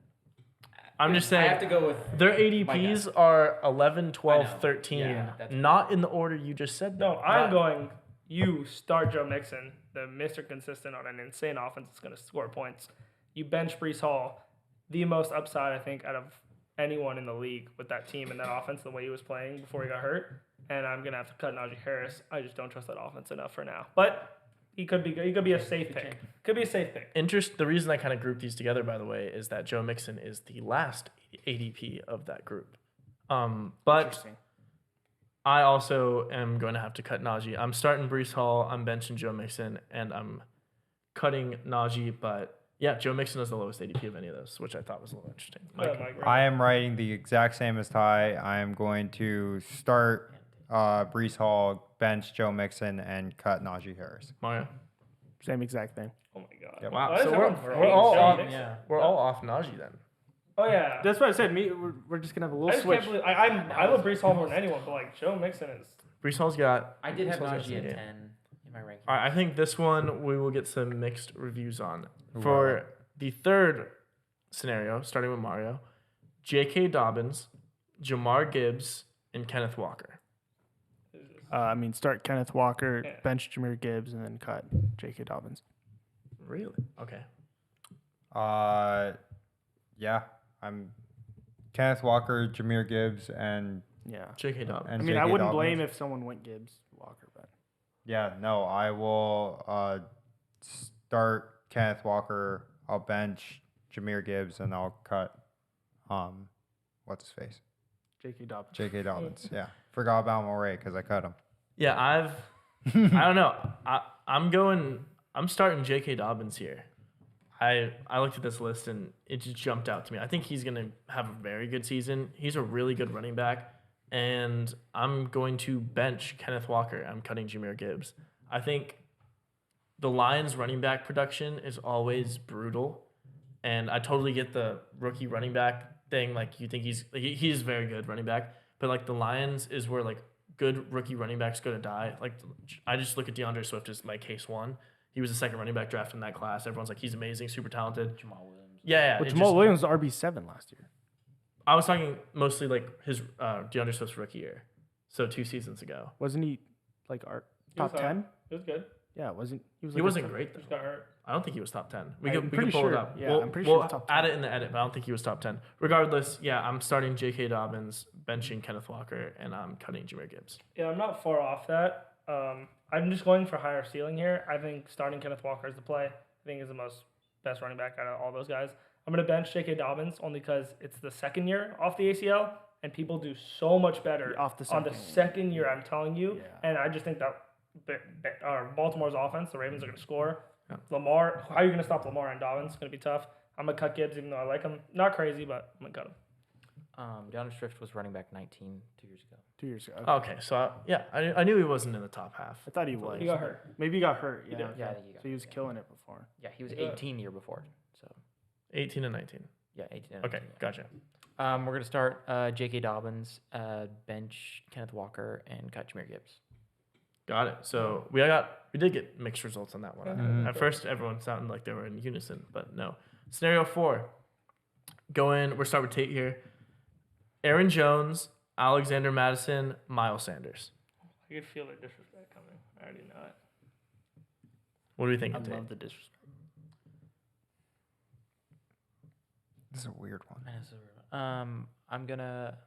[SPEAKER 1] I'm just
[SPEAKER 5] I
[SPEAKER 1] saying.
[SPEAKER 5] have to go with
[SPEAKER 1] Their ADPs are 11, 12,
[SPEAKER 5] I know.
[SPEAKER 1] 13.
[SPEAKER 5] Yeah, that's-
[SPEAKER 1] not in the order you just said.
[SPEAKER 2] No,
[SPEAKER 1] though.
[SPEAKER 2] I'm
[SPEAKER 1] Not-
[SPEAKER 2] going. You start Joe Mixon, the Mr. Consistent on an insane offense that's going to score points. You bench Brees Hall, the most upside I think out of anyone in the league with that team and that offense, the way he was playing before he got hurt. And I'm gonna have to cut Najee Harris. I just don't trust that offense enough for now. But He could be good. He could be a safe pick. Could be a safe pick.
[SPEAKER 1] The reason I kind of grouped these together, by the way, is that Joe Mixon is the last ADP of that group. But
[SPEAKER 3] Interesting.
[SPEAKER 1] I also am going to have to cut Najee. I'm starting Breece Hall. I'm benching Joe Mixon, and I'm cutting Najee. But yeah, Joe Mixon is the lowest ADP of any of those, which I thought was a little interesting. Mike?
[SPEAKER 2] Mike,
[SPEAKER 4] I am writing the exact same as Ty. I am going to start Breece Hall, bench Joe Mixon, and cut Najee Harris.
[SPEAKER 1] Mario?
[SPEAKER 3] Same exact thing.
[SPEAKER 2] Oh my god.
[SPEAKER 4] Yep.
[SPEAKER 1] Wow.
[SPEAKER 2] Why does
[SPEAKER 1] So
[SPEAKER 2] everyone
[SPEAKER 1] we're
[SPEAKER 2] hate
[SPEAKER 1] all
[SPEAKER 2] Joe
[SPEAKER 1] off.
[SPEAKER 2] Mixon?
[SPEAKER 5] Yeah.
[SPEAKER 1] We're all off Najee then.
[SPEAKER 2] Oh yeah.
[SPEAKER 3] That's what I said. We're just gonna have a
[SPEAKER 2] I
[SPEAKER 3] little
[SPEAKER 2] just
[SPEAKER 3] switch.
[SPEAKER 2] can't believe I love Breece Hall more than anyone, but like Joe Mixon is.
[SPEAKER 1] Breece Hall's got.
[SPEAKER 5] I did have
[SPEAKER 1] Breece Hall's got
[SPEAKER 5] Najee
[SPEAKER 1] some
[SPEAKER 5] at
[SPEAKER 1] game.
[SPEAKER 5] 10 in my ranking.
[SPEAKER 1] All right, I think this one we will get some mixed reviews on.
[SPEAKER 4] Ooh,
[SPEAKER 1] For the third scenario, starting with Mario, J.K. Dobbins, Jamar Gibbs, and Kenneth Walker.
[SPEAKER 3] Start Kenneth Walker,
[SPEAKER 2] Yeah.
[SPEAKER 3] bench Jahmyr Gibbs, and then cut J.K. Dobbins.
[SPEAKER 1] Really? Okay.
[SPEAKER 4] Yeah, I'm Kenneth Walker, Jahmyr Gibbs, and
[SPEAKER 3] Yeah.
[SPEAKER 1] J.K. Dobbins.
[SPEAKER 4] and
[SPEAKER 3] I
[SPEAKER 4] J.K.
[SPEAKER 3] wouldn't
[SPEAKER 4] Dobbins.
[SPEAKER 3] blame if someone went Gibbs, Walker, but
[SPEAKER 4] Yeah, no, I will start Kenneth Walker. I'll bench Jahmyr Gibbs, and I'll cut what's his face?
[SPEAKER 3] J.K. Dobbins.
[SPEAKER 4] J.K. Dobbins. Yeah, forgot about Moray because I cut him.
[SPEAKER 1] Yeah, I don't know. I'm starting J.K. Dobbins here. I looked at this list and it just jumped out to me. I think he's going to have a very good season. He's a really good running back. And I'm going to bench Kenneth Walker. I'm cutting Jahmyr Gibbs. I think the Lions running back production is always brutal. And I totally get the rookie running back thing. Like, you think he's very good running back. But, like, the Lions is where, like, good rookie running backs go to die. Like, I just look at DeAndre Swift as, like, case one. He was the second running back drafted in that class. Everyone's like, he's amazing, super talented.
[SPEAKER 5] Jamal Williams.
[SPEAKER 1] Yeah.
[SPEAKER 3] But
[SPEAKER 1] it
[SPEAKER 3] Jamal
[SPEAKER 1] just-
[SPEAKER 3] Williams was RB7 last year.
[SPEAKER 1] I was talking mostly, like, his DeAndre Swift's rookie year. So 2 seasons ago.
[SPEAKER 3] Wasn't he like our
[SPEAKER 2] He was
[SPEAKER 3] top 10?
[SPEAKER 2] It was good.
[SPEAKER 3] Yeah, wasn't he? Was
[SPEAKER 1] He
[SPEAKER 3] like
[SPEAKER 1] wasn't
[SPEAKER 3] a top-
[SPEAKER 1] great, though.
[SPEAKER 2] Just got hurt.
[SPEAKER 1] I don't think he was top 10.
[SPEAKER 3] I'm
[SPEAKER 1] We
[SPEAKER 3] pretty
[SPEAKER 1] can pull
[SPEAKER 3] sure.
[SPEAKER 1] it up.
[SPEAKER 3] Yeah,
[SPEAKER 1] we'll,
[SPEAKER 3] I'm pretty
[SPEAKER 1] we'll
[SPEAKER 3] sure it's top
[SPEAKER 1] add
[SPEAKER 3] 10.
[SPEAKER 1] it in the edit, but I don't think he was top 10. Regardless, yeah, I'm starting J.K. Dobbins, benching Kenneth Walker, and I'm cutting Jahmyr Gibbs.
[SPEAKER 2] Yeah, I'm not far off that. I'm just going for higher ceiling here. I think starting Kenneth Walker is the play. I think he's the best running back out of all those guys. I'm going to bench J.K. Dobbins only because it's the second year off the ACL, and people do so much better
[SPEAKER 3] Off the
[SPEAKER 2] on the
[SPEAKER 3] second.
[SPEAKER 2] second year, I'm telling you.
[SPEAKER 3] Yeah.
[SPEAKER 2] And I just think that Baltimore's offense, the Ravens are going to score.
[SPEAKER 1] Yeah.
[SPEAKER 2] Lamar, how are you going to stop Lamar and Dobbins? It's going to be tough. I'm going to cut Gibbs even though I like him. Not crazy, but I'm going to cut him.
[SPEAKER 5] DeAndre Swift was running back 19 2 years ago.
[SPEAKER 3] 2 years ago.
[SPEAKER 1] Okay, so, I knew he wasn't in the top half.
[SPEAKER 3] I thought he was.
[SPEAKER 2] He got hurt.
[SPEAKER 3] Maybe he got hurt. Yeah.
[SPEAKER 2] did.
[SPEAKER 5] Yeah, I
[SPEAKER 3] okay.
[SPEAKER 5] think he got
[SPEAKER 3] So he was
[SPEAKER 5] hurt,
[SPEAKER 3] killing it before.
[SPEAKER 5] Yeah, he was
[SPEAKER 2] Yeah.
[SPEAKER 5] 18 year before. So
[SPEAKER 1] 18 and 19.
[SPEAKER 5] yeah, 18. and
[SPEAKER 1] Okay,
[SPEAKER 5] 19, yeah.
[SPEAKER 1] gotcha.
[SPEAKER 5] We're gonna start J.K. Dobbins, bench Kenneth Walker, and cut Jahmyr Gibbs.
[SPEAKER 1] Got it. So we did get mixed results on that one.
[SPEAKER 4] Mhm.
[SPEAKER 1] At first, everyone sounded like they were in unison, but no. Scenario 4. We'll start with Tate here. Aaron Jones, Alexander Madison, Miles Sanders.
[SPEAKER 2] I could feel the disrespect coming. I already know it.
[SPEAKER 1] What do we
[SPEAKER 3] I
[SPEAKER 1] think, Tate?
[SPEAKER 3] love the disrespect.
[SPEAKER 4] This is a weird one.
[SPEAKER 5] I know this is a weird one. I'm gonna.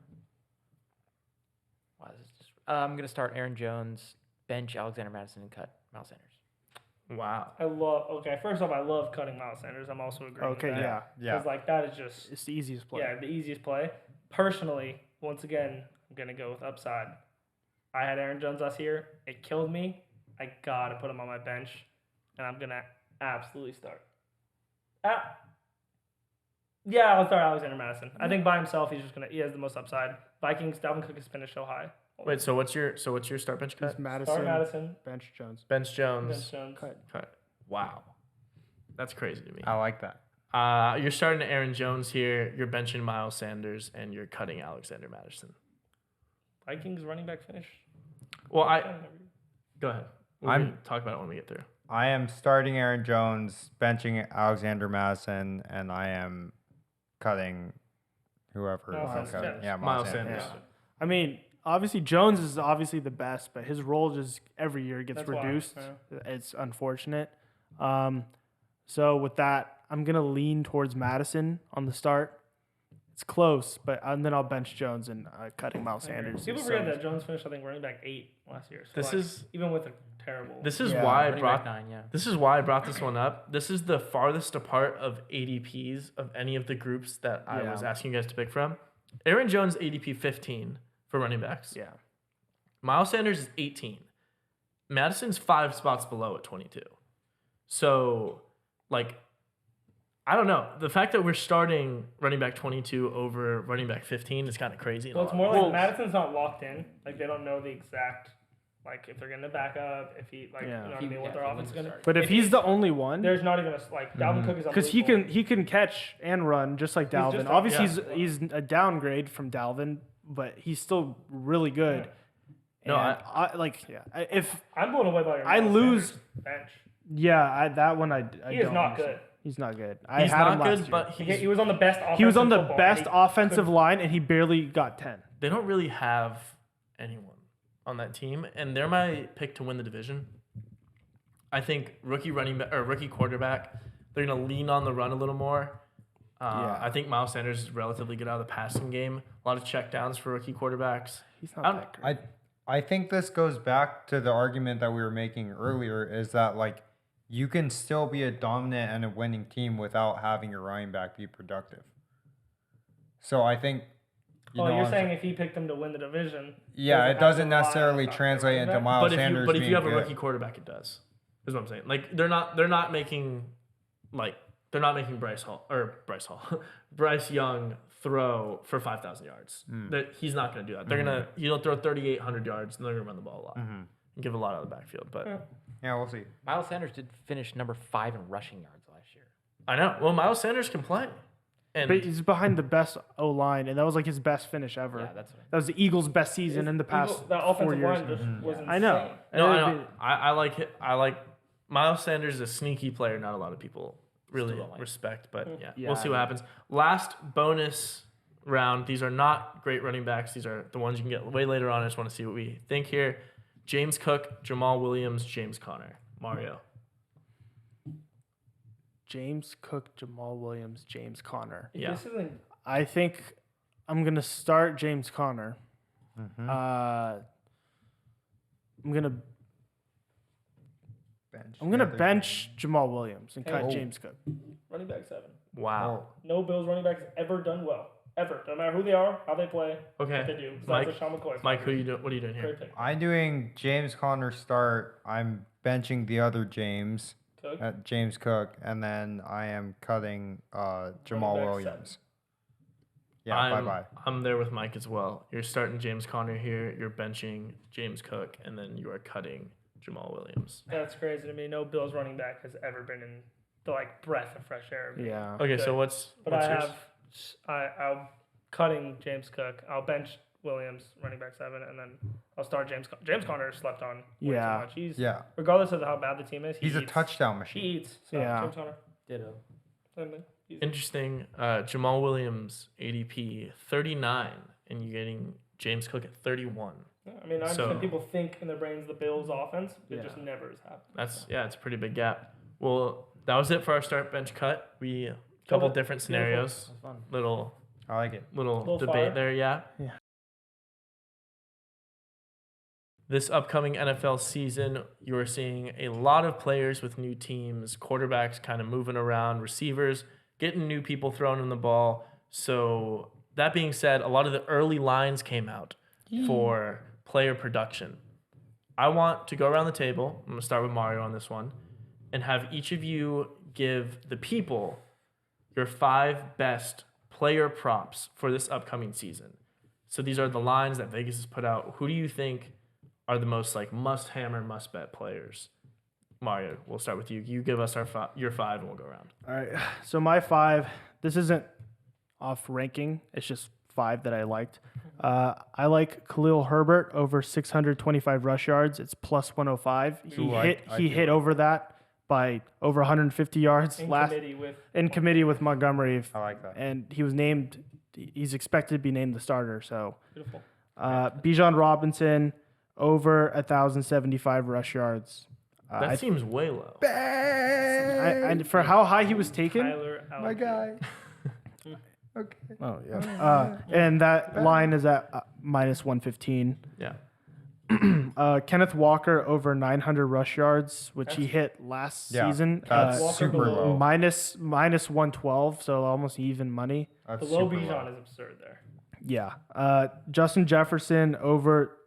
[SPEAKER 5] Wow, this is just. I'm gonna start Aaron Jones, bench Alexander Madison, and cut Miles Sanders.
[SPEAKER 1] Wow.
[SPEAKER 2] First off, I love cutting Miles Sanders. I'm also agreeing
[SPEAKER 3] Okay,
[SPEAKER 2] with that.
[SPEAKER 3] yeah.
[SPEAKER 4] Yeah.
[SPEAKER 2] Because, like, that is just,
[SPEAKER 3] It's the easiest play.
[SPEAKER 2] the easiest play. Personally, once again, I'm going to go with upside. I had Aaron Jones last year. It killed me. I got to put him on my bench. And I'm going to absolutely start. Yeah, I'll start Alexander Madison. I think by himself, he has the most upside. Vikings, Dalvin Cook is finished so high.
[SPEAKER 1] Wait, so what's your start bench
[SPEAKER 3] It's
[SPEAKER 1] cut?
[SPEAKER 3] Madison,
[SPEAKER 2] Start Madison.
[SPEAKER 3] bench Jones.
[SPEAKER 1] Bench Jones.
[SPEAKER 2] Vince Jones.
[SPEAKER 1] Cut. Wow. That's crazy to me.
[SPEAKER 4] I like that.
[SPEAKER 1] You're starting Aaron Jones here. You're benching Miles Sanders, and you're cutting Alexander Madison.
[SPEAKER 2] Vikings running back finish.
[SPEAKER 1] Well, go ahead. We'll
[SPEAKER 4] I'm-
[SPEAKER 1] talk about it when we get through.
[SPEAKER 4] I am starting Aaron Jones, benching Alexander Madison, and I am cutting whoever.
[SPEAKER 2] Miles
[SPEAKER 4] I'm
[SPEAKER 2] Sanders.
[SPEAKER 4] cutting. Yeah,
[SPEAKER 1] Miles
[SPEAKER 4] Miles Sanders.
[SPEAKER 1] Sanders.
[SPEAKER 3] I mean, obviously Jones is obviously the best, but his role just every year gets
[SPEAKER 2] That's why,
[SPEAKER 3] reduced.
[SPEAKER 2] yeah.
[SPEAKER 3] It's unfortunate. So with that, I'm gonna lean towards Madison on the start. It's close, and then I'll bench Jones and cutting Miles Sanders.
[SPEAKER 2] People
[SPEAKER 3] So-
[SPEAKER 2] forget that Jones finished, I think, running back 8 last year. So
[SPEAKER 1] This
[SPEAKER 2] like,
[SPEAKER 1] is
[SPEAKER 2] even with a terrible.
[SPEAKER 1] This is
[SPEAKER 3] Yeah,
[SPEAKER 1] why I
[SPEAKER 5] Running back
[SPEAKER 1] brought
[SPEAKER 5] 9, yeah.
[SPEAKER 1] this is why I brought this one up. This is the farthest apart of ADPs of any of the groups that I was asking you guys to pick from. Aaron Jones ADP 15 for running backs.
[SPEAKER 3] Yeah.
[SPEAKER 1] Miles Sanders is 18. Madison's 5 spots below at 22. So, like, I don't know. The fact that we're starting running back 22 over running back 15 is kind of crazy. in a
[SPEAKER 2] Well, it's
[SPEAKER 1] lot
[SPEAKER 2] more
[SPEAKER 1] of
[SPEAKER 2] like
[SPEAKER 1] ways.
[SPEAKER 2] Madison's not locked in. Like they don't know the exact, like if they're getting a backup, if he like
[SPEAKER 3] Yeah.
[SPEAKER 2] you know what I mean, what their offense is gonna.
[SPEAKER 3] But if he's the only one,
[SPEAKER 2] There's not even a like Dalvin Cook is
[SPEAKER 3] because he can catch and run just like Dalvin.
[SPEAKER 2] just
[SPEAKER 3] Obviously,
[SPEAKER 2] yeah.
[SPEAKER 3] he's a downgrade from Dalvin, but he's still really good.
[SPEAKER 1] No,
[SPEAKER 3] And if
[SPEAKER 2] I'm blown away by your.
[SPEAKER 3] I
[SPEAKER 2] Miles
[SPEAKER 3] lose-
[SPEAKER 2] Sanders bench.
[SPEAKER 3] that one I
[SPEAKER 2] He is
[SPEAKER 3] don't
[SPEAKER 2] not
[SPEAKER 3] understand.
[SPEAKER 2] good.
[SPEAKER 3] He's not good. I
[SPEAKER 1] He's
[SPEAKER 3] had
[SPEAKER 1] not
[SPEAKER 3] him last
[SPEAKER 1] good,
[SPEAKER 3] year.
[SPEAKER 1] but
[SPEAKER 2] He was on the best.
[SPEAKER 3] He was on the
[SPEAKER 2] offensive
[SPEAKER 3] best
[SPEAKER 2] football, and he
[SPEAKER 3] offensive line, and he barely got 10.
[SPEAKER 1] they don't really have anyone on that team, and they're my pick to win the division. I think rookie quarterback, they're gonna lean on the run a little more. I think Miles Sanders is relatively good out of the passing game. A lot of checkdowns for rookie quarterbacks.
[SPEAKER 3] He's
[SPEAKER 1] I
[SPEAKER 3] not
[SPEAKER 1] don't-
[SPEAKER 3] that great.
[SPEAKER 4] I think this goes back to the argument that we were making earlier is that like you can still be a dominant and a winning team without having your running back be productive. So I think
[SPEAKER 2] Well, you're
[SPEAKER 4] what I'm
[SPEAKER 2] saying if he picked them to win the division.
[SPEAKER 4] yeah, it
[SPEAKER 2] have
[SPEAKER 4] doesn't
[SPEAKER 2] to rely on
[SPEAKER 4] necessarily
[SPEAKER 2] the
[SPEAKER 4] translate
[SPEAKER 2] running
[SPEAKER 4] into
[SPEAKER 2] back?
[SPEAKER 4] Miles
[SPEAKER 1] But
[SPEAKER 4] Sanders
[SPEAKER 1] if you
[SPEAKER 4] being
[SPEAKER 1] have a
[SPEAKER 4] good.
[SPEAKER 1] rookie quarterback, it does. Is what I'm saying. Like they're not making Bryce Young throw for 5,000 yards. He's not going to do that. They're he'll throw 3,800 yards and they're going to run the ball a lot and give a lot out of the backfield. But
[SPEAKER 4] Yeah, we'll see.
[SPEAKER 5] Miles Sanders did finish number 5 in rushing yards last year.
[SPEAKER 1] I know. Well, Miles Sanders can play, and
[SPEAKER 3] But he's behind the best O line, and that was like his best finish ever.
[SPEAKER 5] Yeah, that's right.
[SPEAKER 3] That was the Eagles' best season in the past
[SPEAKER 2] That
[SPEAKER 3] 4
[SPEAKER 2] offensive
[SPEAKER 3] years.
[SPEAKER 2] line just was insane.
[SPEAKER 3] I know.
[SPEAKER 1] no, I
[SPEAKER 3] And
[SPEAKER 1] know. I like it. I like Miles Sanders is a sneaky player. Not a lot of people really
[SPEAKER 5] Still don't like
[SPEAKER 1] respect, but yeah,
[SPEAKER 3] Yeah,
[SPEAKER 1] we'll see
[SPEAKER 3] I
[SPEAKER 1] what
[SPEAKER 3] know.
[SPEAKER 1] happens. Last bonus round. These are not great running backs. These are the ones you can get way later on. I just want to see what we think here. James Cook, Jamal Williams, James Conner, Mario.
[SPEAKER 3] James Cook, Jamal Williams, James Conner.
[SPEAKER 1] Yeah.
[SPEAKER 2] This isn't.
[SPEAKER 3] I think I'm gonna start James Conner. I'm gonna bench Jamal Williams and cut
[SPEAKER 2] Oh.
[SPEAKER 3] James Cook.
[SPEAKER 2] Running back 7.
[SPEAKER 1] Wow.
[SPEAKER 2] No Bills running back has ever done well. Ever. No matter who they are, how they play, what they
[SPEAKER 1] Okay.
[SPEAKER 2] do. Besides
[SPEAKER 1] Mike,
[SPEAKER 2] LaShawn McCoy.
[SPEAKER 1] Mike, what are you doing here?
[SPEAKER 2] Great pick.
[SPEAKER 4] I'm doing James Conner start. I'm benching the other James,
[SPEAKER 2] Cook.
[SPEAKER 4] James Cook, and then I am cutting Jamal
[SPEAKER 2] back
[SPEAKER 4] Williams. Yeah, bye.
[SPEAKER 1] I'm there with Mike as well. You're starting James Conner here. You're benching James Cook, and then you are cutting Jamal Williams.
[SPEAKER 2] That's crazy to me. No Bills running back has ever been in the like breath of fresh air.
[SPEAKER 3] Yeah.
[SPEAKER 1] Okay, so
[SPEAKER 2] Good.
[SPEAKER 1] what's
[SPEAKER 2] But
[SPEAKER 1] what's
[SPEAKER 2] I
[SPEAKER 1] yours?
[SPEAKER 2] have, I'm cutting James Cook. I'll bench Williams, running back 7, and then I'll start James. James Conner slept on way
[SPEAKER 3] Yeah.
[SPEAKER 2] too much. He's
[SPEAKER 4] Yeah,
[SPEAKER 2] regardless of how bad the team is.
[SPEAKER 4] he's a
[SPEAKER 2] eats.
[SPEAKER 4] touchdown
[SPEAKER 2] He
[SPEAKER 4] machine.
[SPEAKER 2] eats. So
[SPEAKER 3] Yeah.
[SPEAKER 2] James Conner.
[SPEAKER 5] Ditto.
[SPEAKER 2] Same thing. Easy.
[SPEAKER 1] Interesting. Jamal Williams, ADP 39, and you're getting James Cook at 31.
[SPEAKER 2] Yeah, I mean, I
[SPEAKER 1] So-
[SPEAKER 2] understand people think in their brains the Bills' offense. It
[SPEAKER 3] Yeah.
[SPEAKER 2] just never has happened.
[SPEAKER 1] It's a pretty big gap. Well, that was it for our start bench cut. We couple
[SPEAKER 2] Cool.
[SPEAKER 1] different
[SPEAKER 2] Beautiful.
[SPEAKER 1] scenarios.
[SPEAKER 5] That's fun.
[SPEAKER 1] Little
[SPEAKER 4] I like it.
[SPEAKER 2] Little
[SPEAKER 1] debate
[SPEAKER 2] fire.
[SPEAKER 1] there, yeah.
[SPEAKER 3] Yeah.
[SPEAKER 1] This upcoming NFL season, you're seeing a lot of players with new teams, quarterbacks kind of moving around, receivers getting new people thrown in the ball. So that being said, a lot of the early lines came out for player production. I want to go around the table. I'm going to start with Mario on this one and have each of you give the people your 5 best player props for this upcoming season. So these are the lines that Vegas has put out. Who do you think are the most like must hammer, must bet players? Mario, we'll start with you. You give us your 5 and we'll go around.
[SPEAKER 3] All right. So my 5, this isn't off ranking. It's just 5 that I liked. I like Khalil Herbert over 625 rush yards. It's plus 105. He hit over that by over 150 yards in committee with Montgomery.
[SPEAKER 4] I like that.
[SPEAKER 3] And he was named. He's expected to be named the starter. So
[SPEAKER 2] Beautiful.
[SPEAKER 3] Bijan Robinson over 1,075 rush yards.
[SPEAKER 1] That seems way low.
[SPEAKER 3] And for how high he was taken,
[SPEAKER 2] Tyler
[SPEAKER 4] My
[SPEAKER 2] Algier.
[SPEAKER 4] guy. Okay.
[SPEAKER 3] oh yeah, and that line is at minus 115.
[SPEAKER 1] Yeah.
[SPEAKER 3] Kenneth Walker over 900 rush yards, which he hit last season.
[SPEAKER 4] That's
[SPEAKER 2] Walker
[SPEAKER 4] super
[SPEAKER 2] below.
[SPEAKER 4] low.
[SPEAKER 3] minus 112, so almost even money.
[SPEAKER 4] That's
[SPEAKER 2] Below
[SPEAKER 4] super
[SPEAKER 2] Bijan
[SPEAKER 4] low.
[SPEAKER 2] is absurd there.
[SPEAKER 3] Yeah. Justin Jefferson over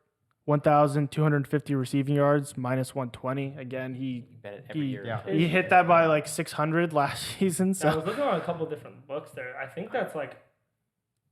[SPEAKER 3] 1,250 receiving yards, minus 120. Again,
[SPEAKER 5] You bet it every year.
[SPEAKER 4] Yeah.
[SPEAKER 3] he hit that by like 600 last season.
[SPEAKER 2] I
[SPEAKER 3] So
[SPEAKER 2] was looking on a couple different books there. I think that's like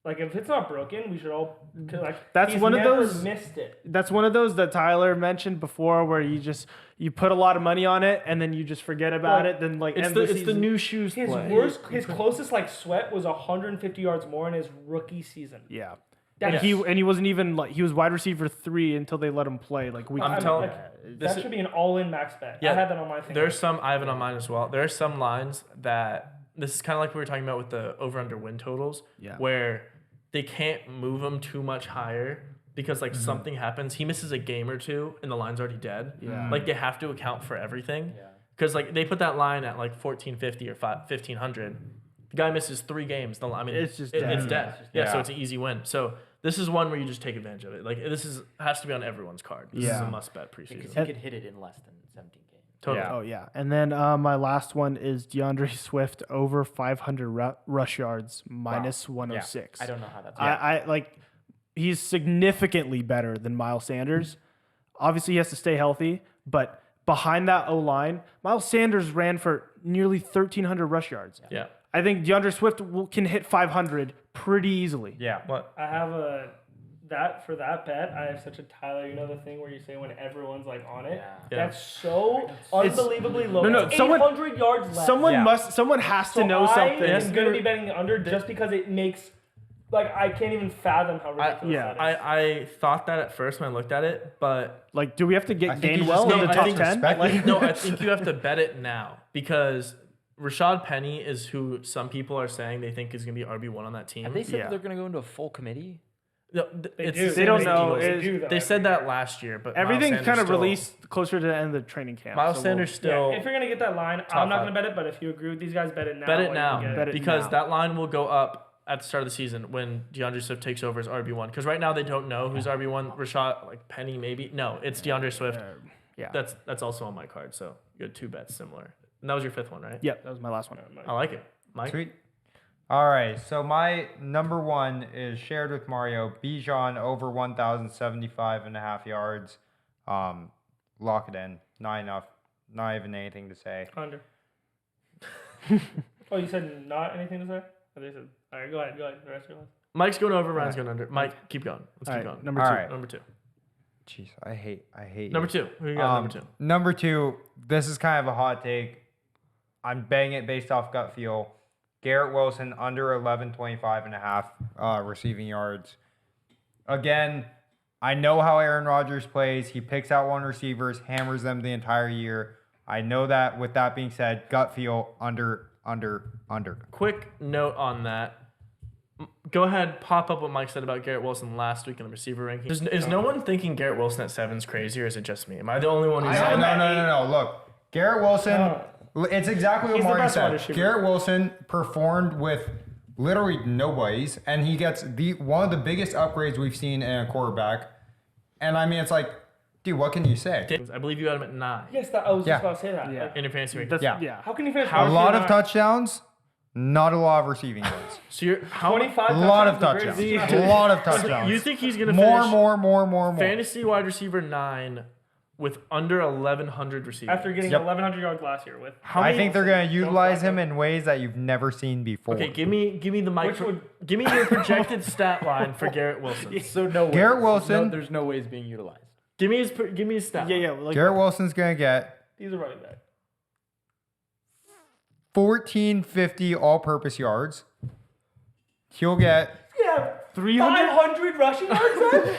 [SPEAKER 2] if it's not broken, we should all like.
[SPEAKER 3] That's
[SPEAKER 2] he's
[SPEAKER 3] one of
[SPEAKER 2] never
[SPEAKER 3] those-
[SPEAKER 2] Missed it.
[SPEAKER 3] that's one of those that Tyler mentioned before, where you put a lot of money on it and then you just forget about
[SPEAKER 2] Well,
[SPEAKER 3] it. Then like
[SPEAKER 1] It's
[SPEAKER 3] end
[SPEAKER 1] the
[SPEAKER 3] the
[SPEAKER 1] it's the
[SPEAKER 3] season.
[SPEAKER 1] new shoes
[SPEAKER 2] His
[SPEAKER 1] play.
[SPEAKER 2] his closest like sweat was 150 yards more in his rookie season.
[SPEAKER 3] Yeah.
[SPEAKER 2] That's,
[SPEAKER 3] And he wasn't even like he was wide receiver 3 until they let him play like week.
[SPEAKER 1] I'm
[SPEAKER 2] I mean,
[SPEAKER 1] telling-
[SPEAKER 2] like,
[SPEAKER 1] this
[SPEAKER 2] that
[SPEAKER 1] is-
[SPEAKER 2] should be an all-in max bet.
[SPEAKER 1] Yeah,
[SPEAKER 2] I had that on my thing.
[SPEAKER 1] There's some I have it on mine as well. There are some lines that this is kind of like we were talking about with the over under win totals,
[SPEAKER 3] Yeah.
[SPEAKER 1] where they can't move them too much higher because like something happens. He misses a game or two and the line's already dead.
[SPEAKER 3] Yeah.
[SPEAKER 1] Like they have to account for everything.
[SPEAKER 5] Yeah.
[SPEAKER 1] Because like they put that line at like 1450 or 1500. The guy misses 3 games. I mean,
[SPEAKER 3] It's just
[SPEAKER 1] it's
[SPEAKER 3] dead.
[SPEAKER 1] dead. Yeah, so
[SPEAKER 4] Yeah.
[SPEAKER 1] it's an easy win. So this is one where you just take advantage of it. Like has to be on everyone's card. This is
[SPEAKER 3] Yeah.
[SPEAKER 1] a must bet
[SPEAKER 5] Because
[SPEAKER 1] preseason.
[SPEAKER 5] he could hit it in less than 17 games.
[SPEAKER 1] Totally.
[SPEAKER 4] Yeah.
[SPEAKER 3] Oh yeah, and then my last one is DeAndre Swift over 500 rush yards, minus 106.
[SPEAKER 5] I don't know how that's.
[SPEAKER 3] I like he's significantly better than Miles Sanders. Obviously, he has to stay healthy, but behind that O line, Miles Sanders ran for nearly 1,300 rush yards.
[SPEAKER 1] Yeah.
[SPEAKER 3] I think DeAndre Swift can hit 500 pretty easily.
[SPEAKER 4] Yeah.
[SPEAKER 1] What?
[SPEAKER 2] I have for that bet. I have such a Tyler. You know the thing where you say when everyone's like on it.
[SPEAKER 5] Yeah.
[SPEAKER 2] That's so unbelievably low.
[SPEAKER 3] No,
[SPEAKER 2] It's
[SPEAKER 3] someone-
[SPEAKER 2] 800 yards left.
[SPEAKER 3] Someone has to
[SPEAKER 2] So
[SPEAKER 3] know something.
[SPEAKER 2] I am going to be betting the under just because it makes I can't even fathom how ridiculous
[SPEAKER 3] yeah.
[SPEAKER 2] that is.
[SPEAKER 1] I thought that at first when I looked at it, but
[SPEAKER 3] Like, do we have to
[SPEAKER 4] I
[SPEAKER 3] get
[SPEAKER 4] think you
[SPEAKER 3] Gainwell
[SPEAKER 4] just
[SPEAKER 3] in the
[SPEAKER 4] need
[SPEAKER 3] top
[SPEAKER 4] to
[SPEAKER 3] 10?
[SPEAKER 4] respect
[SPEAKER 3] Like,
[SPEAKER 1] no, I think you have to bet it now because Rashad Penny is who some people are saying they think is going to be RB1 on that team.
[SPEAKER 5] Have they said
[SPEAKER 3] Yeah.
[SPEAKER 5] they're going to go into a full committee?
[SPEAKER 1] No,
[SPEAKER 2] They
[SPEAKER 1] it's
[SPEAKER 2] do.
[SPEAKER 1] the
[SPEAKER 3] They
[SPEAKER 1] same
[SPEAKER 3] don't
[SPEAKER 1] as
[SPEAKER 3] know.
[SPEAKER 1] Eagles.
[SPEAKER 3] It-
[SPEAKER 2] They do, though,
[SPEAKER 1] They said
[SPEAKER 2] every
[SPEAKER 1] that
[SPEAKER 2] year.
[SPEAKER 1] last year, but
[SPEAKER 3] everything's
[SPEAKER 1] Miles
[SPEAKER 3] kind of
[SPEAKER 1] Sanders
[SPEAKER 3] released closer to the end of the training camp.
[SPEAKER 1] Miles
[SPEAKER 3] so
[SPEAKER 1] Sanders
[SPEAKER 2] Yeah,
[SPEAKER 1] still
[SPEAKER 2] if you're gonna get that line,
[SPEAKER 1] Top
[SPEAKER 2] I'm not
[SPEAKER 1] five.
[SPEAKER 2] gonna bet it. But if you agree with these guys, bet it now.
[SPEAKER 1] bet
[SPEAKER 2] while
[SPEAKER 1] it
[SPEAKER 2] you
[SPEAKER 1] now
[SPEAKER 2] can get
[SPEAKER 3] Bet it
[SPEAKER 1] because
[SPEAKER 3] now.
[SPEAKER 1] that line will go up at the start of the season when DeAndre Swift takes over as RB1. Because right now they don't know who's RB1. Rashad, like Penny, maybe. No, it's DeAndre Swift.
[SPEAKER 3] yeah.
[SPEAKER 1] That's also on my card. So you had 2 bets similar. And that was your 5th one, right?
[SPEAKER 3] Yep, that was my last one.
[SPEAKER 1] I like it. Mike?
[SPEAKER 4] Sweet. All right. So my number 1 is shared with Mario. Bijan over 1,075.5 yards. Lock it in. Not enough. Not even anything to say.
[SPEAKER 2] Under. Oh, you said not anything to say? Oh, they said. All right, go ahead. The rest of your list.
[SPEAKER 1] Mike's going over, Ryan's going under. Mike, keep going. Let's
[SPEAKER 3] All
[SPEAKER 1] keep
[SPEAKER 3] right,
[SPEAKER 1] going.
[SPEAKER 3] number
[SPEAKER 4] All
[SPEAKER 3] 2.
[SPEAKER 4] right.
[SPEAKER 1] Number 2.
[SPEAKER 4] Jeez, I hate
[SPEAKER 1] Number
[SPEAKER 4] you.
[SPEAKER 1] 2. Who you got number 2?
[SPEAKER 4] Number 2, this is kind of a hot take. I'm betting it based off gut feel. Garrett Wilson under 1125.5 receiving yards. Again, I know how Aaron Rodgers plays. He picks out one receivers, hammers them the entire year. I know that. With that being said, gut feel under.
[SPEAKER 1] Quick note on that. Go ahead, pop up what Mike said about Garrett Wilson last week in the receiver ranking. Is no one thinking Garrett Wilson at 7 is crazy, or is it just me? Am I the only one who's
[SPEAKER 4] No. Look, Garrett Wilson. It's exactly what
[SPEAKER 2] He's the
[SPEAKER 4] Mario
[SPEAKER 2] best wide
[SPEAKER 4] said.
[SPEAKER 2] receiver.
[SPEAKER 4] Garrett Wilson performed with literally nobody's, and he gets one of the biggest upgrades we've seen in a quarterback. And I mean, it's like, dude, what can you say?
[SPEAKER 1] I believe you had him at 9
[SPEAKER 2] Yes, I was
[SPEAKER 4] Yeah.
[SPEAKER 2] just about to say that.
[SPEAKER 3] Yeah.
[SPEAKER 2] Like,
[SPEAKER 1] in your fantasy ranking.
[SPEAKER 3] That's,
[SPEAKER 4] Yeah.
[SPEAKER 3] yeah.
[SPEAKER 2] how can you finish?
[SPEAKER 4] A lot of
[SPEAKER 2] touch.
[SPEAKER 4] touchdowns, not a lot of receiving yards.
[SPEAKER 1] So you're how
[SPEAKER 2] 25.
[SPEAKER 4] A lot of
[SPEAKER 2] touchdowns, the
[SPEAKER 4] touchdowns.
[SPEAKER 2] greatest-
[SPEAKER 4] A lot of touchdowns.
[SPEAKER 1] You think he's gonna
[SPEAKER 4] more,
[SPEAKER 1] finish
[SPEAKER 4] more.
[SPEAKER 1] fantasy wide receiver 9 with under 1,100 receiving?
[SPEAKER 2] After getting
[SPEAKER 4] Yep.
[SPEAKER 2] 1,100 yards last year with.
[SPEAKER 1] How
[SPEAKER 4] I
[SPEAKER 1] many-
[SPEAKER 4] think they're going to
[SPEAKER 2] Don't
[SPEAKER 4] utilize
[SPEAKER 2] fuck
[SPEAKER 4] him
[SPEAKER 2] up.
[SPEAKER 4] in ways that you've never seen before.
[SPEAKER 1] Okay, give me the mic.
[SPEAKER 2] Which would-
[SPEAKER 1] Give me your projected stat line for Garrett Wilson.
[SPEAKER 5] So no way.
[SPEAKER 4] Garrett Wilson-
[SPEAKER 5] There's no way it's being utilized.
[SPEAKER 1] Give me his stat.
[SPEAKER 3] Yeah,
[SPEAKER 1] line.
[SPEAKER 3] yeah. Like,
[SPEAKER 4] Garrett Wilson's going to get
[SPEAKER 2] These are running back.
[SPEAKER 4] 1,450 all-purpose yards. He'll get.
[SPEAKER 2] Yeah,
[SPEAKER 3] 300
[SPEAKER 2] 500 rushing yards then?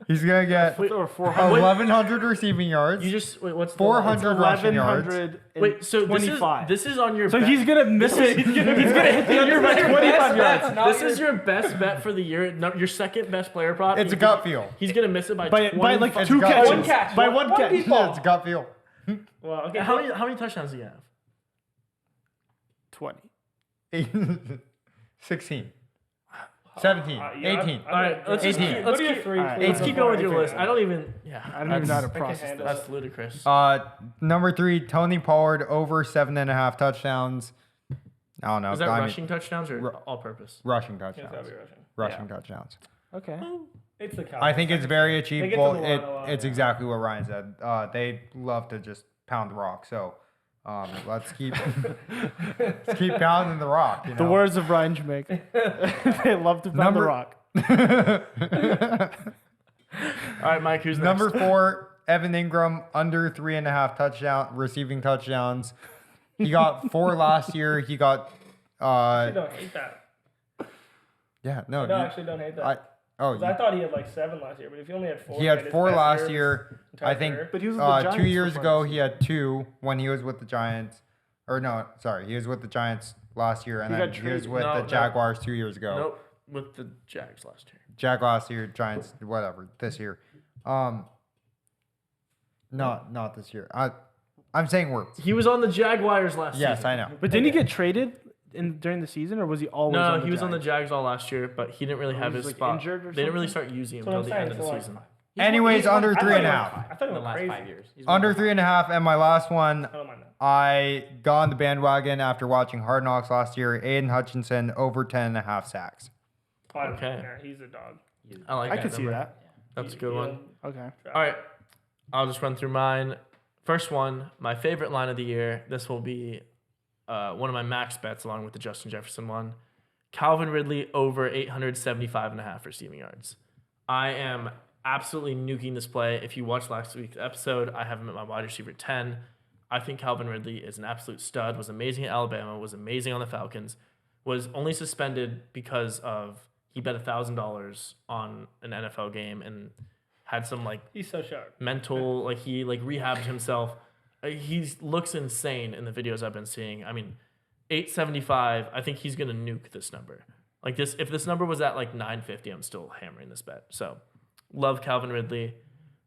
[SPEAKER 4] He's going to get
[SPEAKER 3] or 400.
[SPEAKER 4] 1,100 receiving yards.
[SPEAKER 1] You just wait. What's the
[SPEAKER 4] 400 rushing yards.
[SPEAKER 3] 1,125.
[SPEAKER 1] Wait, so this is on your.
[SPEAKER 3] So
[SPEAKER 1] bet-
[SPEAKER 3] he's gonna miss it. He's gonna hit the under by 25 yards.
[SPEAKER 1] This is your best bet for the year. Your second best player prop.
[SPEAKER 4] It's a
[SPEAKER 1] He's
[SPEAKER 4] gut
[SPEAKER 1] gonna-
[SPEAKER 4] feel.
[SPEAKER 1] He's gonna miss it by
[SPEAKER 3] By
[SPEAKER 1] 20
[SPEAKER 3] like
[SPEAKER 4] It's
[SPEAKER 3] 2
[SPEAKER 4] got-
[SPEAKER 3] catches.
[SPEAKER 2] One catch.
[SPEAKER 3] By
[SPEAKER 2] One
[SPEAKER 3] one catch.
[SPEAKER 2] deep
[SPEAKER 4] Yeah,
[SPEAKER 2] ball.
[SPEAKER 4] it's a gut feel.
[SPEAKER 2] Well, okay.
[SPEAKER 1] How many touchdowns do you have?
[SPEAKER 3] 20.
[SPEAKER 4] 16. 17,
[SPEAKER 2] Yeah,
[SPEAKER 4] 18.
[SPEAKER 1] All right, let's just
[SPEAKER 4] 18.
[SPEAKER 1] keep,
[SPEAKER 2] Go
[SPEAKER 1] let's
[SPEAKER 2] to your
[SPEAKER 1] keep,
[SPEAKER 2] three.
[SPEAKER 3] all right,
[SPEAKER 2] please,
[SPEAKER 1] let's keep
[SPEAKER 2] before
[SPEAKER 1] going with your
[SPEAKER 2] I
[SPEAKER 1] list.
[SPEAKER 2] take
[SPEAKER 1] I
[SPEAKER 2] it.
[SPEAKER 1] don't even.
[SPEAKER 3] I don't even know how to
[SPEAKER 2] can
[SPEAKER 3] process
[SPEAKER 2] handle
[SPEAKER 3] this.
[SPEAKER 1] That's ludicrous.
[SPEAKER 4] Number 3, Tony Pollard over 7.5 touchdowns. I don't know.
[SPEAKER 1] Is that
[SPEAKER 4] I mean,
[SPEAKER 1] rushing touchdowns or all-purpose?
[SPEAKER 4] rushing
[SPEAKER 2] It's gotta
[SPEAKER 4] touchdowns.
[SPEAKER 2] be rushing.
[SPEAKER 4] Rushing touchdowns.
[SPEAKER 3] Okay.
[SPEAKER 2] It's the Cowboys.
[SPEAKER 4] I think it's very
[SPEAKER 2] They get to
[SPEAKER 4] achievable.
[SPEAKER 2] the line a lot,
[SPEAKER 4] It's
[SPEAKER 2] yeah.
[SPEAKER 4] exactly what Ryan said. They love to just pound the rock. So let's keep pounding the rock. You know?
[SPEAKER 3] The words of Ryan Jamaica. They love to pound the rock.
[SPEAKER 1] All right, Mike, who's
[SPEAKER 4] Number
[SPEAKER 1] next?
[SPEAKER 4] 4, Evan Ingram under 3.5 receiving touchdowns. He got 4 last year. He got
[SPEAKER 2] I don't hate that.
[SPEAKER 4] yeah no.
[SPEAKER 2] I actually don't hate that.
[SPEAKER 4] I
[SPEAKER 2] 'Cause I thought he had like 7 last year, but if he only had 4,
[SPEAKER 4] he had
[SPEAKER 2] his
[SPEAKER 4] 4
[SPEAKER 2] best
[SPEAKER 4] last
[SPEAKER 2] of his
[SPEAKER 4] year.
[SPEAKER 2] entire
[SPEAKER 4] I think
[SPEAKER 2] career.
[SPEAKER 3] But he was with the Giants
[SPEAKER 4] 2 years
[SPEAKER 3] for
[SPEAKER 4] ago
[SPEAKER 3] part of
[SPEAKER 4] he had 2 when he was with the Giants. Or no, sorry, he was with the Giants last year, and
[SPEAKER 3] He
[SPEAKER 4] then
[SPEAKER 3] got
[SPEAKER 4] he was
[SPEAKER 3] traded.
[SPEAKER 4] with
[SPEAKER 1] No,
[SPEAKER 4] the
[SPEAKER 1] no.
[SPEAKER 4] Jaguars 2 years ago.
[SPEAKER 1] Nope, with the Jags last year.
[SPEAKER 4] Jag last year, Giants, whatever, this year. Not this year. I'm saying words.
[SPEAKER 1] He was on the Jaguars last
[SPEAKER 4] Yes,
[SPEAKER 1] season.
[SPEAKER 4] I know.
[SPEAKER 3] But didn't he get traded during the season, or was he always?
[SPEAKER 1] No,
[SPEAKER 3] on the
[SPEAKER 1] he was on the
[SPEAKER 3] Jags?
[SPEAKER 1] Jags all last year, but he didn't really have
[SPEAKER 3] he
[SPEAKER 1] his
[SPEAKER 3] was, like,
[SPEAKER 1] spot.
[SPEAKER 3] injured or
[SPEAKER 1] They didn't really
[SPEAKER 3] something?
[SPEAKER 1] start using him
[SPEAKER 2] That's
[SPEAKER 1] until
[SPEAKER 2] what I'm
[SPEAKER 1] the end of
[SPEAKER 2] saying,
[SPEAKER 1] the
[SPEAKER 2] so,
[SPEAKER 1] season.
[SPEAKER 4] Anyways, under
[SPEAKER 2] I thought he
[SPEAKER 4] 3.5.
[SPEAKER 2] went- I thought he
[SPEAKER 5] In the
[SPEAKER 2] went
[SPEAKER 5] last
[SPEAKER 2] crazy.
[SPEAKER 5] 5 years. He's
[SPEAKER 4] Under
[SPEAKER 5] won
[SPEAKER 4] 3.5, and my last one,
[SPEAKER 2] I don't mind that.
[SPEAKER 4] I got on the bandwagon after watching Hard Knocks last year. Aiden Hutchinson over 10.5 sacks.
[SPEAKER 1] Okay.
[SPEAKER 2] Yeah, he's a dog.
[SPEAKER 1] I like
[SPEAKER 3] I
[SPEAKER 1] that
[SPEAKER 3] could see
[SPEAKER 1] number.
[SPEAKER 3] that.
[SPEAKER 1] That's a good one.
[SPEAKER 3] Okay.
[SPEAKER 1] All right, I'll just run through mine. First one, my favorite line of the year. This will be one of my max bets along with the Justin Jefferson one. Calvin Ridley over 875.5 receiving yards. I am absolutely nuking this play. If you watched last week's episode, I have him at my wide receiver 10. I think Calvin Ridley is an absolute stud, was amazing at Alabama, was amazing on the Falcons, was only suspended because of he bet $1,000 on an NFL game and had some like
[SPEAKER 2] He's so sharp.
[SPEAKER 1] mental, like he like rehabbed himself. He looks insane in the videos I've been seeing. I mean, 875, I think he's gonna nuke this number. Like this, if this number was at like 950, I'm still hammering this bet. So love Calvin Ridley.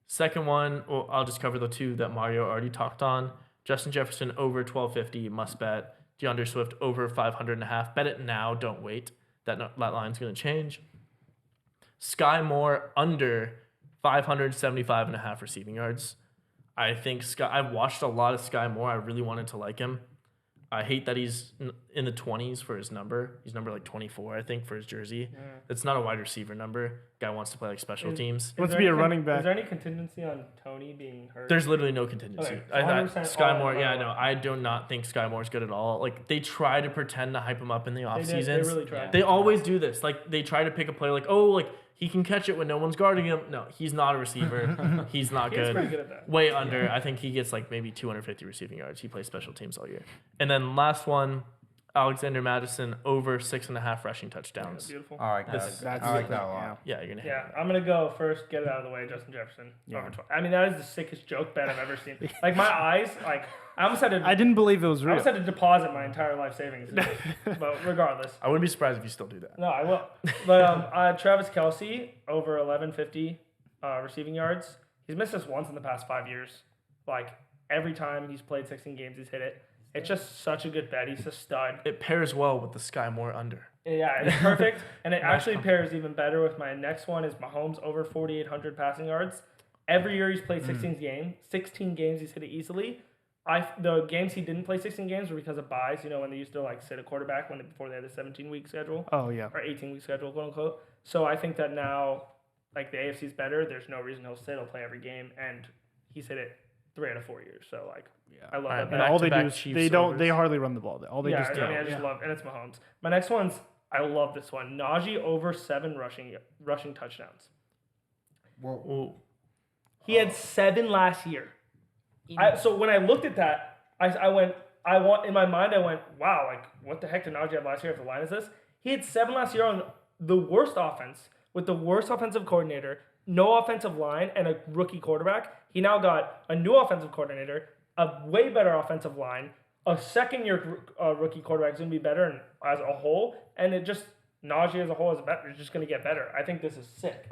[SPEAKER 1] Second one, well, I'll just cover the 2 that Mario already talked on. Justin Jefferson over 1250, must bet. DeAndre Swift over 500.5. Bet it now, don't wait. That line's gonna change. Sky Moore under 575.5 receiving yards. I think I've watched a lot of Sky Moore. I really wanted to like him. I hate that he's in the 20s for his number. He's number like 24, I think, for his jersey. It's not a wide receiver number. Guy wants to play like special teams.
[SPEAKER 3] Wants
[SPEAKER 2] Is
[SPEAKER 3] to be
[SPEAKER 2] there
[SPEAKER 3] a
[SPEAKER 2] any
[SPEAKER 3] running back.
[SPEAKER 2] Is there any contingency on Tony being hurt?
[SPEAKER 1] There's literally no contingency.
[SPEAKER 2] Okay,
[SPEAKER 1] I thought
[SPEAKER 2] 100%
[SPEAKER 1] Sky
[SPEAKER 2] all
[SPEAKER 1] Moore,
[SPEAKER 2] in,
[SPEAKER 1] yeah,
[SPEAKER 2] all
[SPEAKER 1] no,
[SPEAKER 2] in.
[SPEAKER 1] I do not think Sky Moore's good at all. Like they try to pretend to hype him up in the
[SPEAKER 2] They
[SPEAKER 1] off
[SPEAKER 2] did. They
[SPEAKER 1] seasons.
[SPEAKER 2] really tried.
[SPEAKER 1] They always do this. Like they try to pick a player like, oh, like he can catch it when no one's guarding him. No, he's not a receiver. He's not
[SPEAKER 2] He's
[SPEAKER 1] good.
[SPEAKER 2] pretty good at that.
[SPEAKER 1] Way under. I think he gets like maybe 250 receiving yards. He plays special teams all year. And then last one, Alexander Madison over 6.5 rushing touchdowns.
[SPEAKER 2] Beautiful.
[SPEAKER 4] I like that.
[SPEAKER 3] That's
[SPEAKER 4] I like that a lot.
[SPEAKER 1] Yeah, you're gonna hit
[SPEAKER 2] Yeah,
[SPEAKER 1] him.
[SPEAKER 2] I'm gonna go first. Get it out of the way. Justin Jefferson.
[SPEAKER 3] Yeah.
[SPEAKER 2] Over 12. I mean, that is the sickest joke bet I've ever seen. Like my eyes, like I almost had to.
[SPEAKER 3] I didn't believe it was
[SPEAKER 2] I
[SPEAKER 3] real.
[SPEAKER 2] almost had to deposit my entire life savings. But regardless,
[SPEAKER 1] I wouldn't be surprised if you still do that.
[SPEAKER 2] no, I will. But Travis Kelce over 1150 receiving yards. He's missed this once in the past 5 years. Like every time he's played 16 games, he's hit it. It's just such a good bet. He's a stud.
[SPEAKER 1] It pairs well with the Sky Moore under.
[SPEAKER 2] Yeah, it's perfect. And it actually pairs even better with my next one is Mahomes over 4,800 passing yards. Every year he's played 16 games, he's hit it easily. The games he didn't play 16 games were because of buys, you know, when they used to like sit a quarterback before they had a 17-week schedule
[SPEAKER 3] Oh yeah.
[SPEAKER 2] or 18-week schedule, quote unquote. So I think that now, like the AFC's better. There's no reason he'll sit. He'll play every game, and he's hit it 3 out of 4 years. So like, I love
[SPEAKER 1] All right,
[SPEAKER 2] that.
[SPEAKER 3] And
[SPEAKER 2] bet.
[SPEAKER 3] all they do
[SPEAKER 1] Back-to-back
[SPEAKER 3] is
[SPEAKER 1] Chiefs
[SPEAKER 3] they
[SPEAKER 1] overs.
[SPEAKER 3] hardly run the ball. All they
[SPEAKER 2] Yeah,
[SPEAKER 3] just
[SPEAKER 2] I mean, I just love, and it's Mahomes. My next one's, I love this one. Najee over 7 rushing touchdowns.
[SPEAKER 1] Ooh.
[SPEAKER 2] He had 7 last year. So when I looked at that, in my mind, I went, wow, like what the heck did Najee have last year if the line is this? He had 7 last year on the worst offense with the worst offensive coordinator, no offensive line, and a rookie quarterback. He now got a new offensive coordinator, a way better offensive line, a second-year rookie quarterback is going to be better as a whole, and Najee as a whole is just going to get better. I think this is sick.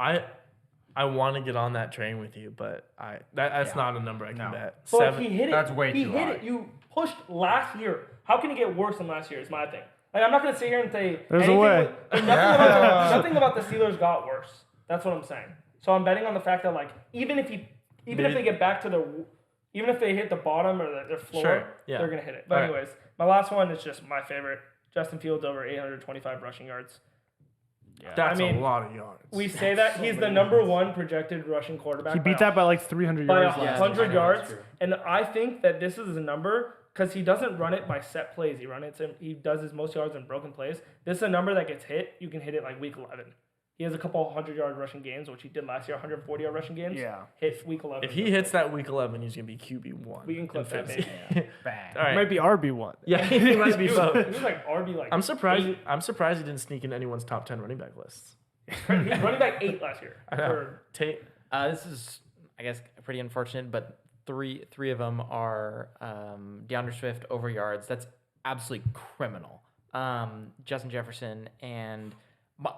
[SPEAKER 1] I want to get on that train with you, but that's not a number I can
[SPEAKER 4] No.
[SPEAKER 1] bet.
[SPEAKER 2] But
[SPEAKER 1] 7.
[SPEAKER 2] he hit it.
[SPEAKER 4] That's way
[SPEAKER 2] he
[SPEAKER 4] too
[SPEAKER 2] hit
[SPEAKER 4] high.
[SPEAKER 2] it. You pushed last year. How can it get worse than last year? Is my thing. Like, I'm not gonna sit here and say
[SPEAKER 3] There's a
[SPEAKER 2] anything
[SPEAKER 3] way.
[SPEAKER 2] Nothing, nothing about the Steelers got worse. That's what I'm saying. So I'm betting on the fact that like even if they get back to even if they hit the bottom or their floor,
[SPEAKER 1] Sure, yeah.
[SPEAKER 2] they're gonna hit it. But
[SPEAKER 1] All right.
[SPEAKER 2] anyways, my last one is just my favorite. Justin Fields over 825 rushing yards.
[SPEAKER 1] That's
[SPEAKER 2] I mean,
[SPEAKER 1] a lot of yards.
[SPEAKER 2] We say that he's the number one projected rushing quarterback.
[SPEAKER 3] He beat that by like 300
[SPEAKER 2] by
[SPEAKER 3] yards. last
[SPEAKER 2] 100
[SPEAKER 5] Yeah,
[SPEAKER 2] yards,
[SPEAKER 5] that's true.
[SPEAKER 2] and I think that this is a number because he doesn't run it by set plays. He does his most yards in broken plays. This is a number that gets hit. You can hit it like week 11. He has a couple 100-yard rushing games, which he did last year, 140-yard rushing games.
[SPEAKER 3] Yeah.
[SPEAKER 2] Hit week 11.
[SPEAKER 1] If he hits that week 11, he's gonna be QB1.
[SPEAKER 2] We can clip that,
[SPEAKER 1] baby.
[SPEAKER 2] baby.
[SPEAKER 4] Bang.
[SPEAKER 1] All right.
[SPEAKER 3] Might be RB1.
[SPEAKER 1] Yeah, he might be
[SPEAKER 2] He
[SPEAKER 1] both.
[SPEAKER 2] was like RB like.
[SPEAKER 1] I'm surprised.
[SPEAKER 2] 8.
[SPEAKER 1] I'm surprised he didn't sneak in anyone's top 10 running back lists.
[SPEAKER 2] He was running back 8 last year.
[SPEAKER 1] I know. Tate.
[SPEAKER 5] This is, I guess, pretty unfortunate, but three of them are DeAndre Swift over yards. That's absolutely criminal. Justin Jefferson and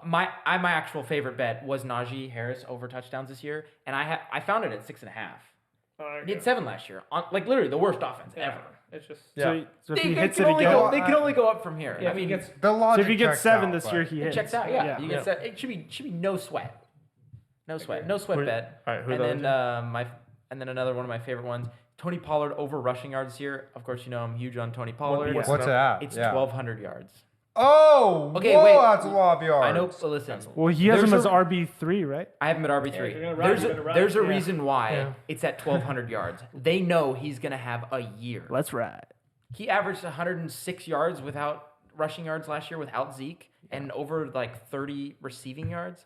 [SPEAKER 5] my actual favorite bet was Najee Harris over touchdowns this year, and I found it at 6.5. He had 7 last year on like literally the worst offense ever.
[SPEAKER 2] It's just
[SPEAKER 1] Yeah.
[SPEAKER 3] So if he
[SPEAKER 5] They
[SPEAKER 3] hits
[SPEAKER 5] can
[SPEAKER 3] it
[SPEAKER 5] only
[SPEAKER 3] again,
[SPEAKER 5] go, they can only go up from here.
[SPEAKER 2] yeah.
[SPEAKER 5] I mean,
[SPEAKER 2] If he gets
[SPEAKER 4] The
[SPEAKER 3] so
[SPEAKER 4] logic
[SPEAKER 3] if he gets
[SPEAKER 4] checks
[SPEAKER 3] 7
[SPEAKER 4] out,
[SPEAKER 3] this
[SPEAKER 4] but-
[SPEAKER 3] year, he
[SPEAKER 5] it
[SPEAKER 3] hits.
[SPEAKER 5] checks out. Yeah,
[SPEAKER 3] Yeah.
[SPEAKER 5] you get set. It should be no sweat, no sweat
[SPEAKER 1] Who-
[SPEAKER 5] bet.
[SPEAKER 1] all right, who
[SPEAKER 5] and
[SPEAKER 1] are
[SPEAKER 5] then
[SPEAKER 1] the
[SPEAKER 5] and then another one of my favorite ones, Tony Pollard over rushing yards this year. Of course, you know I'm huge on Tony Pollard.
[SPEAKER 1] What's
[SPEAKER 4] What's it at?
[SPEAKER 5] It's
[SPEAKER 4] Yeah.
[SPEAKER 5] 1,200 yards.
[SPEAKER 4] Oh,
[SPEAKER 5] Okay,
[SPEAKER 4] whoa,
[SPEAKER 5] wait.
[SPEAKER 4] that's a lot of yards.
[SPEAKER 5] I know. But listen,
[SPEAKER 3] Well, he has
[SPEAKER 5] There's
[SPEAKER 3] him as
[SPEAKER 5] a-
[SPEAKER 3] RB3, right?
[SPEAKER 5] I have him at
[SPEAKER 2] Yeah,
[SPEAKER 5] RB3.
[SPEAKER 2] if you're gonna ride, you're gonna ride.
[SPEAKER 5] There's a
[SPEAKER 2] Yeah.
[SPEAKER 5] reason why
[SPEAKER 1] Yeah.
[SPEAKER 5] it's at 1,200 yards. They know he's gonna have a year.
[SPEAKER 3] Let's ride.
[SPEAKER 5] He averaged 106 yards without rushing yards last year without Zeke, and over like 30 receiving yards.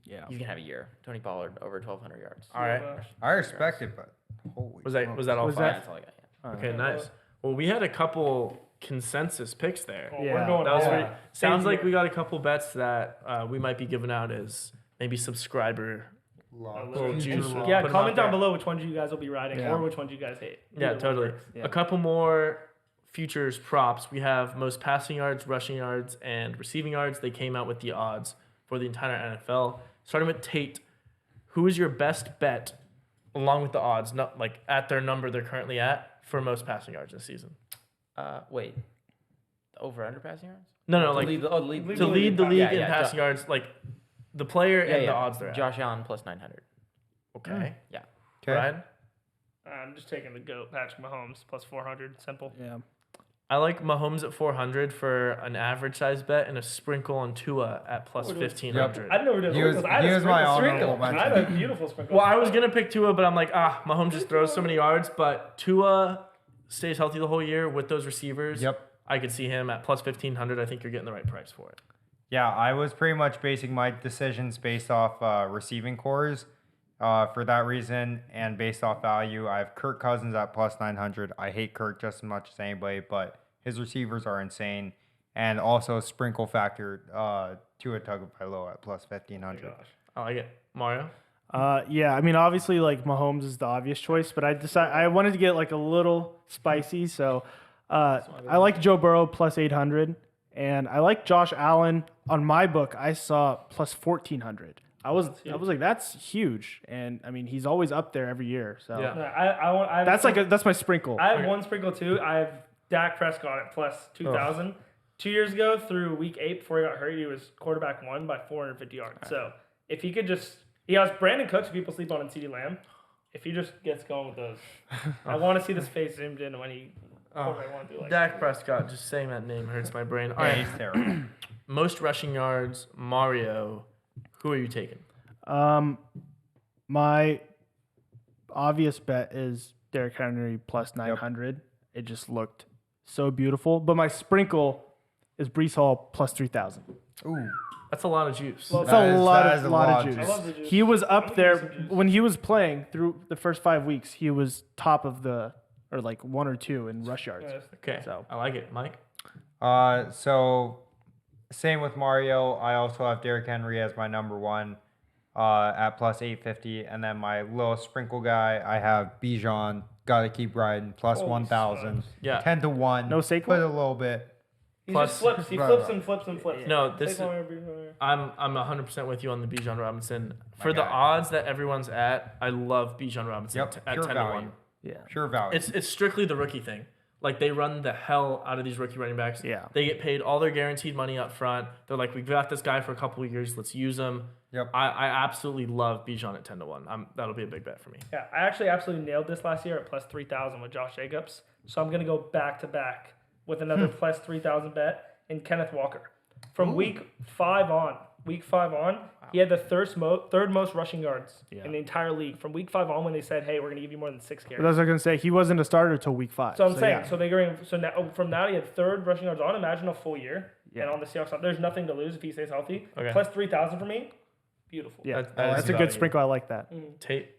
[SPEAKER 3] Yeah.
[SPEAKER 5] He's gonna have a year. Tony Pollard over 1,200 yards.
[SPEAKER 1] All right.
[SPEAKER 4] I respect it, but holy
[SPEAKER 1] Was that all
[SPEAKER 3] Was
[SPEAKER 1] five?
[SPEAKER 3] that-
[SPEAKER 5] That's all I got. Yeah.
[SPEAKER 1] Okay, nice. Well, we had a couple consensus picks there.
[SPEAKER 2] Oh,
[SPEAKER 3] Yeah.
[SPEAKER 2] we're going
[SPEAKER 1] That was
[SPEAKER 2] all
[SPEAKER 1] pretty,
[SPEAKER 2] out.
[SPEAKER 1] sounds
[SPEAKER 2] Same
[SPEAKER 1] like
[SPEAKER 2] here.
[SPEAKER 1] we got a couple bets that we might be giving out as maybe subscriber. Little juice. We'll
[SPEAKER 2] Yeah,
[SPEAKER 1] put 'em
[SPEAKER 2] comment
[SPEAKER 1] out
[SPEAKER 2] down
[SPEAKER 1] there.
[SPEAKER 2] below which ones you guys will be riding
[SPEAKER 3] Yeah.
[SPEAKER 2] or which ones you guys hate.
[SPEAKER 1] Yeah,
[SPEAKER 2] Either one
[SPEAKER 1] totally.
[SPEAKER 2] works.
[SPEAKER 3] Yeah.
[SPEAKER 1] A couple more futures props. We have most passing yards, rushing yards, and receiving yards. They came out with the odds for the entire NFL. Starting with Tate, who is your best bet along with the odds, not like at their number they're currently at for most passing yards this season?
[SPEAKER 5] Wait. Over under passing yards?
[SPEAKER 1] No,
[SPEAKER 5] To
[SPEAKER 1] like
[SPEAKER 5] lead the, oh, lead,
[SPEAKER 1] to lead the league
[SPEAKER 5] yeah,
[SPEAKER 1] in
[SPEAKER 5] yeah,
[SPEAKER 1] passing yards, like the player and the odds they're at.
[SPEAKER 5] Josh Allen plus 900.
[SPEAKER 1] Okay.
[SPEAKER 5] Yeah.
[SPEAKER 4] Okay.
[SPEAKER 1] Ryan?
[SPEAKER 2] I'm just taking the GOAT, Patrick Mahomes, plus 400. Simple.
[SPEAKER 3] Yeah.
[SPEAKER 1] I like Mahomes at 400 for an average size bet and a sprinkle on Tua at plus 1,500.
[SPEAKER 2] I didn't know we did
[SPEAKER 4] He was-
[SPEAKER 2] I had
[SPEAKER 4] he
[SPEAKER 2] a
[SPEAKER 4] was my
[SPEAKER 2] sprinkle.
[SPEAKER 4] honorable
[SPEAKER 2] I had a beautiful sprinkle.
[SPEAKER 1] Well, I was gonna pick Tua, but I'm like, Mahomes just throws so many yards. But Tua stays healthy the whole year with those receivers.
[SPEAKER 4] Yep.
[SPEAKER 1] I could see him at plus 1,500. I think you're getting the right price for it.
[SPEAKER 4] Yeah, I was pretty much basing my decisions based off receiving cores. For that reason, and based off value, I have Kirk Cousins at plus 900. I hate Kirk just as much as anybody, but his receivers are insane. And also sprinkle factor Tua Tagovailoa at plus 1,500.
[SPEAKER 1] I like it. Mario?
[SPEAKER 3] Yeah, I mean, obviously, like Mahomes is the obvious choice, but I wanted to get like a little spicy, so I like Joe Burrow plus 800, and I like Josh Allen. On my book, I saw plus 1,400. I was like, that's huge, and I mean, he's always up there every year. So
[SPEAKER 1] Yeah.
[SPEAKER 2] No, I have
[SPEAKER 3] that's my sprinkle.
[SPEAKER 2] I have one sprinkle too. I have Dak Prescott at plus 2,000. 2 years ago, through week 8 before he got hurt, he was quarterback 1 by 450 yards. So if he could he has Brandon Cooks, who people sleep on, and CeeDee Lamb. If he just gets going with those, I want to see this face zoomed in when he. I want to do like
[SPEAKER 1] Dak Prescott, just saying that name hurts my brain. All
[SPEAKER 4] Yeah,
[SPEAKER 1] right.
[SPEAKER 4] he's terrible.
[SPEAKER 1] Most rushing yards, Mario. Who are you taking?
[SPEAKER 3] My obvious bet is Derrick Henry plus 900. It just looked so beautiful. But my sprinkle is Brees Hall plus 3,000.
[SPEAKER 4] Ooh.
[SPEAKER 1] That's a lot of juice.
[SPEAKER 3] That's
[SPEAKER 4] That
[SPEAKER 3] a
[SPEAKER 4] is-
[SPEAKER 3] lot
[SPEAKER 4] that
[SPEAKER 3] of
[SPEAKER 4] is a
[SPEAKER 3] lot
[SPEAKER 4] lot
[SPEAKER 3] of
[SPEAKER 4] of
[SPEAKER 3] juice.
[SPEAKER 2] I love the juice.
[SPEAKER 3] He was
[SPEAKER 2] I'm
[SPEAKER 3] up
[SPEAKER 2] gonna
[SPEAKER 3] there
[SPEAKER 2] use some juice.
[SPEAKER 3] when he was playing through the first 5 weeks. He was top of or like 1 or 2 in rush yards.
[SPEAKER 1] Okay.
[SPEAKER 3] So-
[SPEAKER 1] I like it. Mike?
[SPEAKER 4] So same with Mario. I also have Derrick Henry as my number 1 at plus 850. And then my little sprinkle guy, I have Bijan. Got to keep riding. Plus
[SPEAKER 2] Holy
[SPEAKER 4] 1,000.
[SPEAKER 2] smokes.
[SPEAKER 1] Yeah.
[SPEAKER 4] 10 to 1.
[SPEAKER 3] No Saquon?
[SPEAKER 4] Put a little bit.
[SPEAKER 2] He
[SPEAKER 1] Plus-
[SPEAKER 2] just flips. He
[SPEAKER 4] Right,
[SPEAKER 2] flips
[SPEAKER 4] right.
[SPEAKER 2] and flips and flips.
[SPEAKER 1] No, this is,
[SPEAKER 2] Saquon over here.
[SPEAKER 1] I'm 100% with you on the Bijan Robinson. For the
[SPEAKER 4] guy.
[SPEAKER 1] odds that everyone's at, I love Bijan Robinson
[SPEAKER 4] Yep,
[SPEAKER 1] at
[SPEAKER 4] pure
[SPEAKER 1] 10 to
[SPEAKER 4] value.
[SPEAKER 1] 1.
[SPEAKER 3] Yeah.
[SPEAKER 4] Pure value.
[SPEAKER 1] It's strictly the rookie thing. Like, they run the hell out of these rookie running backs.
[SPEAKER 3] Yeah.
[SPEAKER 1] They get paid all their guaranteed money up front. They're like, we've got this guy for a couple of years. Let's use him.
[SPEAKER 4] Yep.
[SPEAKER 1] I absolutely love Bijan at 10-1. That'll be a big bet for me.
[SPEAKER 2] Yeah, I actually absolutely nailed this last year at plus 3,000 with Josh Jacobs. So I'm gonna go back to back with another plus 3,000 bet in Kenneth Walker. From week 5 on, he had the third most rushing yards in the entire league. From week 5 on, when they said, "Hey, we're gonna give you more than 6 carries."
[SPEAKER 3] But as I was going to say, he wasn't a starter until week 5.
[SPEAKER 2] So I'm saying,
[SPEAKER 3] yeah.
[SPEAKER 2] so they going so now from now he had third rushing yards on. Imagine a full year,
[SPEAKER 3] Yeah.
[SPEAKER 2] and on the Seahawks side, there's nothing to lose if he stays healthy.
[SPEAKER 1] Okay.
[SPEAKER 2] Plus 3,000 for me, beautiful.
[SPEAKER 3] Yeah,
[SPEAKER 1] That is
[SPEAKER 3] that's a
[SPEAKER 1] value.
[SPEAKER 3] good sprinkle. I like that.
[SPEAKER 1] Tate,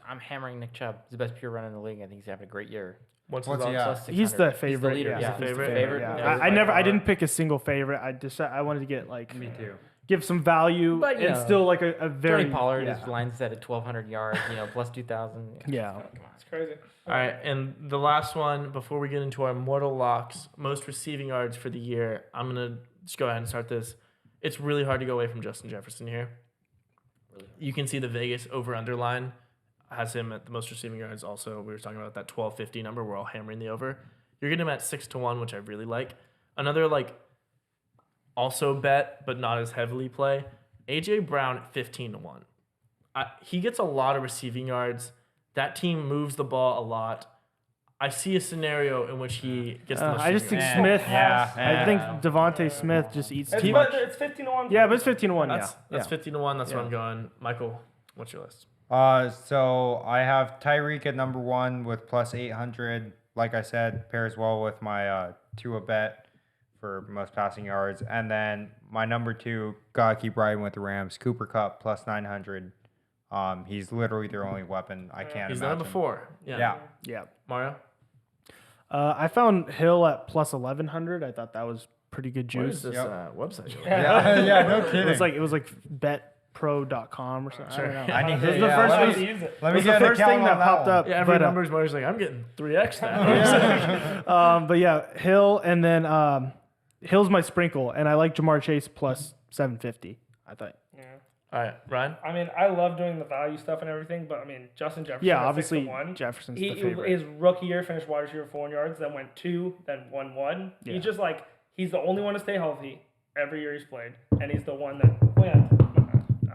[SPEAKER 5] I'm hammering Nick Chubb. He's the best pure runner in the league. I think he's having a great year.
[SPEAKER 1] what's
[SPEAKER 4] What's
[SPEAKER 1] his
[SPEAKER 4] he
[SPEAKER 1] odds?
[SPEAKER 4] at?
[SPEAKER 5] Plus
[SPEAKER 3] He's
[SPEAKER 5] 600.
[SPEAKER 3] the favorite.
[SPEAKER 5] He's the leader.
[SPEAKER 3] Yeah,
[SPEAKER 1] he's the
[SPEAKER 3] he's
[SPEAKER 1] favorite.
[SPEAKER 3] Yeah.
[SPEAKER 1] Yeah.
[SPEAKER 3] I didn't pick a single favorite. I wanted to get like
[SPEAKER 4] Me too.
[SPEAKER 3] give some value,
[SPEAKER 5] But, you
[SPEAKER 3] and
[SPEAKER 5] know,
[SPEAKER 3] still like a very
[SPEAKER 5] Tony Pollard
[SPEAKER 3] yeah.
[SPEAKER 5] is line set at 1,200 yards. Plus 2,000.
[SPEAKER 3] Yeah.
[SPEAKER 2] It's crazy.
[SPEAKER 1] All right, and the last one before we get into our mortal locks, most receiving yards for the year. I'm gonna just go ahead and start this. It's really hard to go away from Justin Jefferson here. You can see the Vegas over/under line has him at the most receiving yards. Also, we were talking about that 1250 number. We're all hammering the over. You're getting him at 6-1, which I really like. Another also bet, but not as heavily play. AJ Brown 15-1. He gets a lot of receiving yards. That team moves the ball a lot. I see a scenario in which he gets the most
[SPEAKER 3] I just think
[SPEAKER 1] receiving
[SPEAKER 3] Smith.
[SPEAKER 4] Yeah.
[SPEAKER 3] I think Devontae Smith just eats
[SPEAKER 2] It's,
[SPEAKER 3] too much.
[SPEAKER 2] it's 15-1.
[SPEAKER 3] Yeah, but it's 15-1.
[SPEAKER 1] yards.
[SPEAKER 3] Yeah.
[SPEAKER 1] That's 15-1. That's where I'm going. Michael, what's your list?
[SPEAKER 4] So I have Tyreek at number 1 with plus 800. Like I said, pairs well with my Tua bet for most passing yards. And then my number 2, gotta keep riding with the Rams, Cooper Kupp plus 900. He's literally their only weapon. I can't
[SPEAKER 1] He's
[SPEAKER 4] imagine.
[SPEAKER 1] done it before.
[SPEAKER 4] Yeah.
[SPEAKER 3] Yeah.
[SPEAKER 1] Mario?
[SPEAKER 3] I found Hill at plus 1100. I thought that was pretty good
[SPEAKER 1] What is
[SPEAKER 3] juice.
[SPEAKER 1] this
[SPEAKER 4] Yep.
[SPEAKER 1] website?
[SPEAKER 4] Yeah, no kidding.
[SPEAKER 3] It was like betpro.com or something. I don't know.
[SPEAKER 4] I need
[SPEAKER 3] This is
[SPEAKER 4] to,
[SPEAKER 3] the
[SPEAKER 4] yeah,
[SPEAKER 3] first
[SPEAKER 4] let
[SPEAKER 3] one-
[SPEAKER 4] me-
[SPEAKER 2] use it.
[SPEAKER 4] Let
[SPEAKER 3] It
[SPEAKER 4] me
[SPEAKER 3] was the
[SPEAKER 4] get an
[SPEAKER 3] first
[SPEAKER 4] account
[SPEAKER 3] thing
[SPEAKER 4] on
[SPEAKER 3] that popped
[SPEAKER 4] one.
[SPEAKER 3] up.
[SPEAKER 1] Yeah, every
[SPEAKER 3] but,
[SPEAKER 1] number's Mario's like, I'm getting 3x that.
[SPEAKER 3] but yeah, Hill and then Hill's my sprinkle, and I like Jamar Chase plus 750. I thought.
[SPEAKER 1] All right, Ryan?
[SPEAKER 2] I mean, I love doing the value stuff and everything, but I mean, Justin Jefferson.
[SPEAKER 3] Yeah,
[SPEAKER 2] at
[SPEAKER 3] obviously
[SPEAKER 2] 6-1.
[SPEAKER 3] Jefferson's
[SPEAKER 2] He
[SPEAKER 3] the favorite.
[SPEAKER 2] his rookie year finished wide receiver 4 yards, then went 2, then 1-1.
[SPEAKER 3] Yeah.
[SPEAKER 2] He's just he's the only one to stay healthy every year he's played, and he's the one that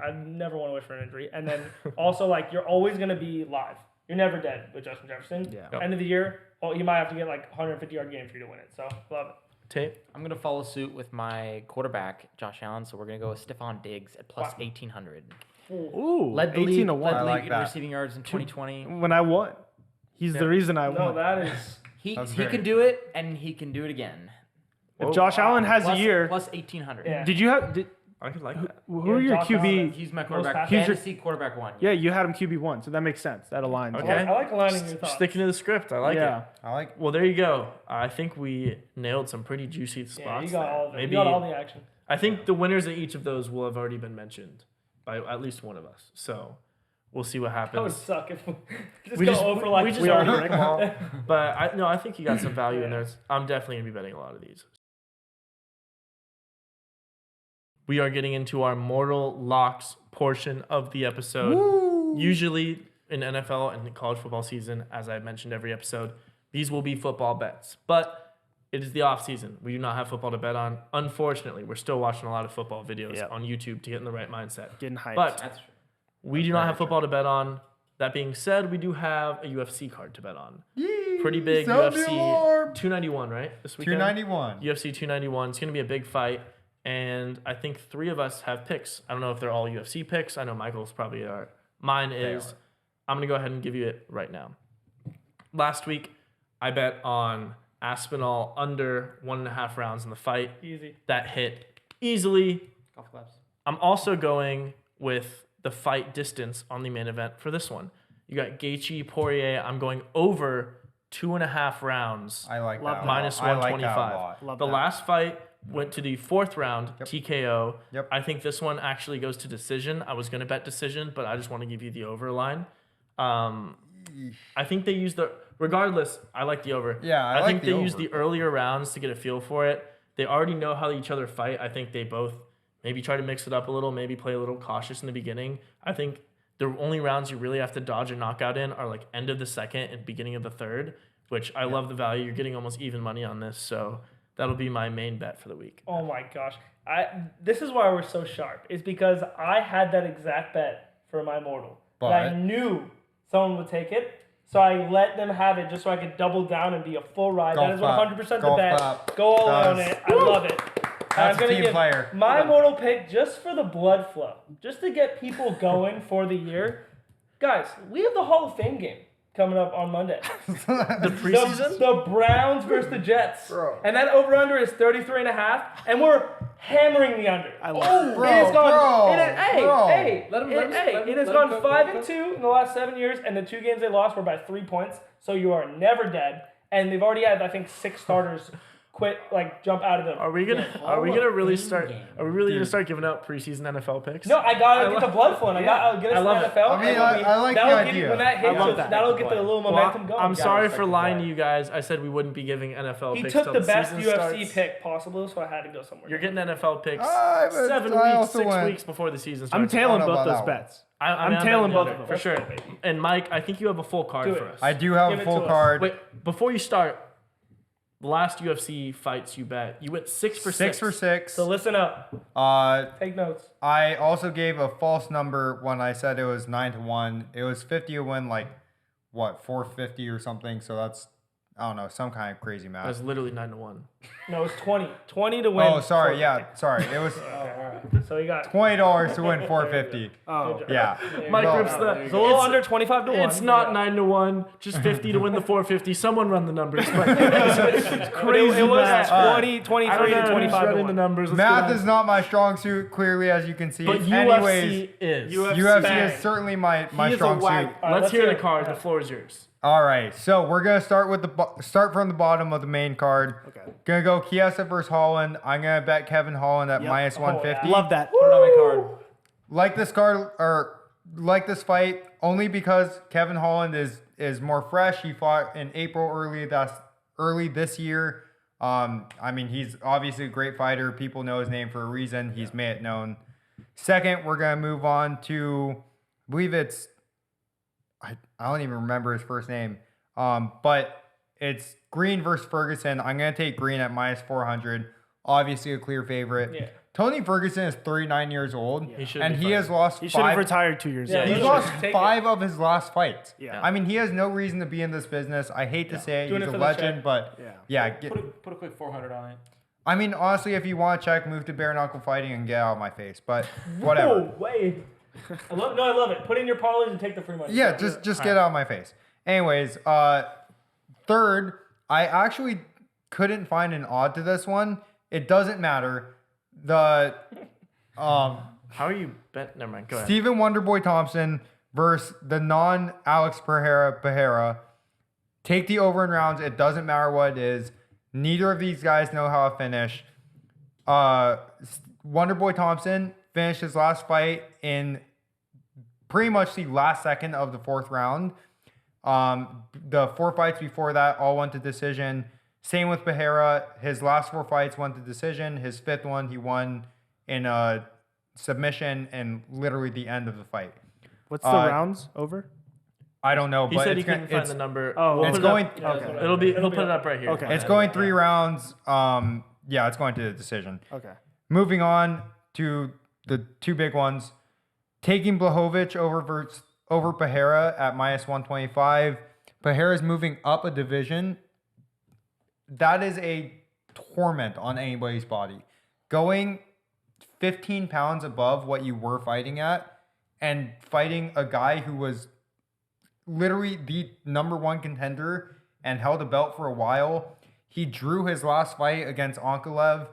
[SPEAKER 2] I never want to wish for an injury. And then also you're always gonna be live. You're never dead with Justin Jefferson.
[SPEAKER 3] Yeah.
[SPEAKER 2] End of the year, he might have to get 150-yard game for you to win it. So love it.
[SPEAKER 1] Tate?
[SPEAKER 5] I'm going to follow suit with my quarterback, Josh Allen. So we're going to go with Stephon Diggs at plus 1,800.
[SPEAKER 3] Ooh,
[SPEAKER 5] Led the league,
[SPEAKER 3] 18 to 1.
[SPEAKER 5] led the
[SPEAKER 4] I
[SPEAKER 5] league
[SPEAKER 4] like
[SPEAKER 5] in
[SPEAKER 4] that.
[SPEAKER 5] receiving yards in 2020.
[SPEAKER 3] When I won, he's the reason I
[SPEAKER 2] No,
[SPEAKER 3] won.
[SPEAKER 2] that is.
[SPEAKER 5] He
[SPEAKER 4] That's
[SPEAKER 5] he
[SPEAKER 4] very-
[SPEAKER 5] can do it, and he can do it again.
[SPEAKER 3] If Josh Allen has
[SPEAKER 5] Plus-
[SPEAKER 3] a year,
[SPEAKER 5] plus 1,800.
[SPEAKER 2] Yeah.
[SPEAKER 3] did you have?
[SPEAKER 1] I could like that.
[SPEAKER 3] Who
[SPEAKER 2] Yeah,
[SPEAKER 3] are your
[SPEAKER 2] Josh
[SPEAKER 3] QB?
[SPEAKER 2] Allen.
[SPEAKER 5] He's my
[SPEAKER 2] Most
[SPEAKER 5] quarterback.
[SPEAKER 2] passes.
[SPEAKER 3] He's your-
[SPEAKER 5] Fantasy quarterback 1.
[SPEAKER 3] Yeah, you had him QB1, so that makes sense. That aligns.
[SPEAKER 1] Okay.
[SPEAKER 2] I like aligning your thoughts.
[SPEAKER 1] Sticking to the script. I like
[SPEAKER 3] yeah.
[SPEAKER 1] it.
[SPEAKER 4] I like.
[SPEAKER 1] Well, there you go. I think we nailed some pretty juicy spots.
[SPEAKER 2] Yeah, you got
[SPEAKER 1] there.
[SPEAKER 2] all of it.
[SPEAKER 1] Maybe
[SPEAKER 2] You got all the action.
[SPEAKER 1] I think the winners of each of those will have already been mentioned by at least one of us. So we'll see what happens.
[SPEAKER 2] That would suck if we
[SPEAKER 1] we
[SPEAKER 2] go
[SPEAKER 1] just,
[SPEAKER 2] over
[SPEAKER 1] we just
[SPEAKER 2] we
[SPEAKER 1] already
[SPEAKER 2] are.
[SPEAKER 1] picked them all. But I think you got some value in there. I'm definitely gonna be betting a lot of these. We are getting into our mortal locks portion of the episode. Usually in NFL and college football season, as I mentioned every episode, these will be football bets. But it is the off season. We do not have football to bet on. Unfortunately, we're still watching a lot of football videos
[SPEAKER 3] Yep.
[SPEAKER 1] on YouTube to get in the right mindset.
[SPEAKER 3] Getting hyped.
[SPEAKER 1] But
[SPEAKER 5] That's true.
[SPEAKER 1] we do not have football to bet on. That being said, we do have a UFC card to bet on. Pretty big
[SPEAKER 4] Sound the
[SPEAKER 1] UFC
[SPEAKER 4] alarm.
[SPEAKER 1] 291, right? This weekend?
[SPEAKER 4] 291.
[SPEAKER 1] UFC 291. It's going to be a big fight. And I think 3 of us have picks. I don't know if they're all UFC picks. I know Michael's probably are. Mine is. I'm going to go ahead and give you it right now. Last week, I bet on Aspinall under 1.5 rounds in the fight.
[SPEAKER 2] Easy.
[SPEAKER 1] That hit easily.
[SPEAKER 5] Golf claps.
[SPEAKER 1] I'm also going with the fight distance on the main event for this one. You got Gaethje, Poirier. I'm going over 2.5 rounds.
[SPEAKER 4] I like that.
[SPEAKER 1] Minus
[SPEAKER 4] I like that a
[SPEAKER 1] 125.
[SPEAKER 4] lot.
[SPEAKER 3] Love
[SPEAKER 1] The
[SPEAKER 3] that.
[SPEAKER 1] last fight went to the 4th round, TKO.
[SPEAKER 4] Yep.
[SPEAKER 1] I think this one actually goes to decision. I was going to bet decision, but I just want to give you the over line. I think they use the... Regardless, I like the over.
[SPEAKER 4] Yeah, I like
[SPEAKER 1] think
[SPEAKER 4] the
[SPEAKER 1] they use
[SPEAKER 4] over.
[SPEAKER 1] the earlier rounds to get a feel for it. They already know how each other fight. I think they both maybe try to mix it up a little, maybe play a little cautious in the beginning. I think the only rounds you really have to dodge a knockout in are end of the 2nd and beginning of the 3rd. which I love the value. You're getting almost even money on this, so that'll be my main bet for the week.
[SPEAKER 2] Oh my gosh. This is why we're so sharp. Is because I had that exact bet for my mortal. But I knew someone would take it. So I let them have it just so I could double down and be a full ride. That is 100% the bet. Go all in on it. I love it.
[SPEAKER 4] That's a team player.
[SPEAKER 2] My mortal pick just for the blood flow. Just to get people going for the year. Guys, we have the Hall of Fame game coming up on Monday.
[SPEAKER 1] The preseason?
[SPEAKER 2] The Browns versus the Jets.
[SPEAKER 3] Bro.
[SPEAKER 2] And that over-under is 33.5. And we're hammering the under.
[SPEAKER 3] I love it.
[SPEAKER 2] It has gone,
[SPEAKER 5] Let him
[SPEAKER 2] it has
[SPEAKER 5] go,
[SPEAKER 2] gone
[SPEAKER 5] go,
[SPEAKER 2] 5-2 in the last 7 years, and the 2 games they lost were by 3 points. So you are never dead. And they've already had, I think, 6 starters jump out of them.
[SPEAKER 1] Are we gonna really start giving out preseason NFL picks?
[SPEAKER 2] No, I gotta get the blood flowing. I'll get us
[SPEAKER 1] I love
[SPEAKER 2] the
[SPEAKER 1] it.
[SPEAKER 2] NFL.
[SPEAKER 4] I mean, I like the idea.
[SPEAKER 2] When that hits, that'll get the little momentum going.
[SPEAKER 1] I'm sorry for
[SPEAKER 5] second
[SPEAKER 1] lying
[SPEAKER 5] play.
[SPEAKER 1] to you guys. I said we wouldn't be giving NFL
[SPEAKER 2] He
[SPEAKER 1] picks.
[SPEAKER 2] took
[SPEAKER 1] till
[SPEAKER 2] the best
[SPEAKER 1] season
[SPEAKER 2] UFC
[SPEAKER 1] starts.
[SPEAKER 2] pick possible, so I had to go somewhere.
[SPEAKER 1] You're getting NFL picks
[SPEAKER 4] but
[SPEAKER 1] 7
[SPEAKER 4] I
[SPEAKER 1] weeks,
[SPEAKER 4] also
[SPEAKER 1] 6
[SPEAKER 4] went-
[SPEAKER 1] weeks before the season
[SPEAKER 3] I'm
[SPEAKER 1] starts.
[SPEAKER 3] tailing
[SPEAKER 4] I don't know
[SPEAKER 3] both
[SPEAKER 4] about
[SPEAKER 3] those
[SPEAKER 4] that one.
[SPEAKER 3] bets.
[SPEAKER 1] I'm
[SPEAKER 3] tailing
[SPEAKER 1] betting
[SPEAKER 3] both
[SPEAKER 1] the
[SPEAKER 3] of them.
[SPEAKER 1] for sure. And Mike, I think you have a full card
[SPEAKER 2] Do
[SPEAKER 1] for
[SPEAKER 2] it.
[SPEAKER 1] us.
[SPEAKER 4] I do have
[SPEAKER 2] Give
[SPEAKER 4] a
[SPEAKER 2] it
[SPEAKER 4] full
[SPEAKER 2] to us.
[SPEAKER 4] card.
[SPEAKER 1] Wait, before you start, the last UFC fights you bet, you went 6 for 6.
[SPEAKER 4] 6 for 6.
[SPEAKER 2] So listen up. Take notes.
[SPEAKER 4] I also gave a false number when I said it was 9-1. It was 50 to win, 450 or something. So that's, I don't know, some kind of crazy math.
[SPEAKER 1] That's literally 9-1.
[SPEAKER 2] No, it's 20. 20 to win.
[SPEAKER 4] Oh, sorry. Yeah, sorry. It was
[SPEAKER 2] So you got
[SPEAKER 4] $20 to win 450.
[SPEAKER 3] Oh,
[SPEAKER 4] Yeah.
[SPEAKER 1] Mike
[SPEAKER 4] Well,
[SPEAKER 1] rips the.
[SPEAKER 2] it's a little under 25 to 1.
[SPEAKER 1] It's not 9-1, just 50 to win the 450. Someone run the numbers. But
[SPEAKER 2] Crazy. It was
[SPEAKER 1] math.
[SPEAKER 2] 20, 23
[SPEAKER 1] I don't know
[SPEAKER 2] to
[SPEAKER 1] who's
[SPEAKER 2] 25 to
[SPEAKER 1] running the
[SPEAKER 2] 1.
[SPEAKER 1] numbers. Let's
[SPEAKER 4] Math
[SPEAKER 1] get
[SPEAKER 4] is
[SPEAKER 1] on.
[SPEAKER 4] not my strong suit, clearly, as you can see.
[SPEAKER 1] But
[SPEAKER 4] Anyways,
[SPEAKER 1] UFC is.
[SPEAKER 4] UFC
[SPEAKER 2] Bang.
[SPEAKER 4] is certainly my
[SPEAKER 3] He is a
[SPEAKER 4] strong
[SPEAKER 3] wag.
[SPEAKER 4] suit.
[SPEAKER 2] All right,
[SPEAKER 1] Let's hear the
[SPEAKER 2] it.
[SPEAKER 1] card.
[SPEAKER 2] Yeah.
[SPEAKER 1] The floor is yours.
[SPEAKER 4] All right, so we're gonna start with start from the bottom of the main card.
[SPEAKER 3] Okay.
[SPEAKER 4] Gonna go Chiesa versus Holland. I'm gonna bet Kevin Holland at
[SPEAKER 3] Yep.
[SPEAKER 4] minus 150.
[SPEAKER 3] Love that.
[SPEAKER 5] Put it on my card.
[SPEAKER 4] Like this card or like this fight only because Kevin Holland is more fresh. He fought in April early this year. I mean, he's obviously a great fighter. People know his name for a reason. He's made it known. Second, we're gonna move on to, I believe it's, I don't even remember his first name. But it's Green versus Ferguson. I'm gonna take Green at minus 400. Obviously a clear favorite.
[SPEAKER 2] Yeah.
[SPEAKER 4] Tony Ferguson is 39 years old,
[SPEAKER 1] He should
[SPEAKER 4] and
[SPEAKER 1] be
[SPEAKER 4] he has lost
[SPEAKER 3] He should have
[SPEAKER 4] 5.
[SPEAKER 3] retired 2 years
[SPEAKER 2] Yeah,
[SPEAKER 3] ago.
[SPEAKER 2] he
[SPEAKER 4] He's
[SPEAKER 2] should
[SPEAKER 4] lost
[SPEAKER 2] take
[SPEAKER 4] 5 of his last fights.
[SPEAKER 3] Yeah.
[SPEAKER 4] I mean, he has no reason to be in this business. I hate to say it,
[SPEAKER 2] Doing
[SPEAKER 4] he's
[SPEAKER 2] it
[SPEAKER 4] a
[SPEAKER 2] for the
[SPEAKER 4] legend,
[SPEAKER 2] check.
[SPEAKER 4] but
[SPEAKER 3] Yeah.
[SPEAKER 5] Put a quick 400 on it.
[SPEAKER 4] I mean, honestly, if you want to check, move to bare knuckle fighting and get out of my face. But whatever.
[SPEAKER 2] Whoa, wait. I love it. Put in your parlays and take the free money.
[SPEAKER 4] Yeah, just get out of my face. Anyways, third, I actually couldn't find an odd to this one. It doesn't matter. The
[SPEAKER 1] How are you bet? Never mind. Go ahead.
[SPEAKER 4] Stephen Wonderboy Thompson versus the non-Alex Pereira. Take the over in rounds. It doesn't matter what it is. Neither of these guys know how to finish. Wonderboy Thompson finished his last fight in pretty much the last second of the 4th round. The 4 fights before that all went to decision. Same with Pereira. His last 4 fights went to decision. His 5th one, he won in a submission and literally the end of the fight.
[SPEAKER 3] What's the rounds over?
[SPEAKER 4] I don't know,
[SPEAKER 1] He
[SPEAKER 4] but
[SPEAKER 1] said he
[SPEAKER 4] it's, gonna-
[SPEAKER 1] couldn't find
[SPEAKER 4] it's,
[SPEAKER 1] the number.
[SPEAKER 3] Oh,
[SPEAKER 1] We'll
[SPEAKER 4] it's
[SPEAKER 1] put it up.
[SPEAKER 4] going.
[SPEAKER 2] Yeah, that's what I-
[SPEAKER 1] It'll put it up right here.
[SPEAKER 3] Okay.
[SPEAKER 4] It's going 3 rounds. Yeah, it's going to the decision.
[SPEAKER 3] Okay.
[SPEAKER 4] Moving on to the 2 big ones. Taking Blachowicz over Pereira at minus 125. Pereira's moving up a division. That is a torment on anybody's body. Going 15 pounds above what you were fighting at and fighting a guy who was literally the #1 contender and held a belt for a while. He drew his last fight against Ankalaev.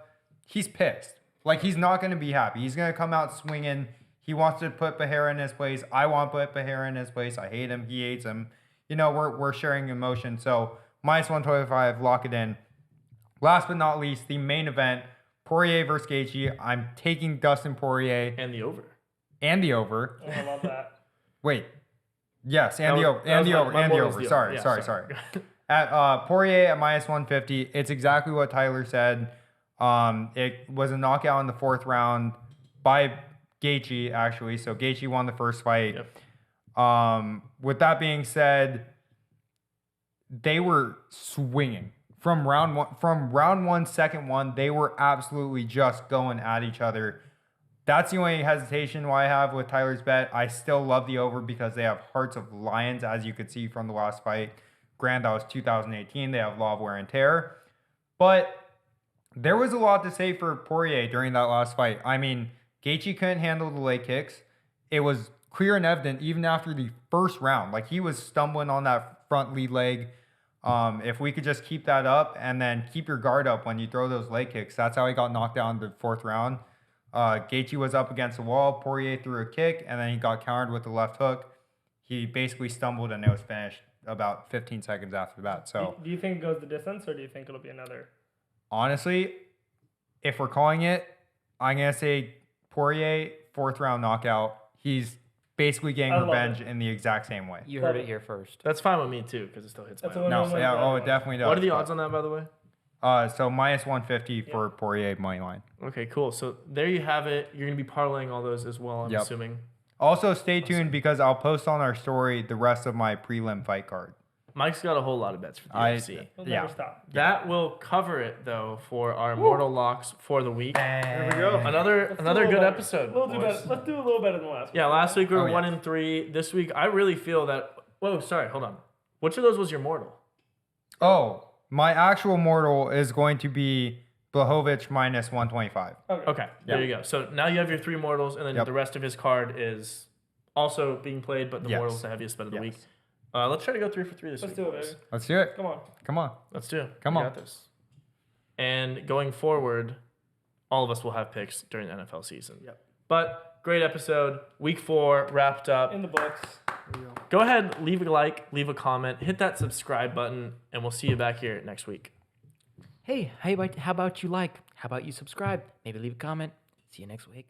[SPEAKER 4] He's pissed. Like, he's not going to be happy. He's going to come out swinging. He wants to put Pereira in his place. I want to put Pereira in his place. I hate him. He hates him. You know, we're sharing emotion. So, minus 125, lock it in. Last but not least, the main event, Poirier versus Gaethje. I'm taking Dustin Poirier
[SPEAKER 1] And the over.
[SPEAKER 4] and the over.
[SPEAKER 2] Oh, I love that.
[SPEAKER 4] Wait. Yes, and
[SPEAKER 1] That
[SPEAKER 4] the
[SPEAKER 1] was-
[SPEAKER 4] over.
[SPEAKER 1] that
[SPEAKER 4] And
[SPEAKER 1] was
[SPEAKER 4] the
[SPEAKER 1] my-
[SPEAKER 4] over.
[SPEAKER 1] my
[SPEAKER 4] And the
[SPEAKER 1] vote was
[SPEAKER 4] over.
[SPEAKER 1] the
[SPEAKER 4] Sorry,
[SPEAKER 1] over. Yeah,
[SPEAKER 4] sorry. At Poirier at minus 150, it's exactly what Tyler said. It was a knockout in the 4th round by Gaethje, actually. So Gaethje won the first fight.
[SPEAKER 1] Yep.
[SPEAKER 4] With that being said, they were swinging from round one, second one. They were absolutely just going at each other. That's the only hesitation why I have with Tyler's bet. I still love the over because they have Hearts of Lions, as you could see from the last fight. Granted, that was 2018. They have Law of Wear and Tear. But there was a lot to say for Poirier during that last fight. I mean, Gaethje couldn't handle the leg kicks. It was clear and evident even after the first round. Like, he was stumbling on that front lead leg. If we could just keep that up and then keep your guard up when you throw those leg kicks, that's how he got knocked down in the fourth round. Gaethje was up against the wall. Poirier threw a kick, and then he got countered with the left hook. He basically stumbled, and it was finished about 15 seconds after that. So,
[SPEAKER 2] Do you think it goes the distance, or do you think it'll be another?
[SPEAKER 4] honestly, if we're calling it, I'm going to say Poirier, fourth round knockout. He's basically getting
[SPEAKER 2] I love
[SPEAKER 4] revenge in the exact same way.
[SPEAKER 5] You heard it here first.
[SPEAKER 1] That's fine with me too, because it still hits my
[SPEAKER 2] That's
[SPEAKER 1] own.
[SPEAKER 2] what-
[SPEAKER 4] No, yeah, oh, it definitely does.
[SPEAKER 1] What are the
[SPEAKER 4] but-
[SPEAKER 1] odds on that, by the way?
[SPEAKER 4] So minus 150 for Poirier money line.
[SPEAKER 1] Okay, cool. So there you have it. You're going to be parlaying all those as well, I'm
[SPEAKER 4] Yep.
[SPEAKER 1] assuming.
[SPEAKER 4] Also, stay tuned because I'll post on our story the rest of my prelim fight card.
[SPEAKER 1] Mike's got a whole lot of bets for the UFC.
[SPEAKER 2] We'll
[SPEAKER 4] Yeah.
[SPEAKER 2] never stop.
[SPEAKER 1] That will cover it, though, for our Mortal Locks for the week.
[SPEAKER 2] There we go.
[SPEAKER 1] Another
[SPEAKER 2] Let's do a
[SPEAKER 1] good
[SPEAKER 2] little better.
[SPEAKER 1] episode.
[SPEAKER 2] We'll do
[SPEAKER 1] boys.
[SPEAKER 2] better. Let's do a little better than last.
[SPEAKER 1] Yeah, last week we were
[SPEAKER 4] Oh, yeah.
[SPEAKER 1] 1-3. This week, I really feel that. Whoa, sorry, hold on. Which of those was your mortal?
[SPEAKER 4] Oh, my actual mortal is going to be Blachowicz minus 125.
[SPEAKER 1] Okay, there you go. So now you have your 3 mortals, and then
[SPEAKER 4] Yep.
[SPEAKER 1] the rest of his card is also being played, but the
[SPEAKER 4] Yes.
[SPEAKER 1] mortal's the heaviest bet of the
[SPEAKER 4] Yes.
[SPEAKER 1] week. Let's try to go 3 for 3 this
[SPEAKER 2] Let's
[SPEAKER 1] week.
[SPEAKER 2] do it,
[SPEAKER 1] boys.
[SPEAKER 2] baby.
[SPEAKER 4] Let's do it.
[SPEAKER 2] Come on.
[SPEAKER 4] Come on.
[SPEAKER 1] Let's do it.
[SPEAKER 4] Come
[SPEAKER 1] We
[SPEAKER 4] on.
[SPEAKER 1] got this. And going forward, all of us will have picks during the NFL season.
[SPEAKER 2] Yep.
[SPEAKER 1] But great episode. Week 4 wrapped up.
[SPEAKER 2] In the books.
[SPEAKER 1] Go ahead, leave a like, leave a comment, hit that subscribe button, and we'll see you back here next week.
[SPEAKER 5] Hey, how about you like? How about you subscribe? Maybe leave a comment. See you next week.